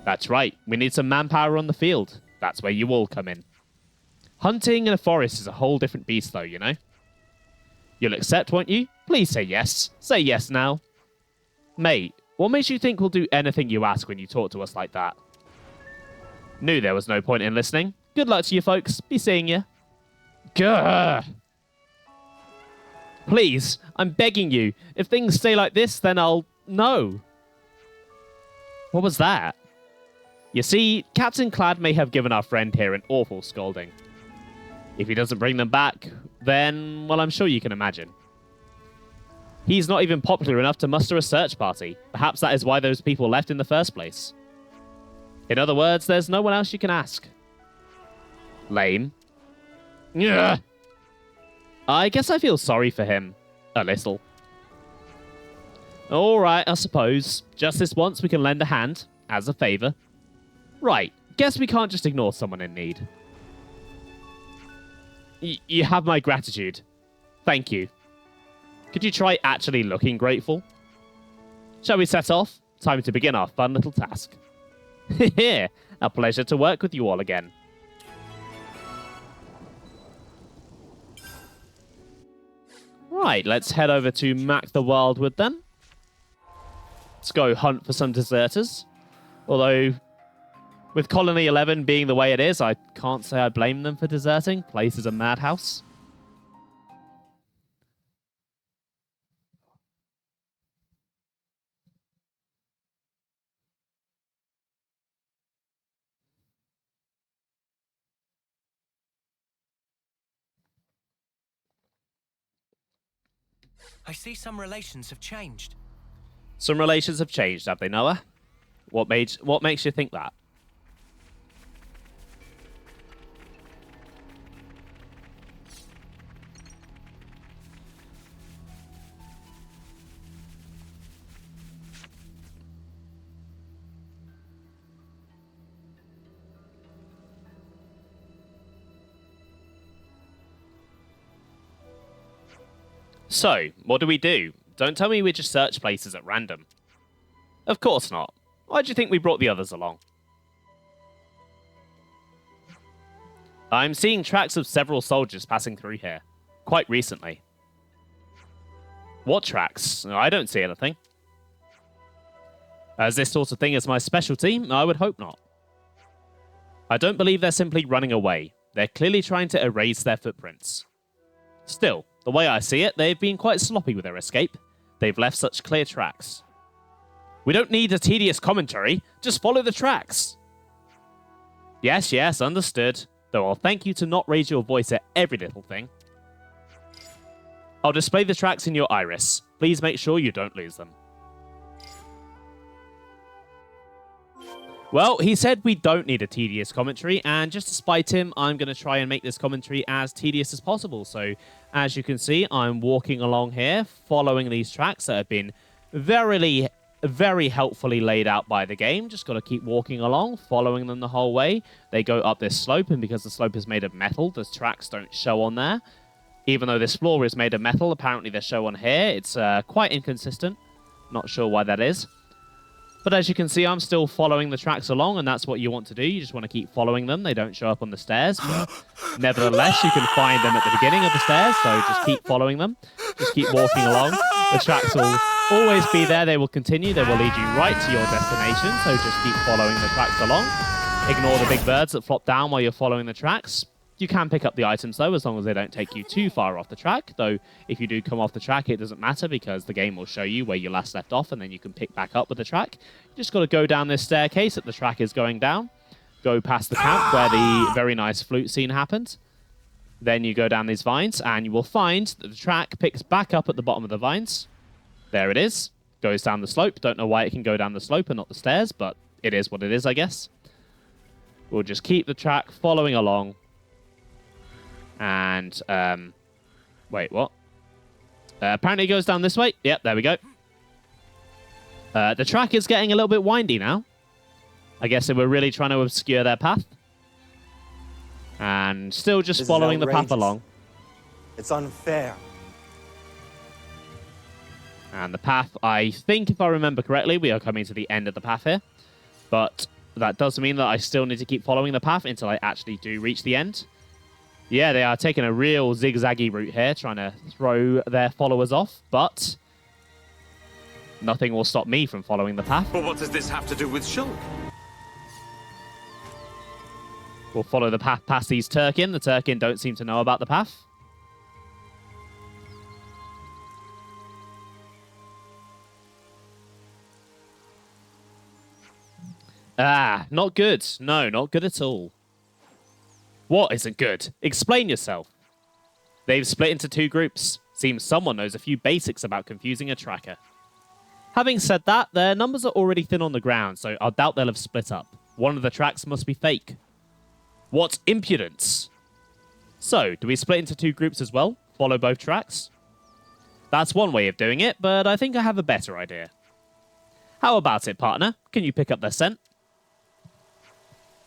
That's right, we need some manpower on the field. That's where you all come in. Hunting in a forest is a whole different beast though, you know? You'll accept, won't you? Please say yes. Say yes now. Mate, what makes you think we'll do anything you ask when you talk to us like that? Knew there was no point in listening. Good luck to you folks. Be seeing you. Gah! Please, I'm begging you. If things stay like this, then I'll... No. What was that? You see, Captain Clad may have given our friend here an awful scolding. If he doesn't bring them back, then, well, I'm sure you can imagine. He's not even popular enough to muster a search party. Perhaps that is why those people left in the first place. In other words, there's no one else you can ask. Lame. Ugh. I guess I feel sorry for him. A little. Alright, I suppose. Just this once we can lend a hand, as a favour. Right, guess we can't just ignore someone in need. You have my gratitude. Thank you. Could you try actually looking grateful? Shall we set off? Time to begin our fun little task. Here, a pleasure to work with you all again. Right, let's head over to Mac the Wildwood then. Let's go hunt for some deserters. Although, with Colony 11 being the way it is, I can't say I blame them for deserting. Place is a madhouse. I see some relations have changed. Some relations have changed, have they, Noah? What makes you think that? So, what do we do? Don't tell me we just search places at random. Of course not. Why do you think we brought the others along? I'm seeing tracks of several soldiers passing through here. Quite recently. What tracks? I don't see anything. As this sort of thing is my specialty, I would hope not. I don't believe they're simply running away. They're clearly trying to erase their footprints. Still, the way I see it, they've been quite sloppy with their escape. They've left such clear tracks. We don't need a tedious commentary. Just follow the tracks. Yes, understood. Though I'll thank you to not raise your voice at every little thing. I'll display the tracks in your iris. Please make sure you don't lose them. Well, he said we don't need a tedious commentary, and just to spite him, I'm going to try and make this commentary as tedious as possible. So, as you can see, I'm walking along here, following these tracks that have been very helpfully laid out by the game. Just got to keep walking along, following them the whole way. They go up this slope, and because the slope is made of metal, the tracks don't show on there. Even though this floor is made of metal, apparently they show on here. It's quite inconsistent. Not sure why that is. But as you can see, I'm still following the tracks along, and that's what you want to do. You just want to keep following them. They don't show up on the stairs, but nevertheless, you can find them at the beginning of the stairs, so just keep following them. Just keep walking along. The tracks will always be there. They will continue. They will lead you right to your destination, so just keep following the tracks along. Ignore the big birds that flop down while you're following the tracks. You can pick up the items, though, as long as they don't take you too far off the track. Though, if you do come off the track, it doesn't matter because the game will show you where you last left off, and then you can pick back up with the track. You just got to go down this staircase that the track is going down. Go past the camp where the very nice flute scene happens. Then you go down these vines, and you will find that the track picks back up at the bottom of the vines. There it is. Goes down the slope. Don't know why it can go down the slope and not the stairs, but it is what it is, I guess. We'll just keep the track following along. And, wait, what? Apparently it goes down this way. Yep, there we go. The track is getting a little bit windy now. I guess they were really trying to obscure their path. And still just following the path along. It's unfair. And the path, I think if I remember correctly, we are coming to the end of the path here. But that does mean that I still need to keep following the path until I actually do reach the end. Yeah, they are taking a real zigzaggy route here, trying to throw their followers off, but nothing will stop me from following the path. But what does this have to do with Shulk? We'll follow the path past these Turkin. The Turkin don't seem to know about the path. Ah, not good. No, not good at all. What isn't good? Explain yourself. They've split into two groups. Seems someone knows a few basics about confusing a tracker. Having said that, their numbers are already thin on the ground, so I doubt they'll have split up. One of the tracks must be fake. What impudence! So, do we split into two groups as well? Follow both tracks? That's one way of doing it, but I think I have a better idea. How about it, partner? Can you pick up their scent?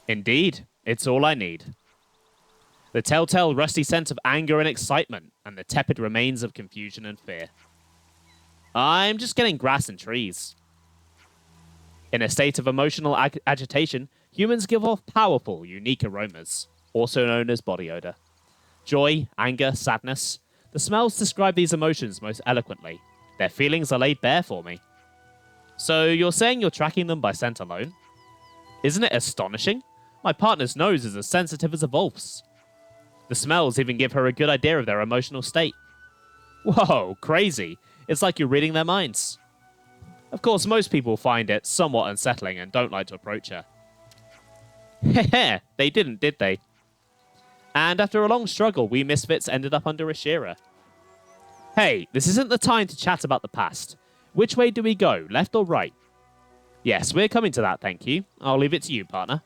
Indeed, it's all I need. The telltale rusty scent of anger and excitement, and the tepid remains of confusion and fear. I'm just getting grass and trees. In a state of emotional agitation, humans give off powerful, unique aromas, also known as body odor. Joy, anger, sadness. The smells describe these emotions most eloquently. Their feelings are laid bare for me. So you're saying you're tracking them by scent alone? Isn't it astonishing? My partner's nose is as sensitive as a wolf's. The smells even give her a good idea of their emotional state. Whoa, crazy. It's like you're reading their minds. Of course, most people find it somewhat unsettling and don't like to approach her. Heh, they didn't, did they? And after a long struggle, we misfits ended up under Ashera. Hey, this isn't the time to chat about the past. Which way do we go? Left or right? Yes, we're coming to that, thank you. I'll leave it to you, partner.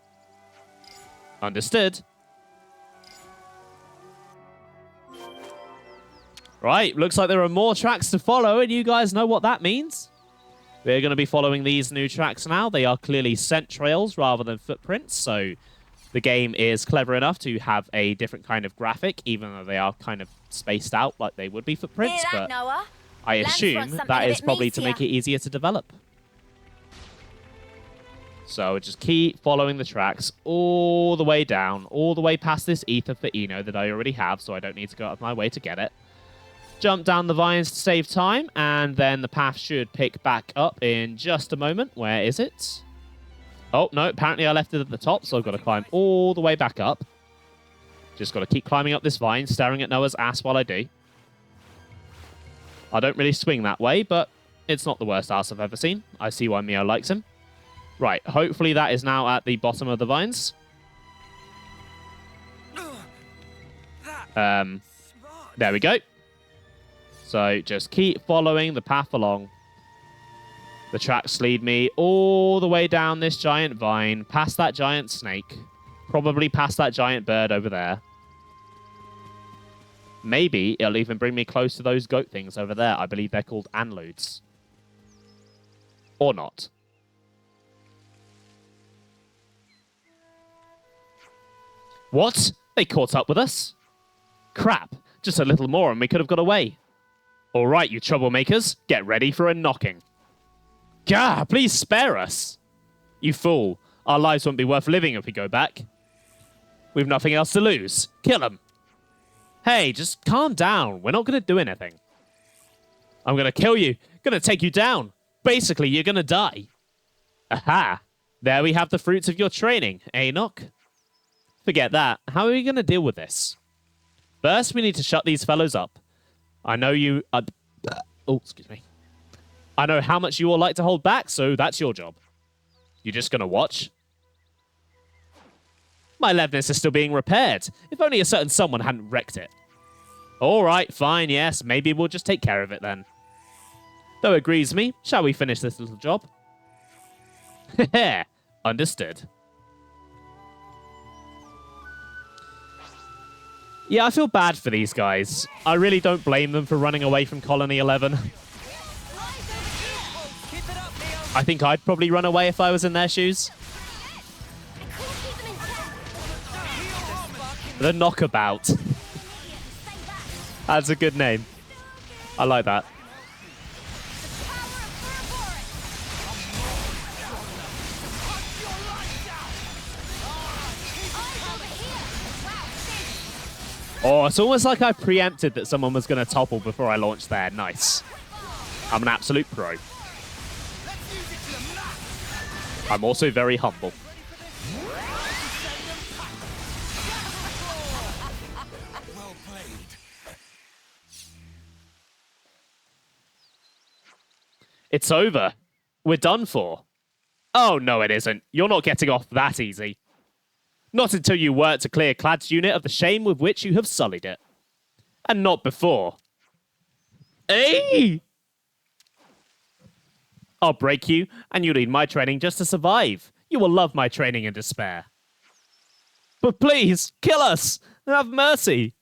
Understood. Right, looks like there are more tracks to follow, and you guys know what that means. We're going to be following these new tracks now. They are clearly scent trails rather than footprints, so the game is clever enough to have a different kind of graphic, even though they are kind of spaced out like they would be footprints. Hear that, but Noah? I Lance assume wants something that a is bit probably to meatier. make it easier to develop. So just keep following the tracks all the way down, all the way past this ether for Eno that I already have, so I don't need to go out of my way to get it. Jump down the vines to save time, and then the path should pick back up in just a moment. Where is it? Oh, no, apparently I left it at the top, so I've got to climb all the way back up. Just got to keep climbing up this vine, staring at Noah's ass while I do. I don't really swing that way, but it's not the worst ass I've ever seen. I see why Mio likes him. Right, hopefully that is now at the bottom of the vines. There we go. So just keep following the path along. The tracks lead me all the way down this giant vine, past that giant snake, probably past that giant bird over there. Maybe it'll even bring me close to those goat things over there. I believe they're called anludes. Or not. What? They caught up with us? Crap. Just a little more and we could have got away. All right, you troublemakers. Get ready for a knocking. Gah, please spare us. You fool. Our lives won't be worth living if we go back. We've nothing else to lose. Kill him. Hey, just calm down. We're not going to do anything. I'm going to kill you. Going to take you down. Basically, you're going to die. Aha. There we have the fruits of your training, Enoch. Forget that. How are we going to deal with this? First, we need to shut these fellows up. I know you... oh, excuse me. I know how much you all like to hold back, so that's your job. You just going to watch? My leveness is still being repaired. If only a certain someone hadn't wrecked it. All right, fine, yes. Maybe we'll just take care of it then. Though it grieves me, shall we finish this little job? Heh, understood. Yeah, I feel bad for these guys. I really don't blame them for running away from Colony 11. I think I'd probably run away if I was in their shoes. The Knockabout. That's a good name. I like that. Oh, it's almost like I preempted that someone was going to topple before I launched there. Nice. I'm an absolute pro. I'm also very humble. Well played. It's over. We're done for. Oh, no, it isn't. You're not getting off that easy. Not until you work to clear Clad's unit of the shame with which you have sullied it. And not before. Hey! I'll break you, and you'll need my training just to survive. You will love my training in despair. But please, kill us! Have mercy!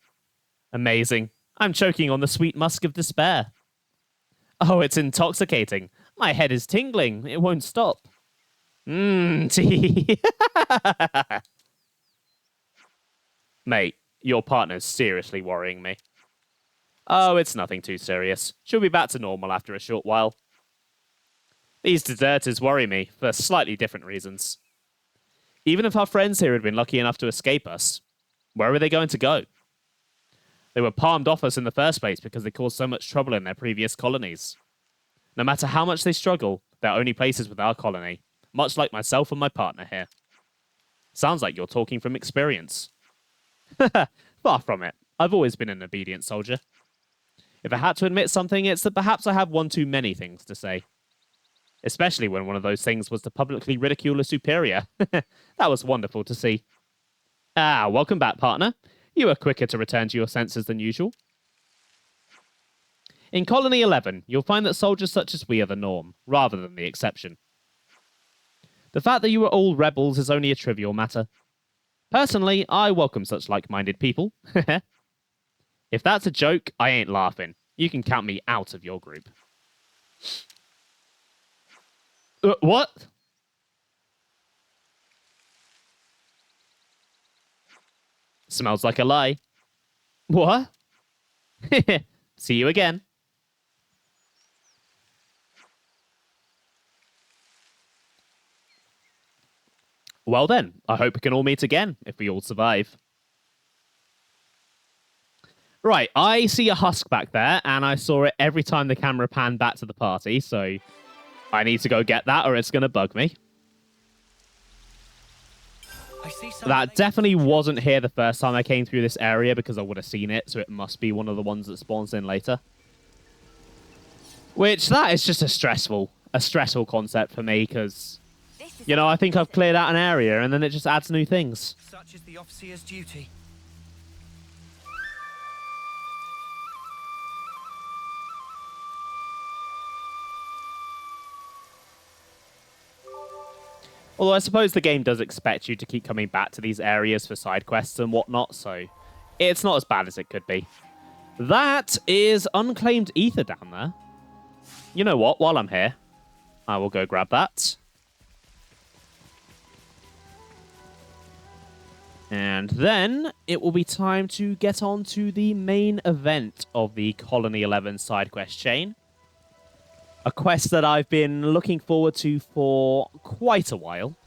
Amazing. I'm choking on the sweet musk of despair. Oh, it's intoxicating. My head is tingling. It won't stop. Tea. Mate, your partner's seriously worrying me. Oh, it's nothing too serious. She'll be back to normal after a short while. These deserters worry me for slightly different reasons. Even if our friends here had been lucky enough to escape us, where were they going to go? They were palmed off us in the first place because they caused so much trouble in their previous colonies. No matter how much they struggle, they're only places with our colony, much like myself and my partner here. Sounds like you're talking from experience. Far from it. I've always been an obedient soldier. If I had to admit something, it's that perhaps I have one too many things to say. Especially when one of those things was to publicly ridicule a superior. That was wonderful to see. Ah, welcome back, partner. You were quicker to return to your senses than usual. In Colony 11, you'll find that soldiers such as we are the norm, rather than the exception. The fact that you are all rebels is only a trivial matter. Personally, I welcome such like-minded people. If that's a joke, I ain't laughing. You can count me out of your group. What? Smells like a lie. What? See you again. Well then, I hope we can all meet again, if we all survive. Right, I see a husk back there, and I saw it every time the camera panned back to the party, so I need to go get that or it's going to bug me. That definitely wasn't here the first time I came through this area because I would have seen it, so it must be one of the ones that spawns in later. Which, that is just a stressful concept for me, because, you know, I think I've cleared out an area and then it just adds new things. Such is the officer's duty. Although I suppose the game does expect you to keep coming back to these areas for side quests and whatnot, so it's not as bad as it could be. That is unclaimed ether down there. You know what? While I'm here, I will go grab that. And then it will be time to get on to the main event of the Colony 11 side quest chain. A quest that I've been looking forward to for quite a while.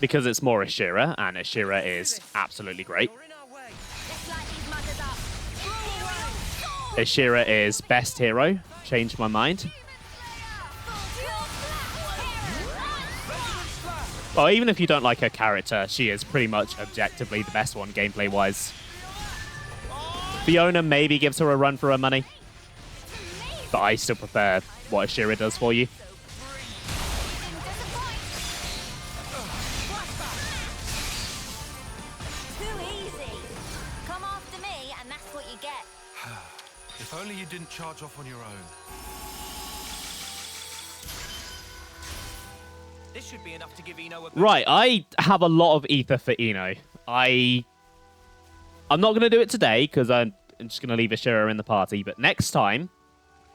Because it's more Ashera, and Ashera is absolutely great. Ashera is best hero. Changed my mind. Well, even if you don't like her character, she is pretty much objectively the best one gameplay-wise. Fiona maybe gives her a run for her money. But I still prefer what Ashera does for you. Too easy. Come after me, and that's what you get. If only you didn't charge off on your own. This should be enough to give Eno a... Right, I have a lot of ether for Eno. I'm not going to do it today, because I'm just going to leave Ashera in the party. But next time,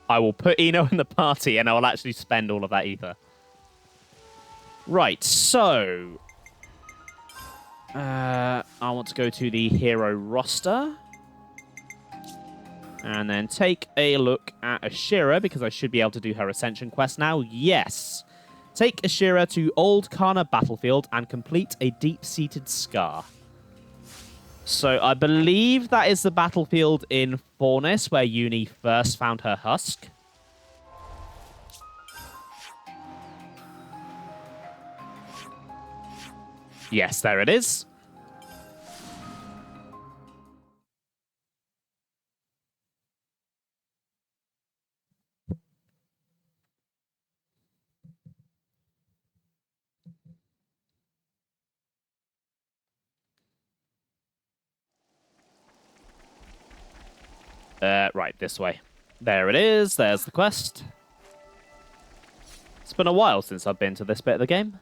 I will put Eno in the party, and I will actually spend all of that ether. Right, so... I want to go to the hero roster. And then take a look at Ashera, because I should be able to do her Ascension quest now. Yes! Take Ashera to Old Kana Battlefield and complete a deep-seated scar. So I believe that is the battlefield in Fornis where Uni first found her husk. Yes, there it is. Right, this way. There it is. There's the quest. It's been a while since I've been to this bit of the game.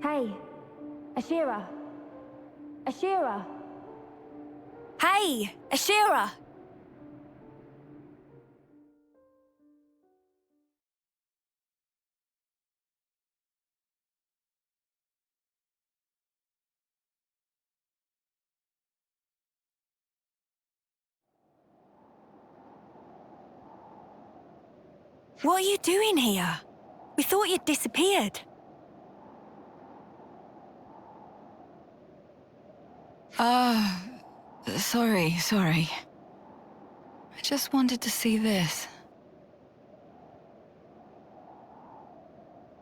Hey, Ashera. Ashera. Hey, Ashera! What are you doing here? We thought you'd disappeared. Sorry. I just wanted to see this.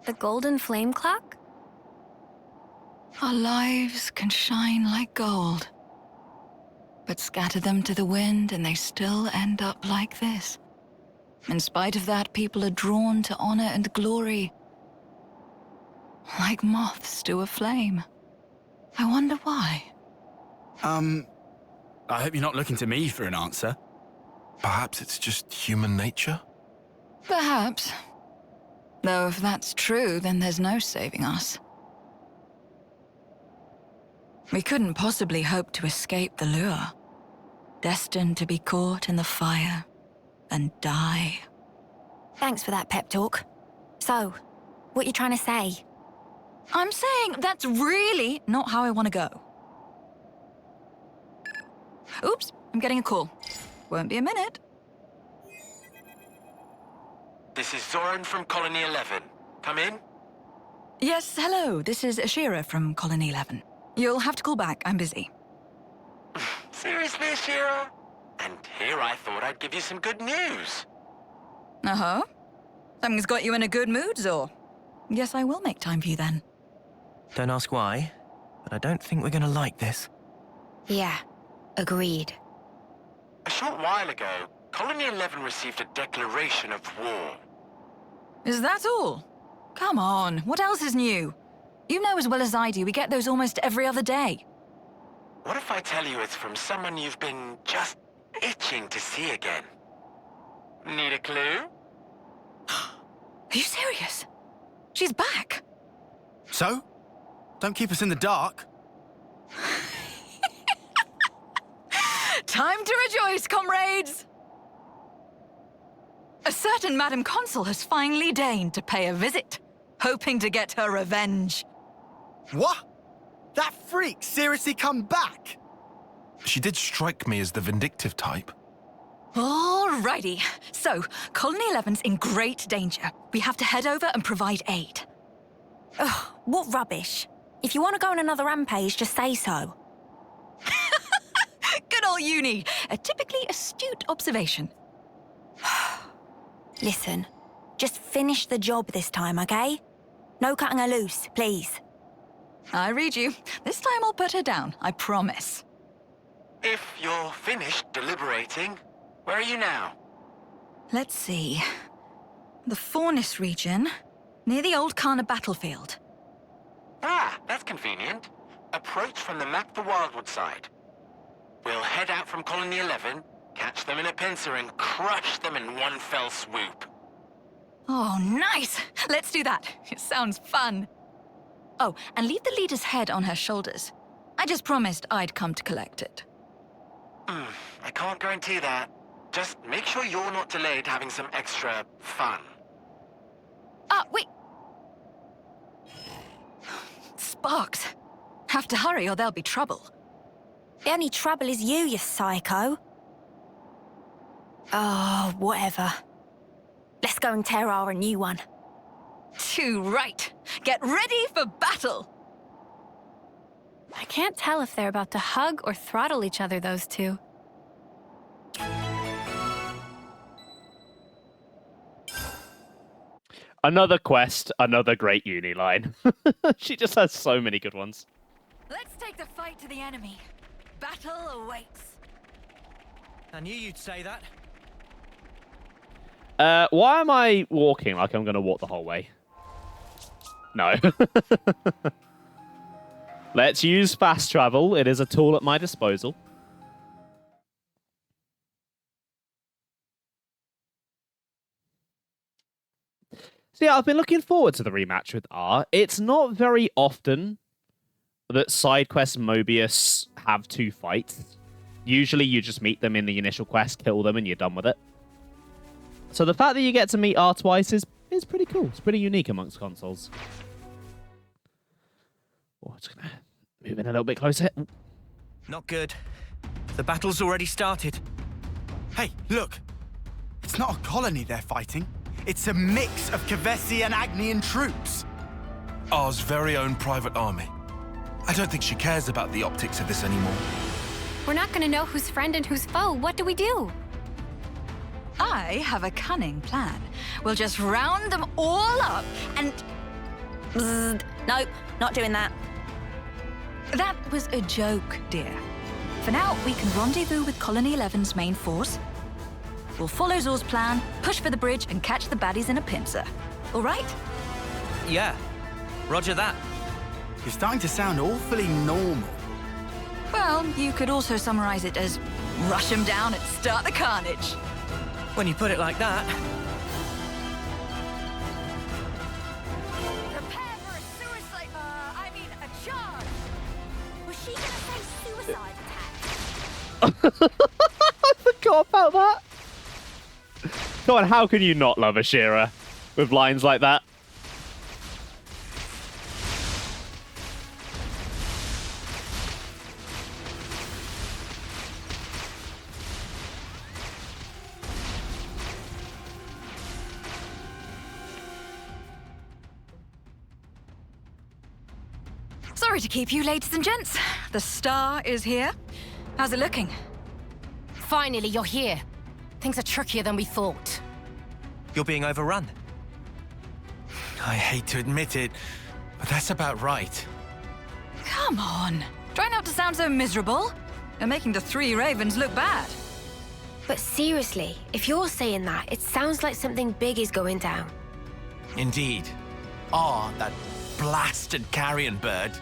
The golden flame clock? Our lives can shine like gold. But scatter them to the wind and they still end up like this. In spite of that, people are drawn to honor and glory. Like moths to a flame. I wonder why. I hope you're not looking to me for an answer. Perhaps it's just human nature? Perhaps. Though if that's true, then there's no saving us. We couldn't possibly hope to escape the lure. Destined to be caught in the fire and die. Thanks for that pep talk. So, what you trying to say? I'm saying that's really not how I want to go. Oops, I'm getting a call. Won't be a minute. This is Zoran from Colony 11. Come in. Yes, hello. This is Ashera from Colony 11. You'll have to call back. I'm busy. Seriously, Ashera? And here I thought I'd give you some good news. Uh-huh. Something's got you in a good mood, Zor. Guess I will make time for you then. Don't ask why, but I don't think we're gonna like this. Yeah, agreed. A short while ago, Colony 11 received a declaration of war. Is that all? Come on, what else is new? You know as well as I do, we get those almost every other day. What if I tell you it's from someone you've been just itching to see again? Need a clue? Are you serious? She's back. So? Don't keep us in the dark. Time to rejoice, comrades! A certain Madam Consul has finally deigned to pay a visit, hoping to get her revenge. What? That freak seriously come back? She did strike me as the vindictive type. Alrighty. So, Colony 11's in great danger. We have to head over and provide aid. Ugh, what rubbish. If you want to go on another rampage, just say so. Good old uni. A typically astute observation. Listen, just finish the job this time, okay? No cutting her loose, please. I read you. This time I'll put her down, I promise. If you're finished deliberating, where are you now? Let's see. The Faunus region, near the old Kana battlefield. Ah, that's convenient. Approach from the map the Wildwood side. We'll head out from Colony 11, catch them in a pincer and crush them in one fell swoop. Oh, nice! Let's do that. It sounds fun. Oh, and leave the leader's head on her shoulders. I just promised I'd come to collect it. I can't guarantee that. Just make sure you're not delayed having some extra fun. Ah, wait! Sparks. Have to hurry or there'll be trouble. The only trouble is you psycho. Oh, whatever. Let's go and tear our new one. Too right. Get ready for battle! I can't tell if they're about to hug or throttle each other, those two. Another quest, another great uni line. She just has so many good ones. Let's take the fight to the enemy. Battle awaits. I knew you'd say that. Why am I walking like I'm going to walk the whole way? No. Let's use fast travel. It is a tool at my disposal. So yeah, I've been looking forward to the rematch with R. It's not very often that sidequest Mobius have two fights. Usually you just meet them in the initial quest, kill them, and you're done with it. So the fact that you get to meet R twice is pretty cool. It's pretty unique amongst consoles. Oh, it's going to move in a little bit closer. Not good. The battle's already started. Hey, look! It's not a colony they're fighting. It's a mix of Kavesi and Agnian troops. Ours very own private army. I don't think she cares about the optics of this anymore. We're not gonna know who's friend and who's foe. What do we do? I have a cunning plan. We'll just round them all up and... Nope, not doing that. That was a joke, dear. For now, we can rendezvous with Colony 11's main force. We'll follow Zor's plan, push for the bridge, and catch the baddies in a pincer. All right? Yeah, roger that. You're starting to sound awfully normal. Well, you could also summarize it as rush them down and start the carnage. When you put it like that. Prepare for a suicide... a charge! Was she gonna say suicide attack? I forgot about that. Come on, how can you not love Ashera with lines like that? Sorry to keep you, ladies and gents. The star is here. How's it looking? Finally, you're here. Things are trickier than we thought. You're being overrun. I hate to admit it, but that's about right. Come on. Try not to sound so miserable. You're making the three ravens look bad. But seriously, if you're saying that, it sounds like something big is going down. Indeed. That blasted carrion bird.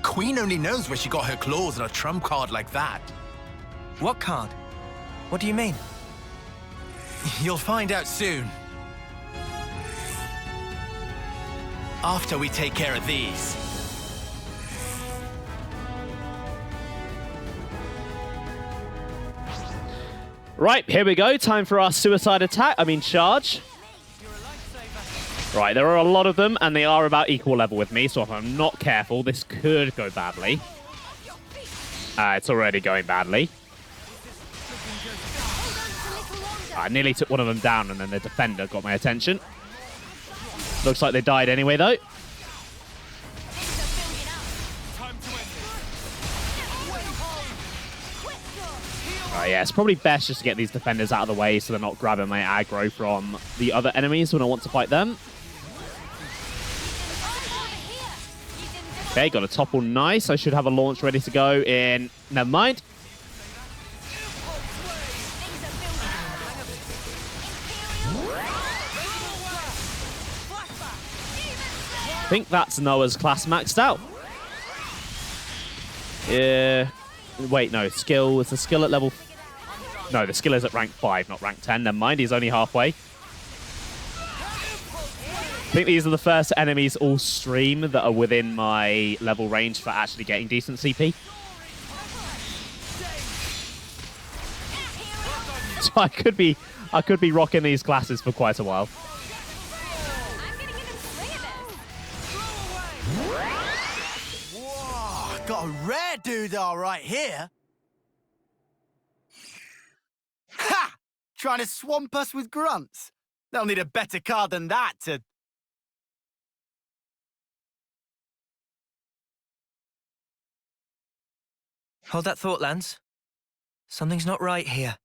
Queen only knows where she got her claws on a trump card like that. What card? What do you mean? You'll find out soon. After we take care of these. Right, here we go. Time for our suicide attack. Charge. Right, there are a lot of them, and they are about equal level with me, so if I'm not careful, this could go badly. It's already going badly. I nearly took one of them down, and then the defender got my attention. Looks like they died anyway, though. Yeah, it's probably best just to get these defenders out of the way so they're not grabbing my aggro from the other enemies when I want to fight them. Okay, got a topple. Nice. I should have a launch ready to go in... Never mind. I think that's Noah's class maxed out. Yeah. Wait, no. Skill. Is the skill at level... No, the skill is at rank 5, not rank 10. Never mind. He's only halfway. I think these are the first enemies all stream that are within my level range for actually getting decent CP. So I could be rocking these classes for quite a while. Whoa, got a rare doodah right here. Ha! Trying to swamp us with grunts. They'll need a better card than that to... Hold that thought, Lance. Something's not right here.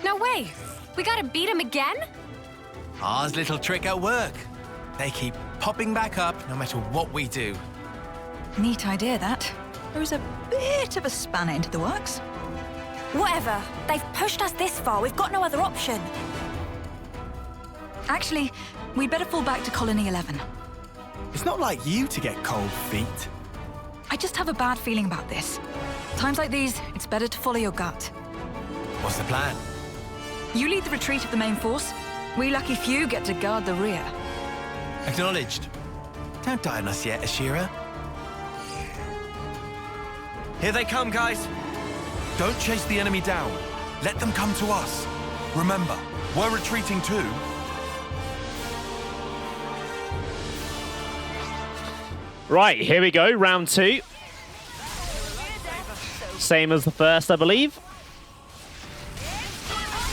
No way! We gotta beat him again? Ours little trick at work. They keep popping back up no matter what we do. Neat idea, that. Throws a bit of a spanner into the works. Whatever. They've pushed us this far. We've got no other option. Actually, we'd better fall back to Colony 11. It's not like you to get cold feet. I just have a bad feeling about this. Times like these, it's better to follow your gut. What's the plan? You lead the retreat of the main force. We lucky few get to guard the rear. Acknowledged. Don't die on us yet, Ashera. Here they come, guys. Don't chase the enemy down. Let them come to us. Remember, we're retreating too. Right, here we go. Round 2. Same as the first, I believe.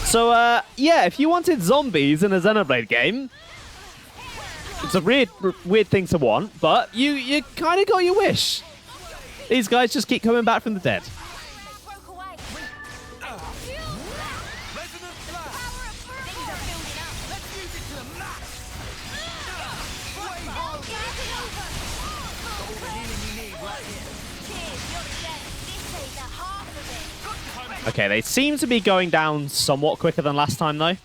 So, yeah, if you wanted zombies in a Xenoblade game, it's a weird thing to want, but you kind of got your wish. These guys just keep coming back from the dead. Okay, they seem to be going down somewhat quicker than last time, though.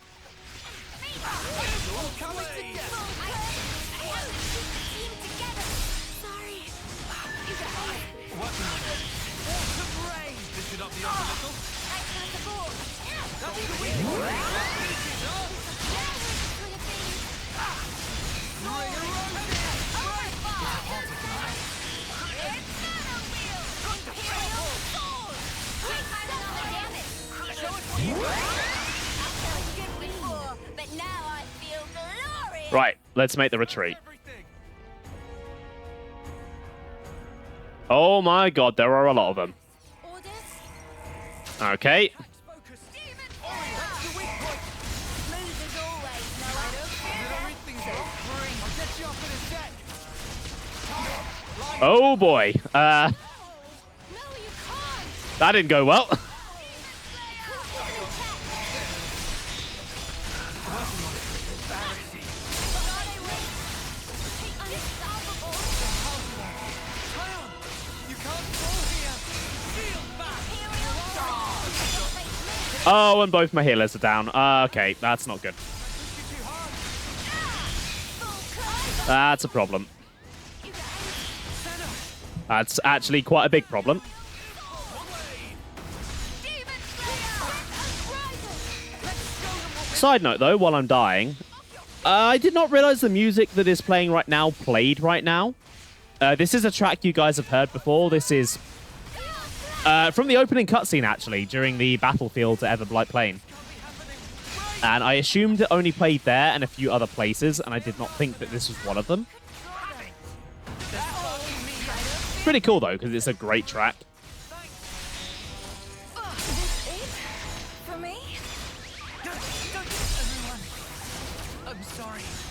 Right, let's make the retreat. Oh my god, there are a lot of them. Okay. Oh boy. That didn't go well. Oh, and both my healers are down. Okay, that's not good. That's a problem. That's actually quite a big problem. Side note, though, while I'm dying, I did not realize the music that is playing right now played right now. This is a track you guys have heard before. This is from the opening cutscene, actually, during the battlefield at Everblight Plain. And I assumed it only played there and a few other places, and I did not think that this was one of them. Pretty cool, though, because it's a great track.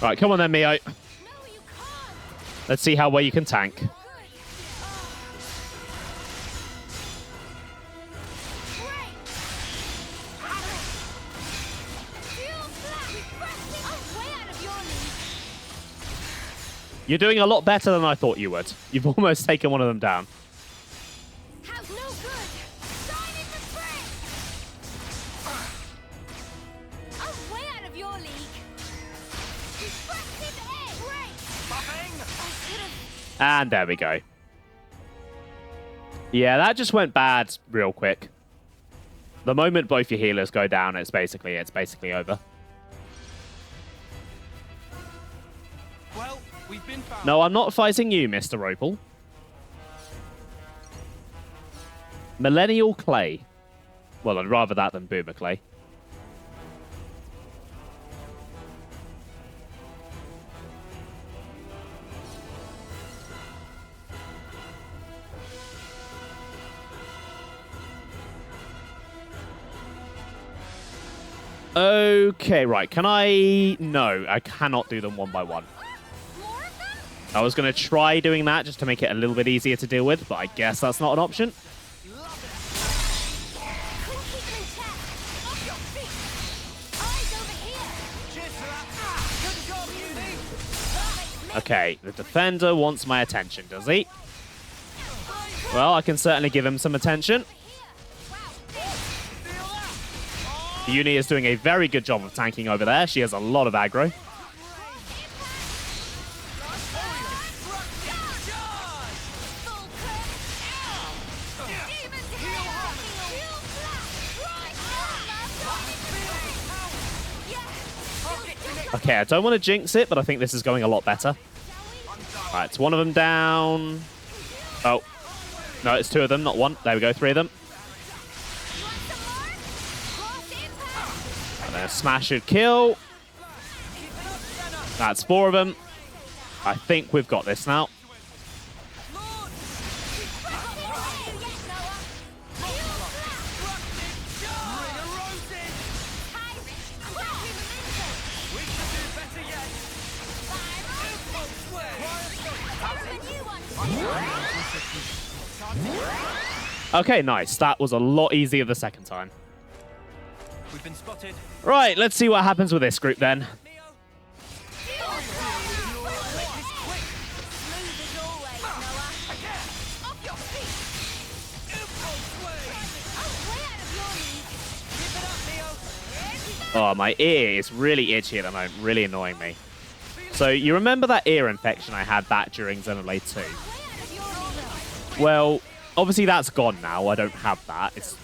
Right, come on then, Mio. Let's see how well you can tank. You're doing a lot better than I thought you would. You've almost taken one of them down. And there we go. Yeah, that just went bad real quick. The moment both your healers go down, it's basically over. Well, we've been found. No, I'm not fighting you, Mr. Opal. Millennial Clay. Well, I'd rather that than Boomer Clay. Okay, right. Can I... No, I cannot do them one by one. I was going to try doing that just to make it a little bit easier to deal with, but I guess that's not an option. Okay, the defender wants my attention, does he? Well, I can certainly give him some attention. Uni is doing a very good job of tanking over there. She has a lot of aggro. Okay, I don't want to jinx it, but I think this is going a lot better. Alright, it's one of them down. Oh. No, it's two of them, not one. There we go, three of them. And then a smash should kill. That's four of them. I think we've got this now. Okay, nice. That was a lot easier the second time. We've been spotted. Right, let's see what happens with this group then. Oh, my ear is really itchy at the moment, really annoying me. So, you remember that ear infection I had back during Xenoblade 2? Well, obviously that's gone now. I don't have that. It's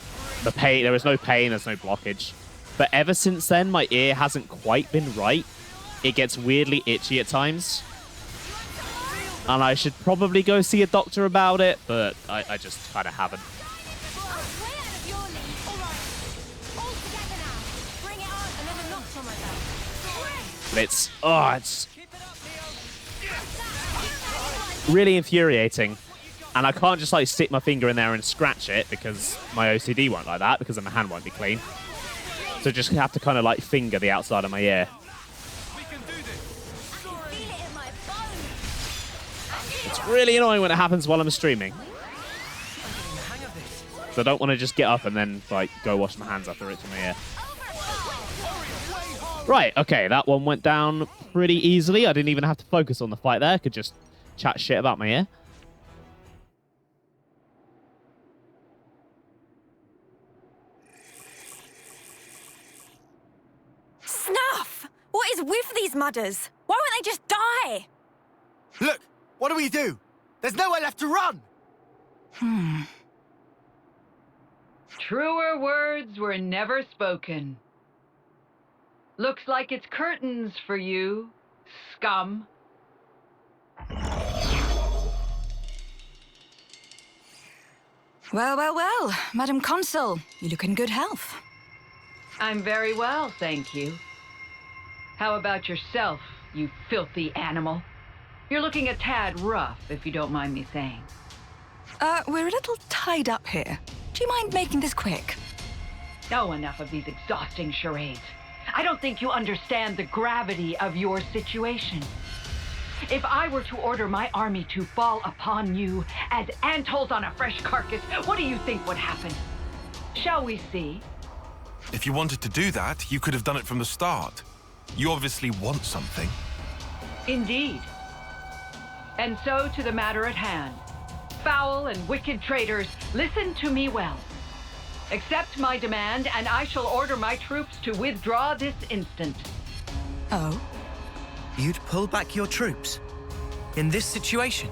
the pain. There is no pain, there's no blockage. But ever since then, my ear hasn't quite been right. It gets weirdly itchy at times. And I should probably go see a doctor about it, but I just kind of haven't. It's really infuriating. And I can't just like stick my finger in there and scratch it because my OCD won't like that because my hand won't be clean. So just have to kind of like finger the outside of my ear. It's really annoying when it happens while I'm streaming. So I don't want to just get up and then like go wash my hands after it's in my ear. Right, okay, that one went down pretty easily. I didn't even have to focus on the fight there. I could just chat shit about my ear. Snuff! What is with these mudders? Why won't they just die? Look, what do? There's nowhere left to run! Truer words were never spoken. Looks like it's curtains for you, scum. Well, Madam Consul, you look in good health. I'm very well, thank you. How about yourself, you filthy animal? You're looking a tad rough, if you don't mind me saying. We're a little tied up here. Do you mind making this quick? Oh, enough of these exhausting charades. I don't think you understand the gravity of your situation. If I were to order my army to fall upon you as antholes on a fresh carcass, what do you think would happen? Shall we see? If you wanted to do that, you could have done it from the start. You obviously want something. Indeed. And so to the matter at hand. Foul and wicked traitors, listen to me well. Accept my demand, and I shall order my troops to withdraw this instant. Oh? You'd pull back your troops? In this situation?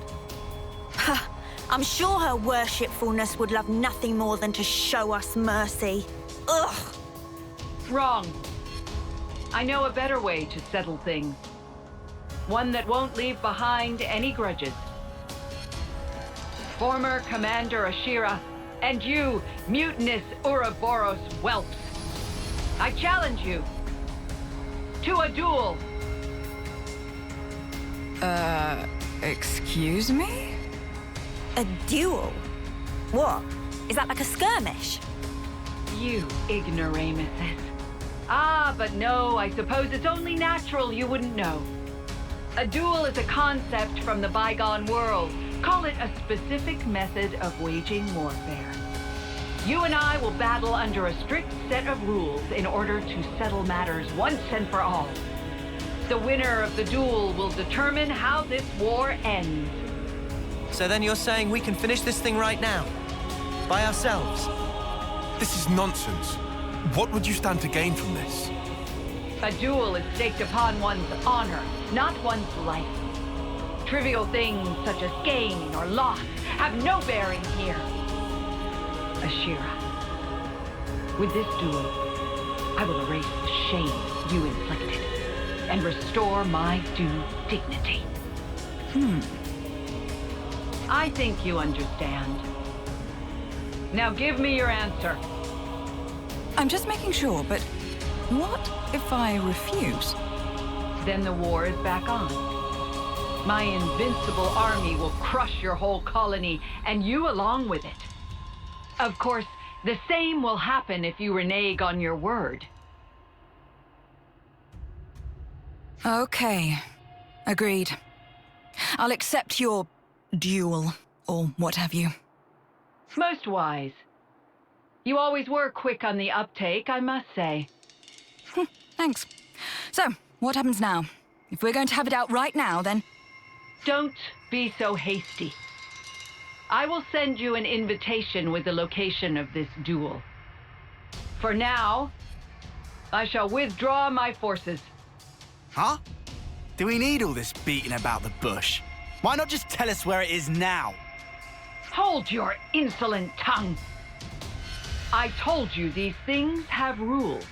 Ha! I'm sure her worshipfulness would love nothing more than to show us mercy. Ugh! Wrong. I know a better way to settle things. One that won't leave behind any grudges. Former Commander Ashera, and you, mutinous Ouroboros whelps. I challenge you to a duel. Excuse me? A duel? What? Is that like a skirmish? You ignoramuses. Ah, but no, I suppose it's only natural you wouldn't know. A duel is a concept from the bygone world. Call it a specific method of waging warfare. You and I will battle under a strict set of rules in order to settle matters once and for all. The winner of the duel will determine how this war ends. So then you're saying we can finish this thing right now? By ourselves? This is nonsense. What would you stand to gain from this? A duel is staked upon one's honor, not one's life. Trivial things such as gain or loss have no bearing here. Ashera, with this duel, I will erase the shame you inflicted and restore my due dignity. I think you understand. Now give me your answer. I'm just making sure, but what if I refuse? Then the war is back on. My invincible army will crush your whole colony, and you along with it. Of course, the same will happen if you renege on your word. Okay. Agreed. I'll accept your duel, or what have you. Most wise. You always were quick on the uptake, I must say. Thanks. So, what happens now? If we're going to have it out right now, then... Don't be so hasty. I will send you an invitation with the location of this duel. For now, I shall withdraw my forces. Huh? Do we need all this beating about the bush? Why not just tell us where it is now? Hold your insolent tongue. I told you these things have rules.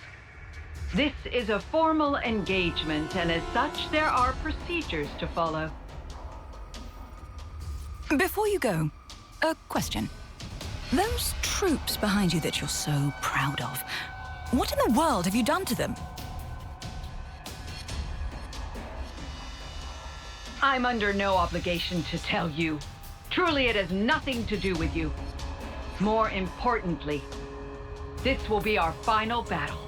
This is a formal engagement, and as such, there are procedures to follow. Before you go, a question. Those troops behind you that you're so proud of, what in the world have you done to them? I'm under no obligation to tell you. Truly, it has nothing to do with you. More importantly, this will be our final battle.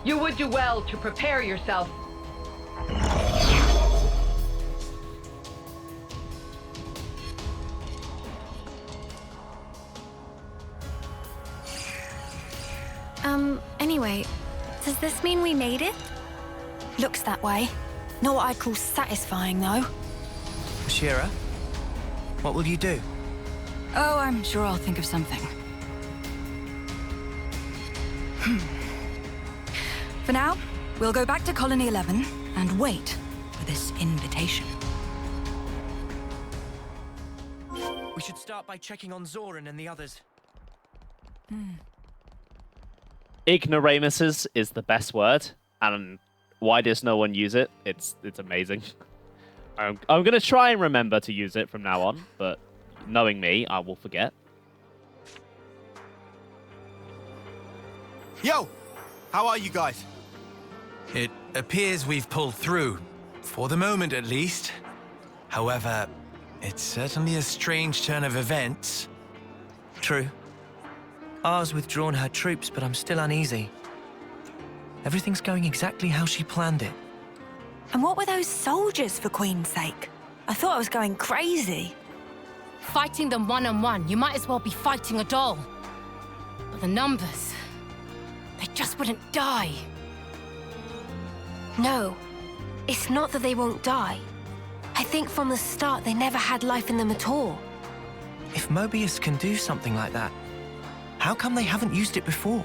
You would do well to prepare yourself. Anyway, does this mean we made it? Looks that way. Not what I'd call satisfying, though. Ashera, what will you do? Oh, I'm sure I'll think of something. For now, we'll go back to Colony 11 and wait for this invitation. We should start by checking on Zoran and the others. Ignoramuses is the best word, and why does no one use it? It's amazing. I'm gonna try and remember to use it from now on, but knowing me, I will forget. Yo! How are you guys? It appears we've pulled through, for the moment at least. However, it's certainly a strange turn of events. True. Ar's withdrawn her troops, but I'm still uneasy. Everything's going exactly how she planned it. And what were those soldiers, for Queen's sake? I thought I was going crazy. Fighting them one-on-one, you might as well be fighting a doll. But the numbers, they just wouldn't die. No, it's not that they won't die. I think from the start they never had life in them at all. If Mobius can do something like that, how come they haven't used it before?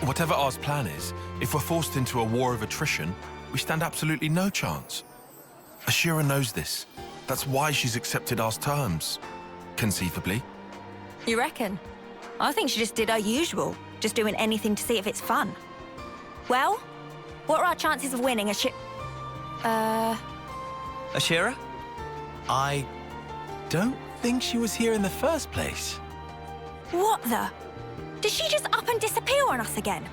Whatever R's plan is, if we're forced into a war of attrition, we stand absolutely no chance. Ashera knows this. That's why she's accepted R's terms. Conceivably. You reckon? I think she just did her usual, just doing anything to see if it's fun. Well, what are our chances of winning a ship? Ashera? I don't think she was here in the first place. What the? Did she just up and disappear on us again?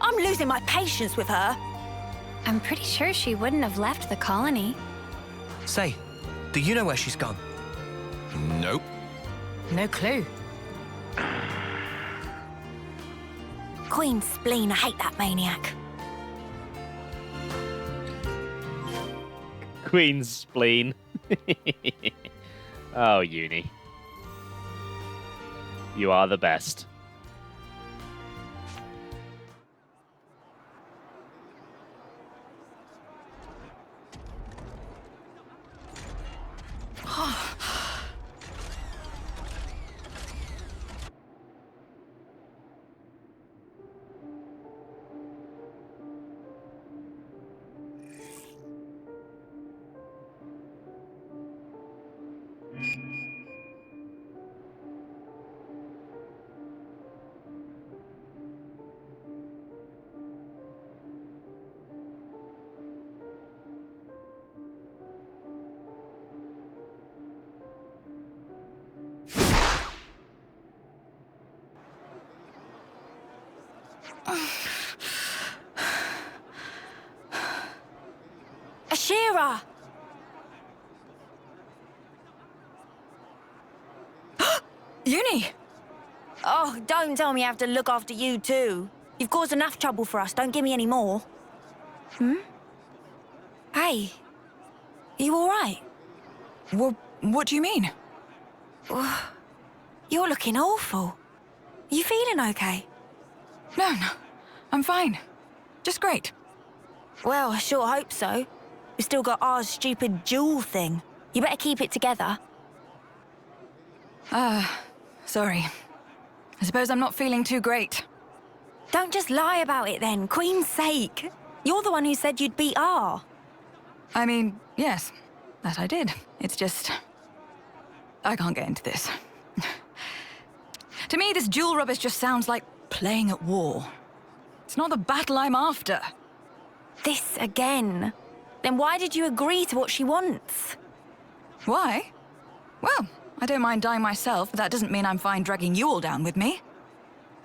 I'm losing my patience with her. I'm pretty sure she wouldn't have left the colony. Say, do you know where she's gone? Nope. No clue. Queen's spleen, I hate that maniac. Queen's spleen. Oh, Uni. You are the best. Ashera! Uni! Oh, don't tell me I have to look after you too. You've caused enough trouble for us, don't give me any more. Hey, are you all right? What do you mean? You're looking awful. You feeling okay? No, I'm fine. Just great. Well, I sure hope so. We've still got our stupid jewel thing. You better keep it together. Sorry. I suppose I'm not feeling too great. Don't just lie about it then, Queen's sake. You're the one who said you'd beat R. I mean, yes, that I did. It's just... I can't get into this. To me, this jewel rubbish just sounds like playing at war. It's not the battle I'm after. This again. Then why did you agree to what she wants? Why? Well, I don't mind dying myself, but that doesn't mean I'm fine dragging you all down with me.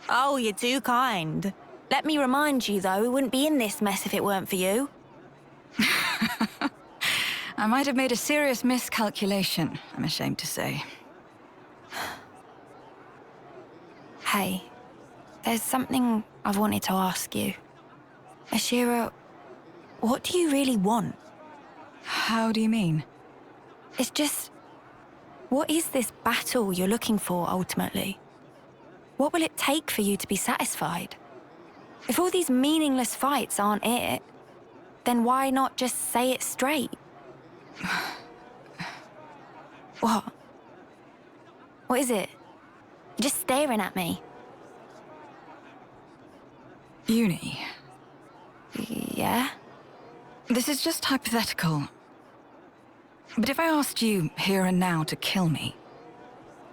Oh, you're too kind. Let me remind you, though, we wouldn't be in this mess if it weren't for you. I might have made a serious miscalculation, I'm ashamed to say. Hey, there's something I've wanted to ask you. Ashera, what do you really want? How do you mean? It's just... what is this battle you're looking for, ultimately? What will it take for you to be satisfied? If all these meaningless fights aren't it, then why not just say it straight? What? What is it? You're just staring at me. Uni. Yeah? This is just hypothetical. But if I asked you here and now to kill me,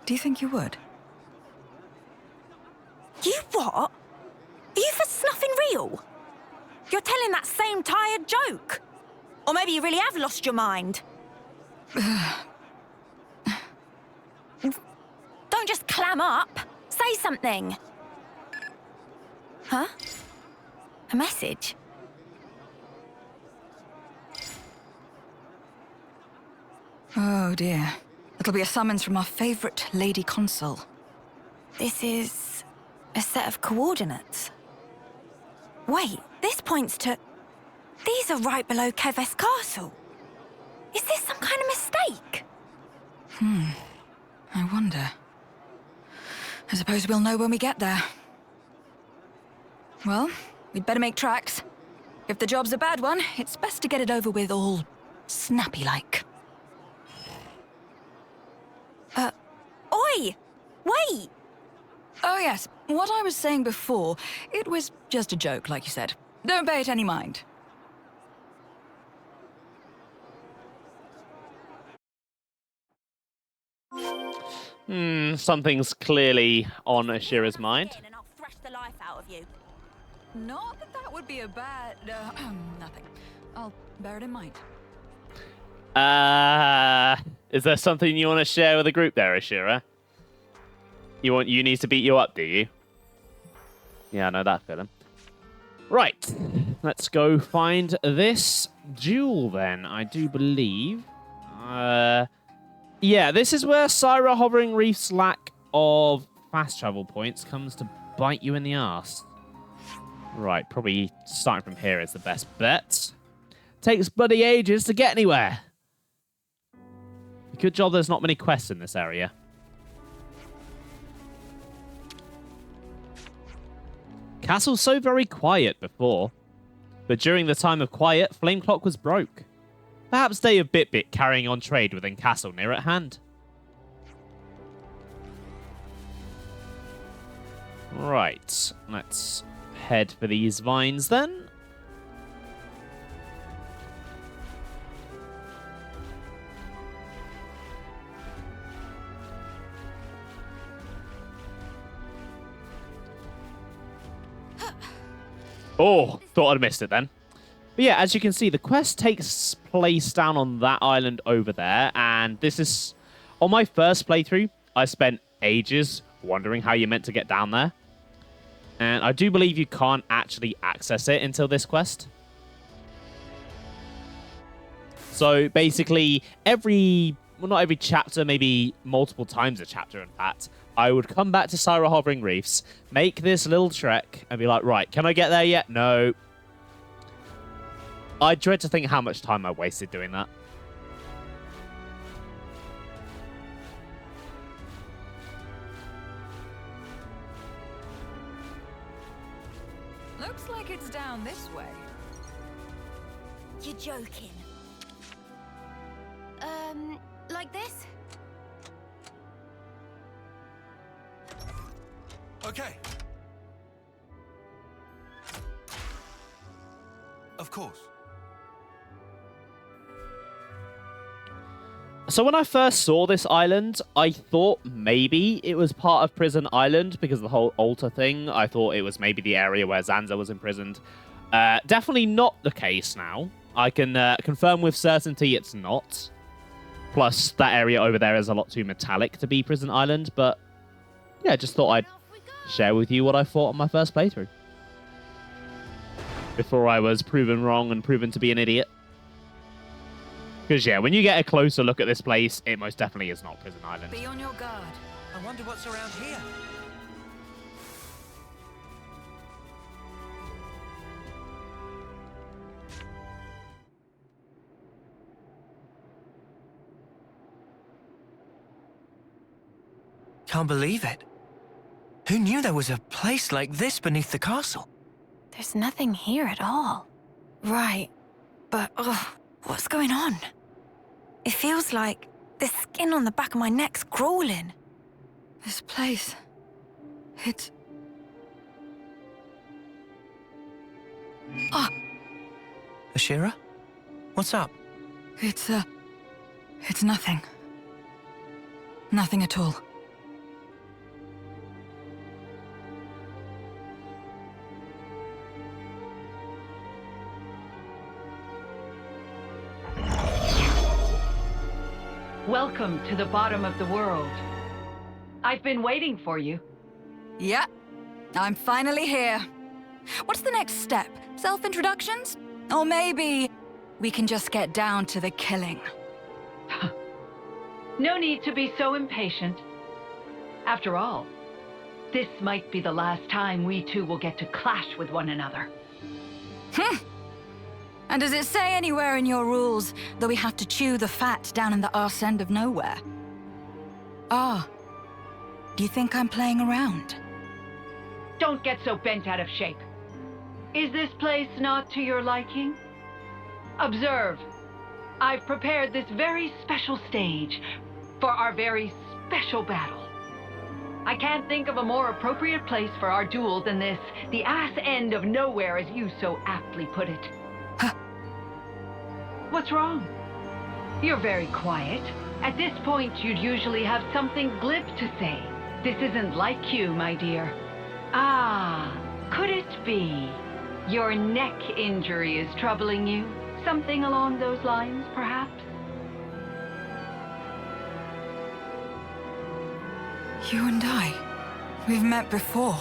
do you think you would? You what? Are you for snuffing real? You're telling that same tired joke? Or maybe you really have lost your mind? Don't just clam up. Say something. Huh? A message? Oh dear. It'll be a summons from our favorite Lady Consul. This is a set of coordinates. Wait, this points to... These are right below Keves Castle. Is this some kind of mistake? I wonder. I suppose we'll know when we get there. Well, we'd better make tracks. If the job's a bad one, it's best to get it over with all snappy-like. Oi! Wait! Oh yes, what I was saying before, it was just a joke, like you said. Don't pay it any mind. Something's clearly on Ashera's mind. And I'll thrash the life out of you. Not that would be a bad... nothing. I'll bear it in mind. Is there something you want to share with the group there, Ashera? You want Uni to beat you up, do you? Yeah, I know that feeling. Right, let's go find this jewel then, I do believe. Yeah, this is where Syra Hovering Reef's lack of fast travel points comes to bite you in the arse. Right, probably starting from here is the best bet. Takes bloody ages to get anywhere. Good job there's not many quests in this area. Castle's so very quiet before, but during the time of quiet, Flame Clock was broke. Perhaps Day of Bit carrying on trade within Castle near at hand. Right, let's head for these vines then. Oh, thought I'd missed it then. But yeah, as you can see, the quest takes place down on that island over there. And this is... On my first playthrough, I spent ages wondering how you're meant to get down there. And I do believe you can't actually access it until this quest. So basically, every... Well, not every chapter, maybe multiple times a chapter, in fact, I would come back to Syra Hovering Reefs, make this little trek, and be like, right, can I get there yet? No. I dread to think how much time I wasted doing that. Looks like it's down this way. You're joking. Like this? Okay. Of course. So when I first saw this island, I thought maybe it was part of Prison Island because of the whole altar thing. I thought it was maybe the area where Zanza was imprisoned. Definitely not the case now. I can confirm with certainty it's not. Plus, that area over there is a lot too metallic to be Prison Island, but yeah, just thought I'd share with you what I thought on my first playthrough. Before I was proven wrong and proven to be an idiot. Because, yeah, when you get a closer look at this place, it most definitely is not Prison Island. Be on your guard. I wonder what's around here. Can't believe it. Who knew there was a place like this beneath the castle? There's nothing here at all. Right, but what's going on? It feels like the skin on the back of my neck's crawling. This place... It's... Ah! Ashera? What's up? It's nothing. Nothing at all. Welcome to the bottom of the world. I've been waiting for you. Yeah, I'm finally here. What's the next step? Self-introductions? Or maybe we can just get down to the killing. No need to be so impatient. After all, this might be the last time we two will get to clash with one another. And does it say anywhere in your rules that we have to chew the fat down in the arse end of nowhere? Ah, do you think I'm playing around? Don't get so bent out of shape. Is this place not to your liking? Observe. I've prepared this very special stage for our very special battle. I can't think of a more appropriate place for our duel than this, the ass end of nowhere, as you so aptly put it. What's wrong? You're very quiet. At this point, you'd usually have something glib to say. This isn't like you, my dear. Ah, could it be your neck injury is troubling you? Something along those lines, perhaps? You and I, we've met before.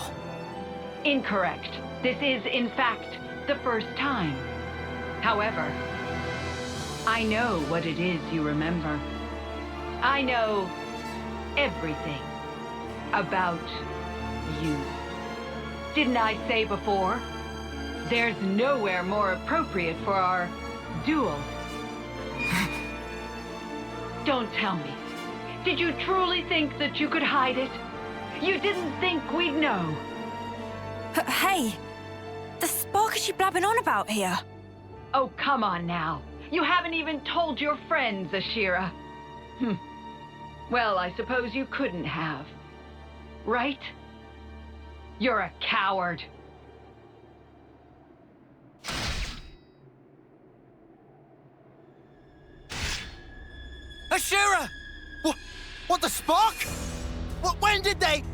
Incorrect. This is, in fact, the first time. However, I know what it is you remember. I know everything about you. Didn't I say before? There's nowhere more appropriate for our duel. Don't tell me. Did you truly think that you could hide it? You didn't think we'd know? Hey, the spark is she blabbing on about here? Oh, come on now. You haven't even told your friends, Ashera. Well, I suppose you couldn't have. Right? You're a coward. Ashera! What the spark? When did they...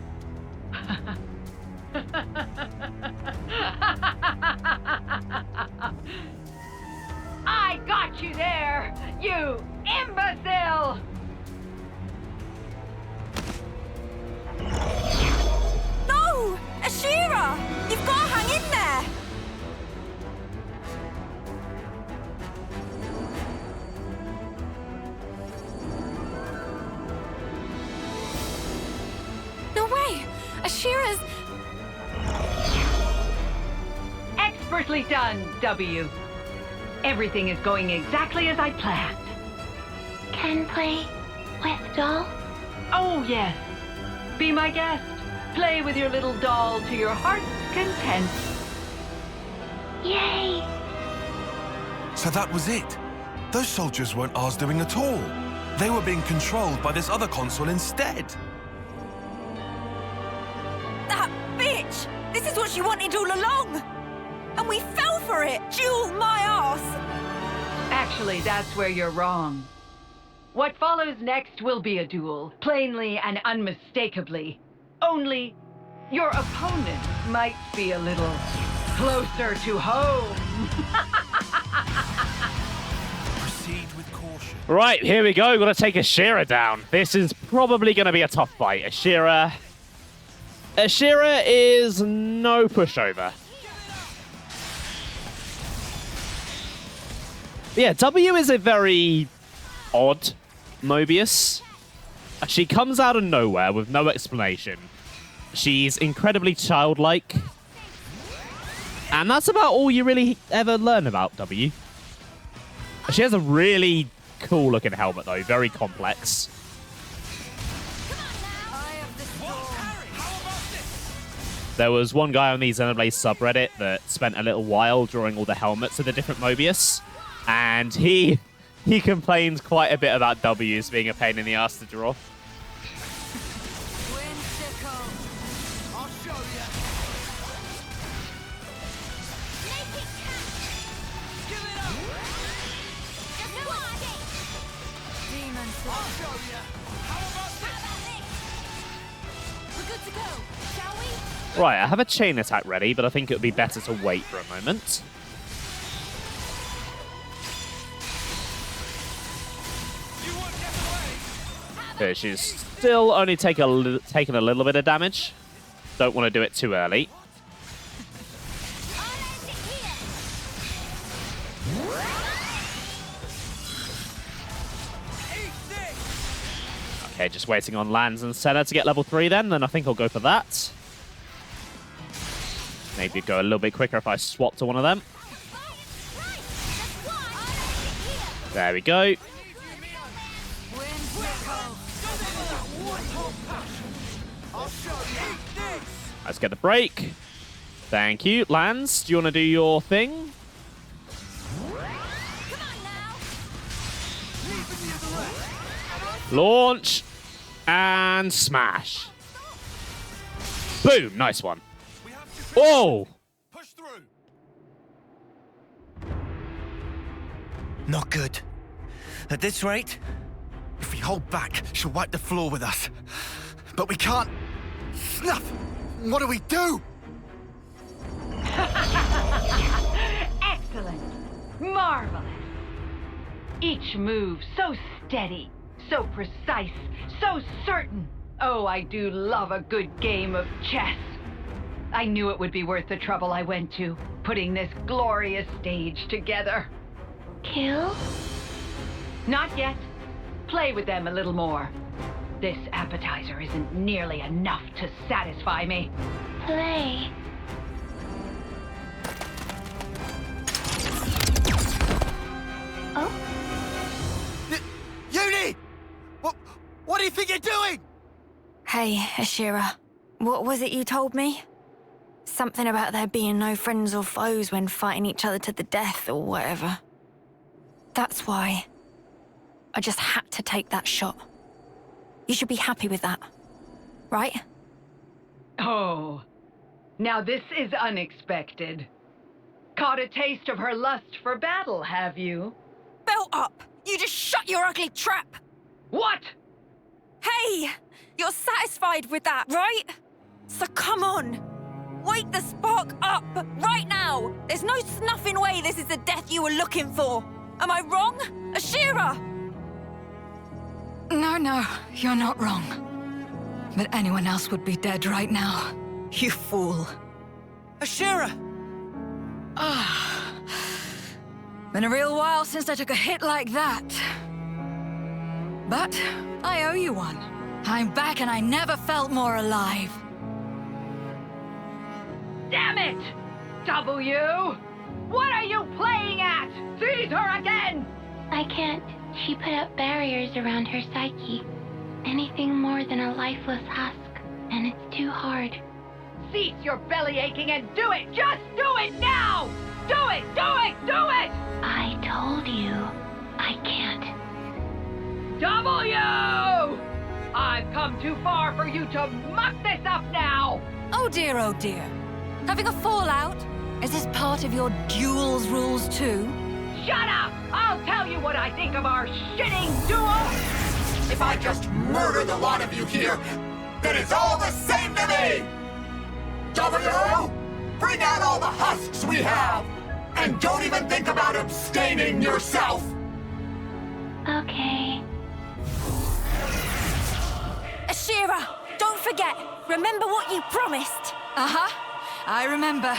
I got you there, you imbecile! No! Ashera! You've got to hang in there! No way! Ashera's... Expertly done, W. Everything is going exactly as I planned. Can play with doll? Oh, yes. Be my guest. Play with your little doll to your heart's content. Yay! So that was it. Those soldiers weren't ours doing at all. They were being controlled by this other console instead. That bitch! This is what she wanted all along! And we fell for it! Jewel my ass! Actually, that's where you're wrong. What follows next will be a duel, plainly and unmistakably. Only, your opponent might be a little closer to home. Proceed with caution. Right, here we go. We're going to take Ashera down. This is probably going to be a tough fight. Ashera is no pushover. Yeah, W is a very odd Mobius. She comes out of nowhere with no explanation. She's incredibly childlike. And that's about all you really ever learn about W. She has a really cool looking helmet though, very complex. There was one guy on the Xenoblade subreddit that spent a little while drawing all the helmets of the different Mobius. And he complains quite a bit about W's being a pain in the ass to draw. Right, I have a chain attack ready, but I think it would be better to wait for a moment. Okay, she's still only taking a little bit of damage. Don't want to do it too early. Okay, just waiting on Lands and Senna to get level 3 then I think I'll go for that. Maybe go a little bit quicker if I swap to one of them. There we go. Let's get the break. Thank you. Lance, do you want to do your thing? Launch and smash. Boom. Nice one. Oh! Not good. At this rate, if we hold back, she'll wipe the floor with us. But we can't. Snuff! What do we do? Excellent. Marvelous. Each move so steady, so precise, so certain. Oh, I do love a good game of chess. I knew it would be worth the trouble I went to, putting this glorious stage together. Kill? Not yet. Play with them a little more. This appetizer isn't nearly enough to satisfy me. Play. Oh? Uni! What do you think you're doing? Hey, Ashera. What was it you told me? Something about there being no friends or foes when fighting each other to the death or whatever. That's why I just had to take that shot. You should be happy with that, right? Oh, now this is unexpected. Caught a taste of her lust for battle, have you? Belt up! You just shut your ugly trap! What? Hey! You're satisfied with that, right? So come on! Wake the spark up, right now! There's no snuffing way this is the death you were looking for! Am I wrong? Ashera! No, you're not wrong. But anyone else would be dead right now. You fool. Ashera! Been a real while since I took a hit like that. But I owe you one. I'm back and I never felt more alive. Damn it! W! What are you playing at? Seize her again! I can't. She put up barriers around her psyche. Anything more than a lifeless husk, and it's too hard. Cease your belly aching and do it! Just do it now! Do Do it! I told you, I can't. W! I've come too far for you to muck this up now! Oh dear, oh dear. Having a fallout? Is this part of your duels rules too? Shut up! I'll tell you what I think of our shitting duel! If I just murder the lot of you here, then it's all the same to me! W! Bring out all the husks we have! And don't even think about abstaining yourself! Okay. Ashera, don't forget. Remember what you promised. Uh-huh. I remember.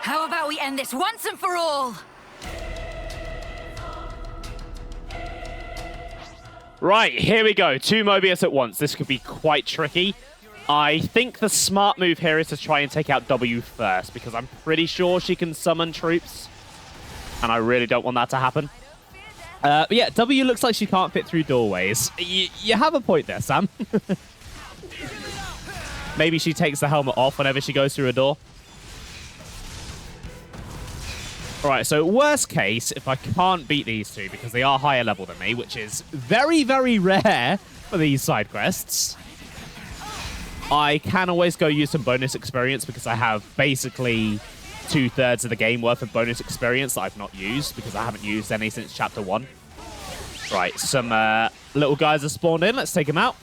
How about we end this once and for all? Right, here we go. 2 Mobius at once. This could be quite tricky. I think the smart move here is to try and take out W first, because I'm pretty sure she can summon troops. And I really don't want that to happen. But yeah, W looks like she can't fit through doorways. You have a point there, Sam. Maybe she takes the helmet off whenever she goes through a door. Alright, so worst case, if I can't beat these two, because they are higher level than me, which is very, very rare for these side quests, I can always go use some bonus experience, because I have basically 2/3 of the game worth of bonus experience that I've not used, because I haven't used any since Chapter 1. Right, some little guys are spawned in. Let's take them out.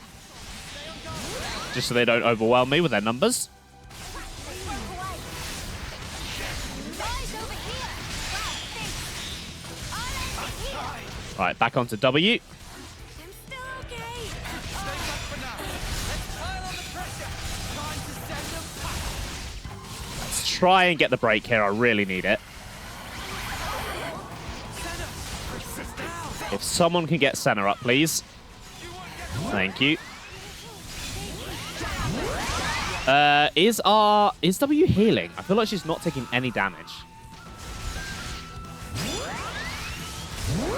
Just so they don't overwhelm me with their numbers. Right, back onto W. Let's try and get the break here. I really need it. If someone can get Senna up, please. Thank you. Is W healing? I feel like she's not taking any damage.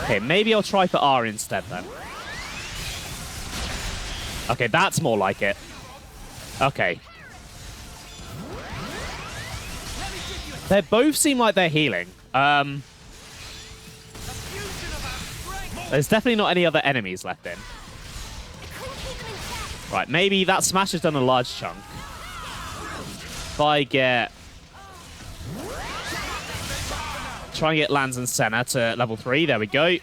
Okay, maybe I'll try for R instead then. Okay, that's more like it. Okay. They both seem like they're healing. There's definitely not any other enemies left in. Right, maybe that smash has done a large chunk. If I get... Try and get Lance and Senna to level 3. There we go.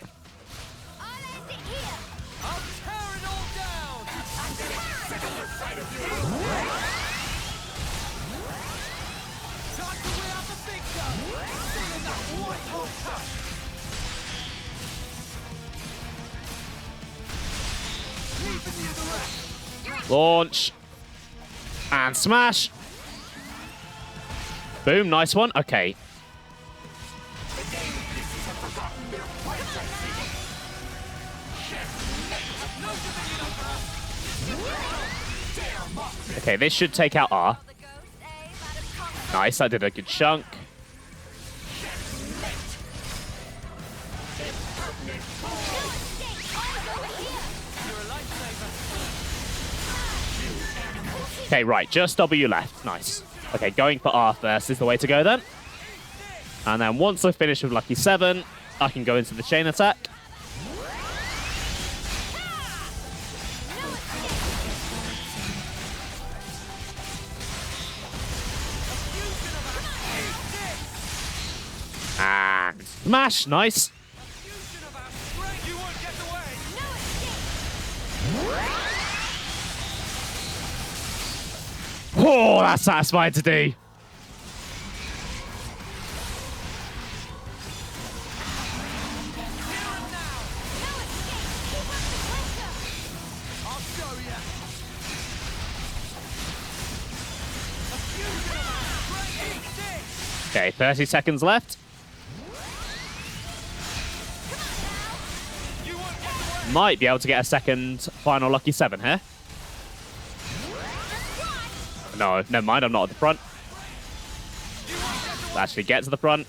Launch. And smash. Boom, nice one. Okay. Okay, this should take out R. Nice, I did a good chunk. Okay, right, just W left. Nice. Okay, going for R first is the way to go then. And then once I finish with Lucky 7, I can go into the chain attack. And smash, nice. Oh, that's satisfying to do. Okay, 30 seconds left. Might be able to get a second final Lucky 7 here. No, never mind, I'm not at the front. Let's actually get to the front.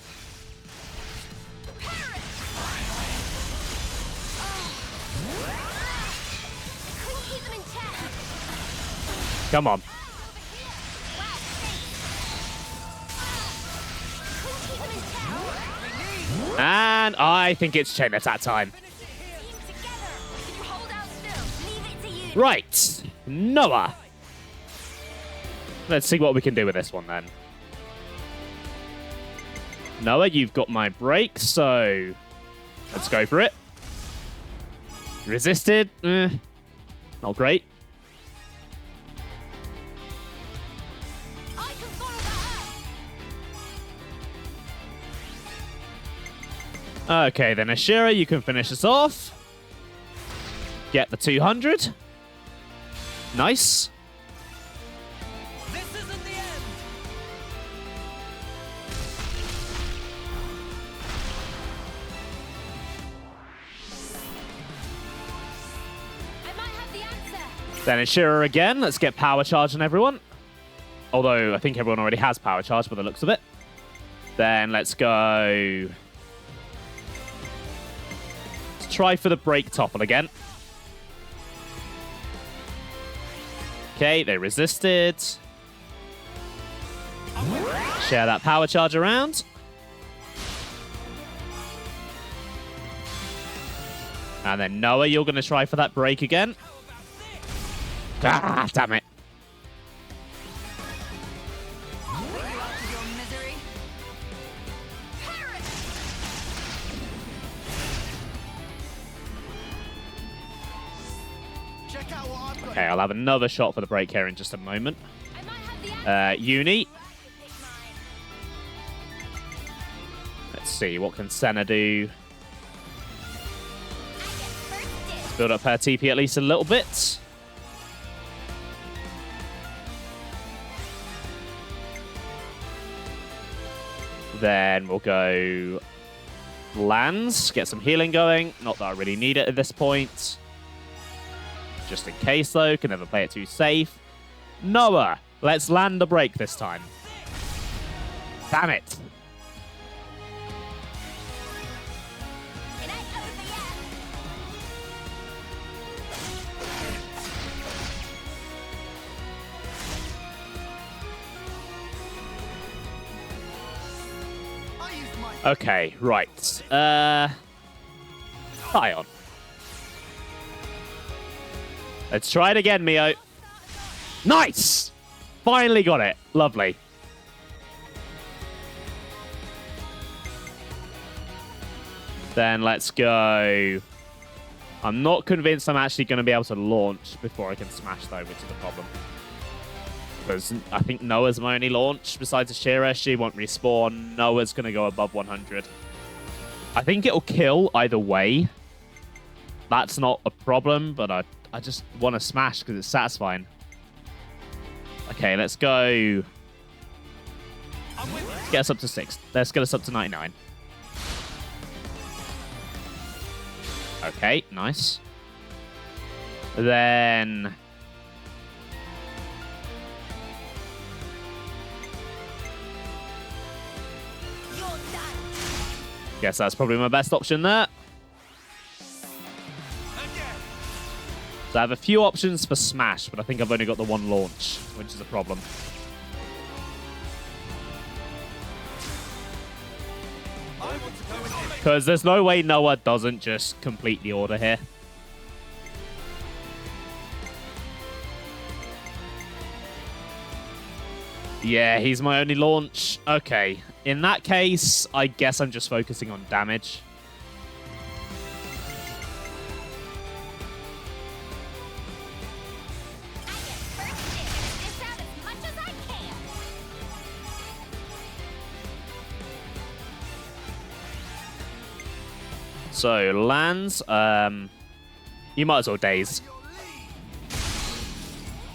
Come on. And I think it's chain attack time. Right, Noah. Let's see what we can do with this one then. Noah, you've got my break, so let's go for it. Resisted. Not great. Okay, then Ashera, you can finish us off. Get the 200. Nice. This isn't the end. Then Ashera again. Let's get power charge on everyone. Although I think everyone already has power charge by the looks of it. Then let's go. Let's try for the break topple again. Okay, they resisted. Share that power charge around. And then Noah, you're going to try for that break again. Ah, damn it. Okay, I'll have another shot for the break here in just a moment. Uni. Let's see, what can Senna do? Let's build up her TP at least a little bit. Then we'll go lands, get some healing going. Not that I really need it at this point. Just in case, though. Can never play it too safe. Noah, let's land the break this time. Damn it. Okay, right. Ion. Let's try it again, Mio. Nice! Finally got it. Lovely. Then let's go. I'm not convinced I'm actually going to be able to launch before I can smash, though, which is the problem. Because I think Noah's my only launch besides Ashera. She won't respawn. Noah's going to go above 100. I think it'll kill either way. That's not a problem, but I just want to smash because it's satisfying. Okay, let's go. Let's get us up to 6. Let's get us up to 99. Okay, nice. Then... guess that's probably my best option there. So I have a few options for smash, but I think I've only got the one launch, which is a problem. Because there's no way Noah doesn't just complete the order here. Yeah, he's my only launch. Okay. In that case, I guess I'm just focusing on damage. So, lands. You might as well daze.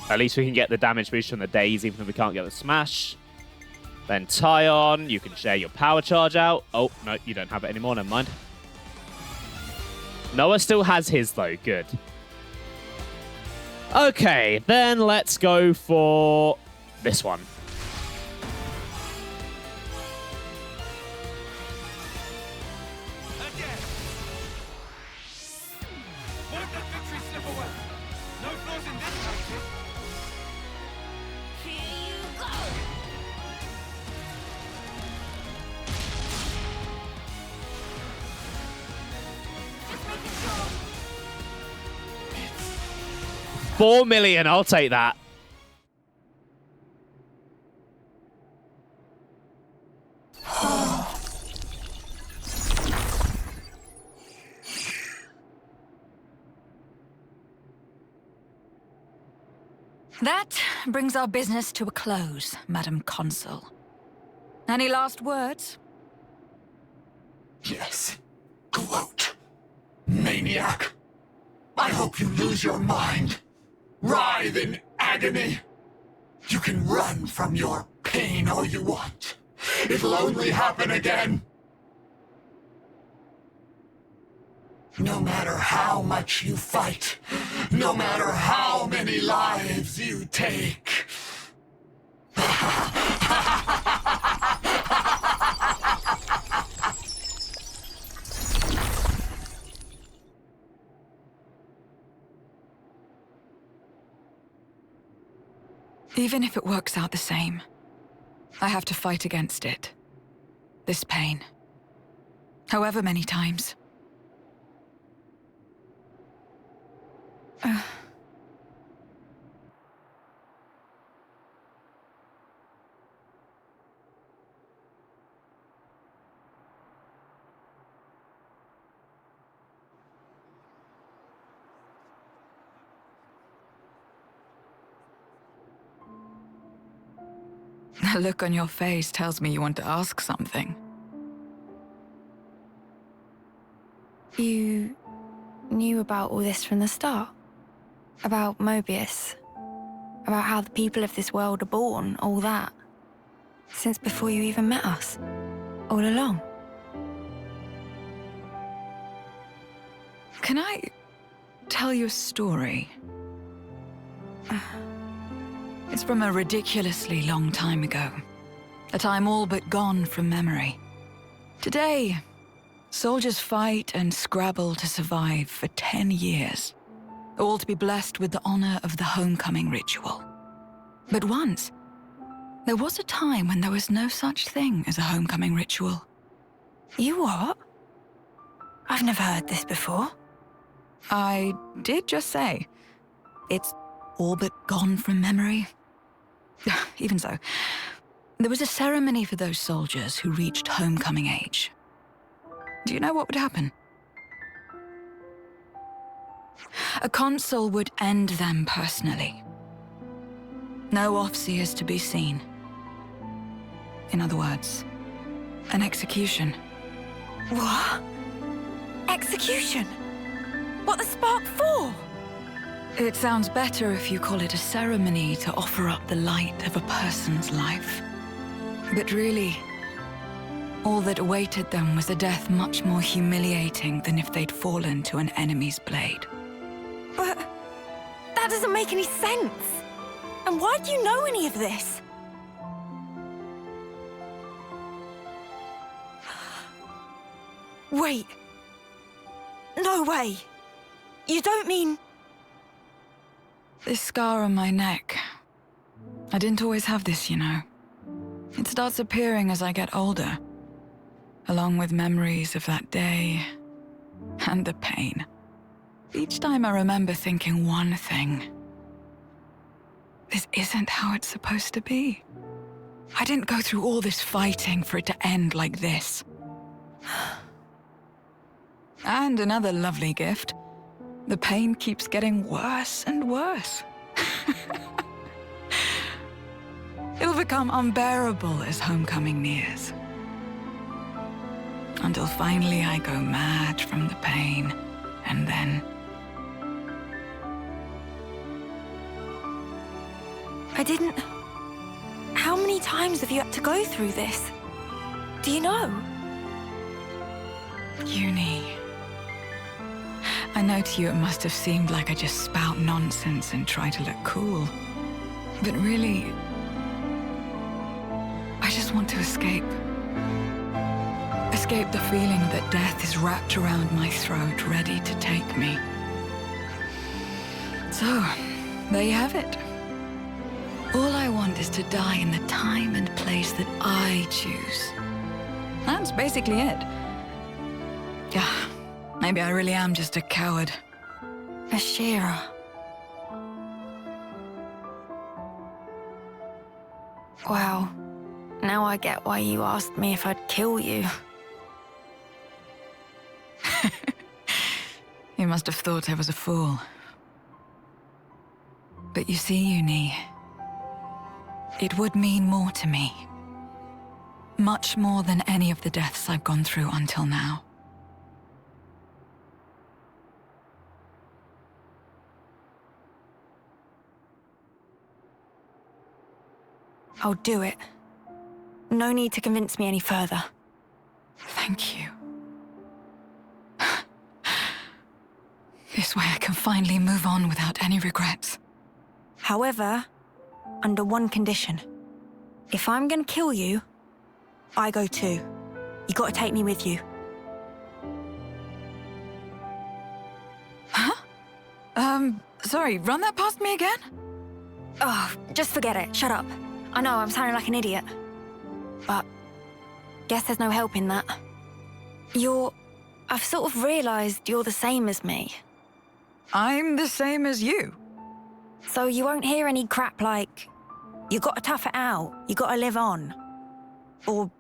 At least we can get the damage boost from the daze, even if we can't get the smash. Then Tyon, you can share your power charge out. Oh, no, you don't have it anymore. Never mind. Noah still has his, though. Good. Okay, then let's go for this one. 4 million, I'll take that. That brings our business to a close, Madam Consul. Any last words? Yes. Gloat. Maniac. I hope you lose your mind. Writhe in agony. You can run from your pain all you want. It'll only happen again. No matter how much you fight, no matter how many lives you take. Even if it works out the same, I have to fight against it. This pain. However many times. The look on your face tells me you want to ask something. You knew about all this from the start? About Mobius? About how the people of this world are born, all that? Since before you even met us? All along? Can I tell you a story? It's from a ridiculously long time ago. A time all but gone from memory. Today, soldiers fight and scrabble to survive for 10 years. All to be blessed with the honor of the homecoming ritual. But once, there was a time when there was no such thing as a homecoming ritual. You what? I've never heard this before. I did just say, it's all but gone from memory. Even so, there was a ceremony for those soldiers who reached homecoming age. Do you know what would happen? A consul would end them personally. No officers to be seen. In other words, an execution. What? Execution? What the spark for? It sounds better if you call it a ceremony to offer up the light of a person's life. But really, all that awaited them was a death much more humiliating than if they'd fallen to an enemy's blade. But that doesn't make any sense. And why do you know any of this? Wait. No way. You don't mean... This scar on my neck. I didn't always have this, you know. It starts appearing as I get older, along with memories of that day and the pain. Each time I remember thinking one thing. This isn't how it's supposed to be. I didn't go through all this fighting for it to end like this. And another lovely gift. The pain keeps getting worse and worse. It'll become unbearable as homecoming nears. Until finally I go mad from the pain, and then... I didn't... How many times have you had to go through this? Do you know? Uni. I know to you it must have seemed like I just spout nonsense and try to look cool. But really, I just want to escape. Escape the feeling that death is wrapped around my throat, ready to take me. So, there you have it. All I want is to die in the time and place that I choose. That's basically it. Yeah. Maybe I really am just a coward. Ashera. Well, now I get why you asked me if I'd kill you. You must have thought I was a fool. But you see, Uni, it would mean more to me. Much more than any of the deaths I've gone through until now. I'll do it. No need to convince me any further. Thank you. This way I can finally move on without any regrets. However, under one condition. If I'm gonna kill you, I go too. You gotta take me with you. Huh? Sorry, run that past me again? Oh, just forget it. Shut up. I know, I'm sounding like an idiot. But guess there's no help in that. I've sort of realized you're the same as me. I'm the same as you. So you won't hear any crap like, you gotta tough it out, you gotta live on. Or,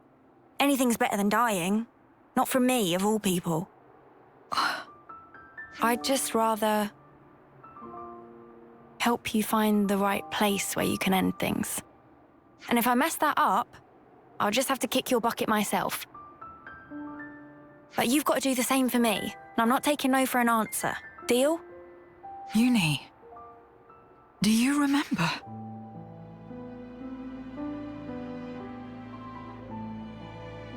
anything's better than dying. Not from me, of all people. I'd just rather help you find the right place where you can end things. And if I mess that up, I'll just have to kick your bucket myself. But you've got to do the same for me, and I'm not taking no for an answer. Deal? Uni, do you remember?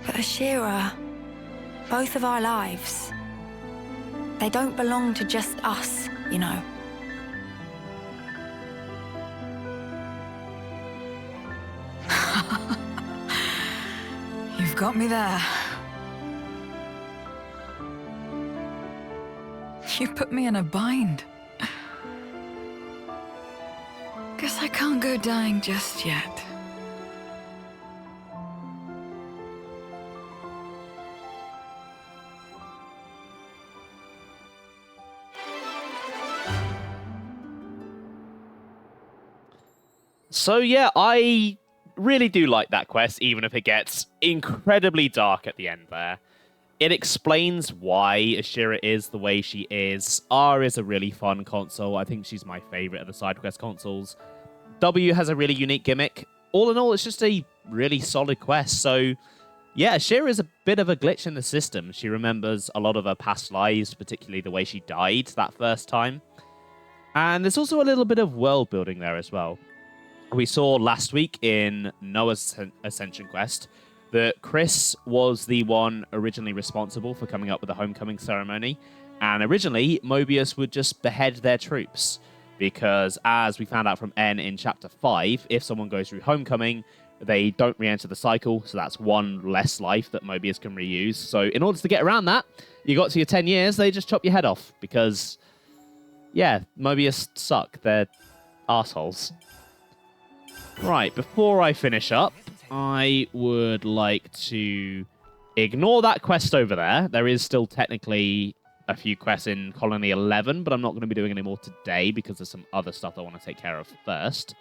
But Ashera, both of our lives, they don't belong to just us, you know. You've got me there. You put me in a bind. Guess I can't go dying just yet. So yeah, I really do like that quest, even if it gets incredibly dark at the end there. It explains why Ashera is the way she is. R is a really fun console. I think she's my favorite of the side quest consoles. W has a really unique gimmick. All in all, it's just a really solid quest. So yeah, Ashera is a bit of a glitch in the system. She remembers a lot of her past lives, particularly the way she died that first time. And there's also a little bit of world building there as well. We saw last week in Noah's Ascension quest that Chris was the one originally responsible for coming up with the homecoming ceremony. And originally, Mobius would just behead their troops. Because as we found out from N in Chapter 5, if someone goes through homecoming, they don't re-enter the cycle. So that's one less life that Mobius can reuse. So in order to get around that, you got to your 10 years, they just chop your head off. Because, yeah, Mobius suck. They're assholes. Right, before I finish up, I would like to ignore that quest over there. There is still technically a few quests in Colony 11, but I'm not going to be doing any more today because there's some other stuff I want to take care of first.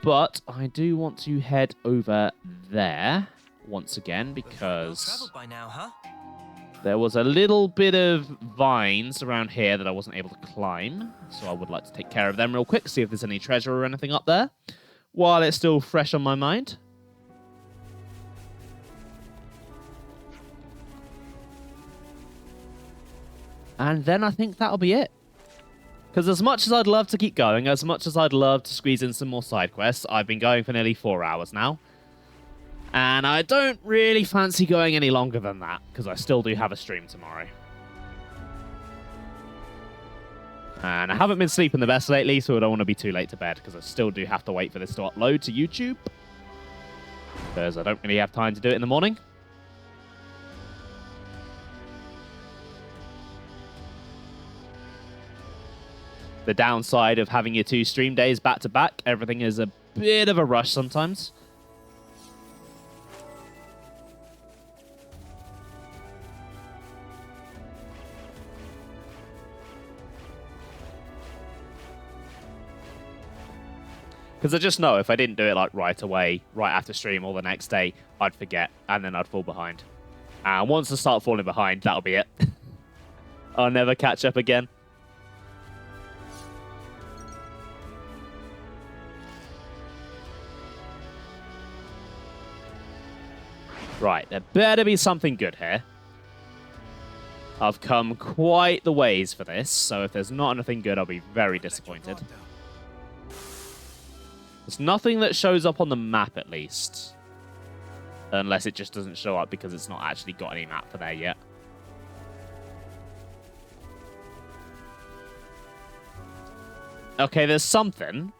But I do want to head over there once again because there was a little bit of vines around here that I wasn't able to climb. So I would like to take care of them real quick, see if there's any treasure or anything up there while it's still fresh on my mind. And then I think that'll be it. Because as much as I'd love to keep going, as much as I'd love to squeeze in some more side quests, I've been going for nearly 4 hours now. And I don't really fancy going any longer than that, because I still do have a stream tomorrow. And I haven't been sleeping the best lately, so I don't want to be too late to bed, because I still do have to wait for this to upload to YouTube. Because I don't really have time to do it in the morning. The downside of having your 2 stream days back to back, everything is a bit of a rush sometimes. Because I just know if I didn't do it like right away, right after stream or the next day, I'd forget and then I'd fall behind. And once I start falling behind, that'll be it. I'll never catch up again. Right, there better be something good here. I've come quite the ways for this, so if there's not anything good, I'll be very disappointed. There's nothing that shows up on the map, at least. Unless it just doesn't show up because it's not actually got any map for there yet. Okay, there's something.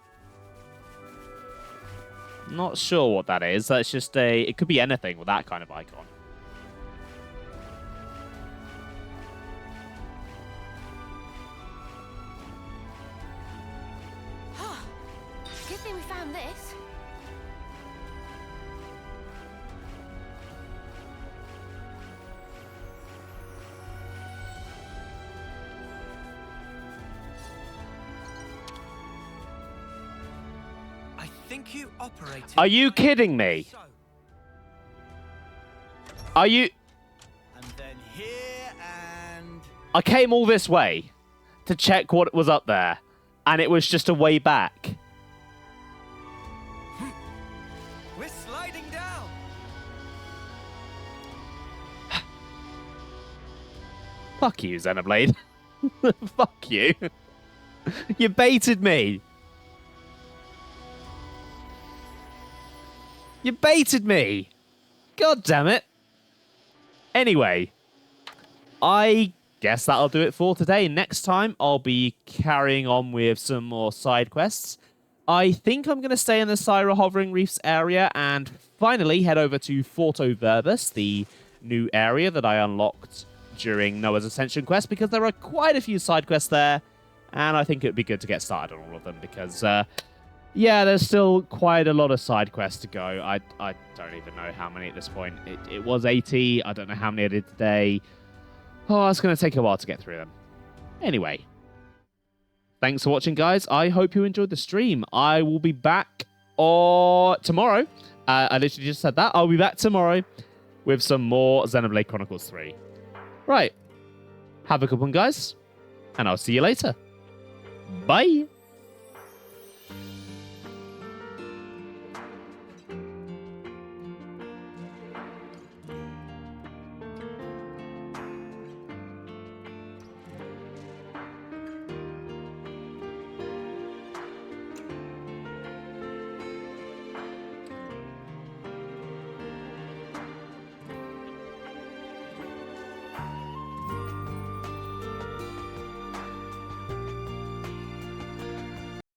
Not sure what that is. That's just a... It could be anything with that kind of icon. Good thing we found this. I think you operated... Are you kidding me? Are you... And then here and... I came all this way to check what was up there, and it was just a way back. We're sliding down. Fuck you, Xenoblade. Fuck you. You baited me. You baited me. God damn it. Anyway, I guess that'll do it for today. Next time, I'll be carrying on with some more side quests. I think I'm going to stay in the Syra Hovering Reefs area and finally head over to Forto Verbus, the new area that I unlocked during Noah's Ascension quest, because there are quite a few side quests there, and I think it would be good to get started on all of them, because, yeah, there's still quite a lot of side quests to go. I don't even know how many at this point. It was 80. I don't know how many I did today. Oh, it's going to take a while to get through them. Anyway, thanks for watching, guys. I hope you enjoyed the stream. I will be back tomorrow. I literally just said that. I'll be back tomorrow with some more Xenoblade Chronicles 3. Right. Have a good one, guys. And I'll see you later. Bye.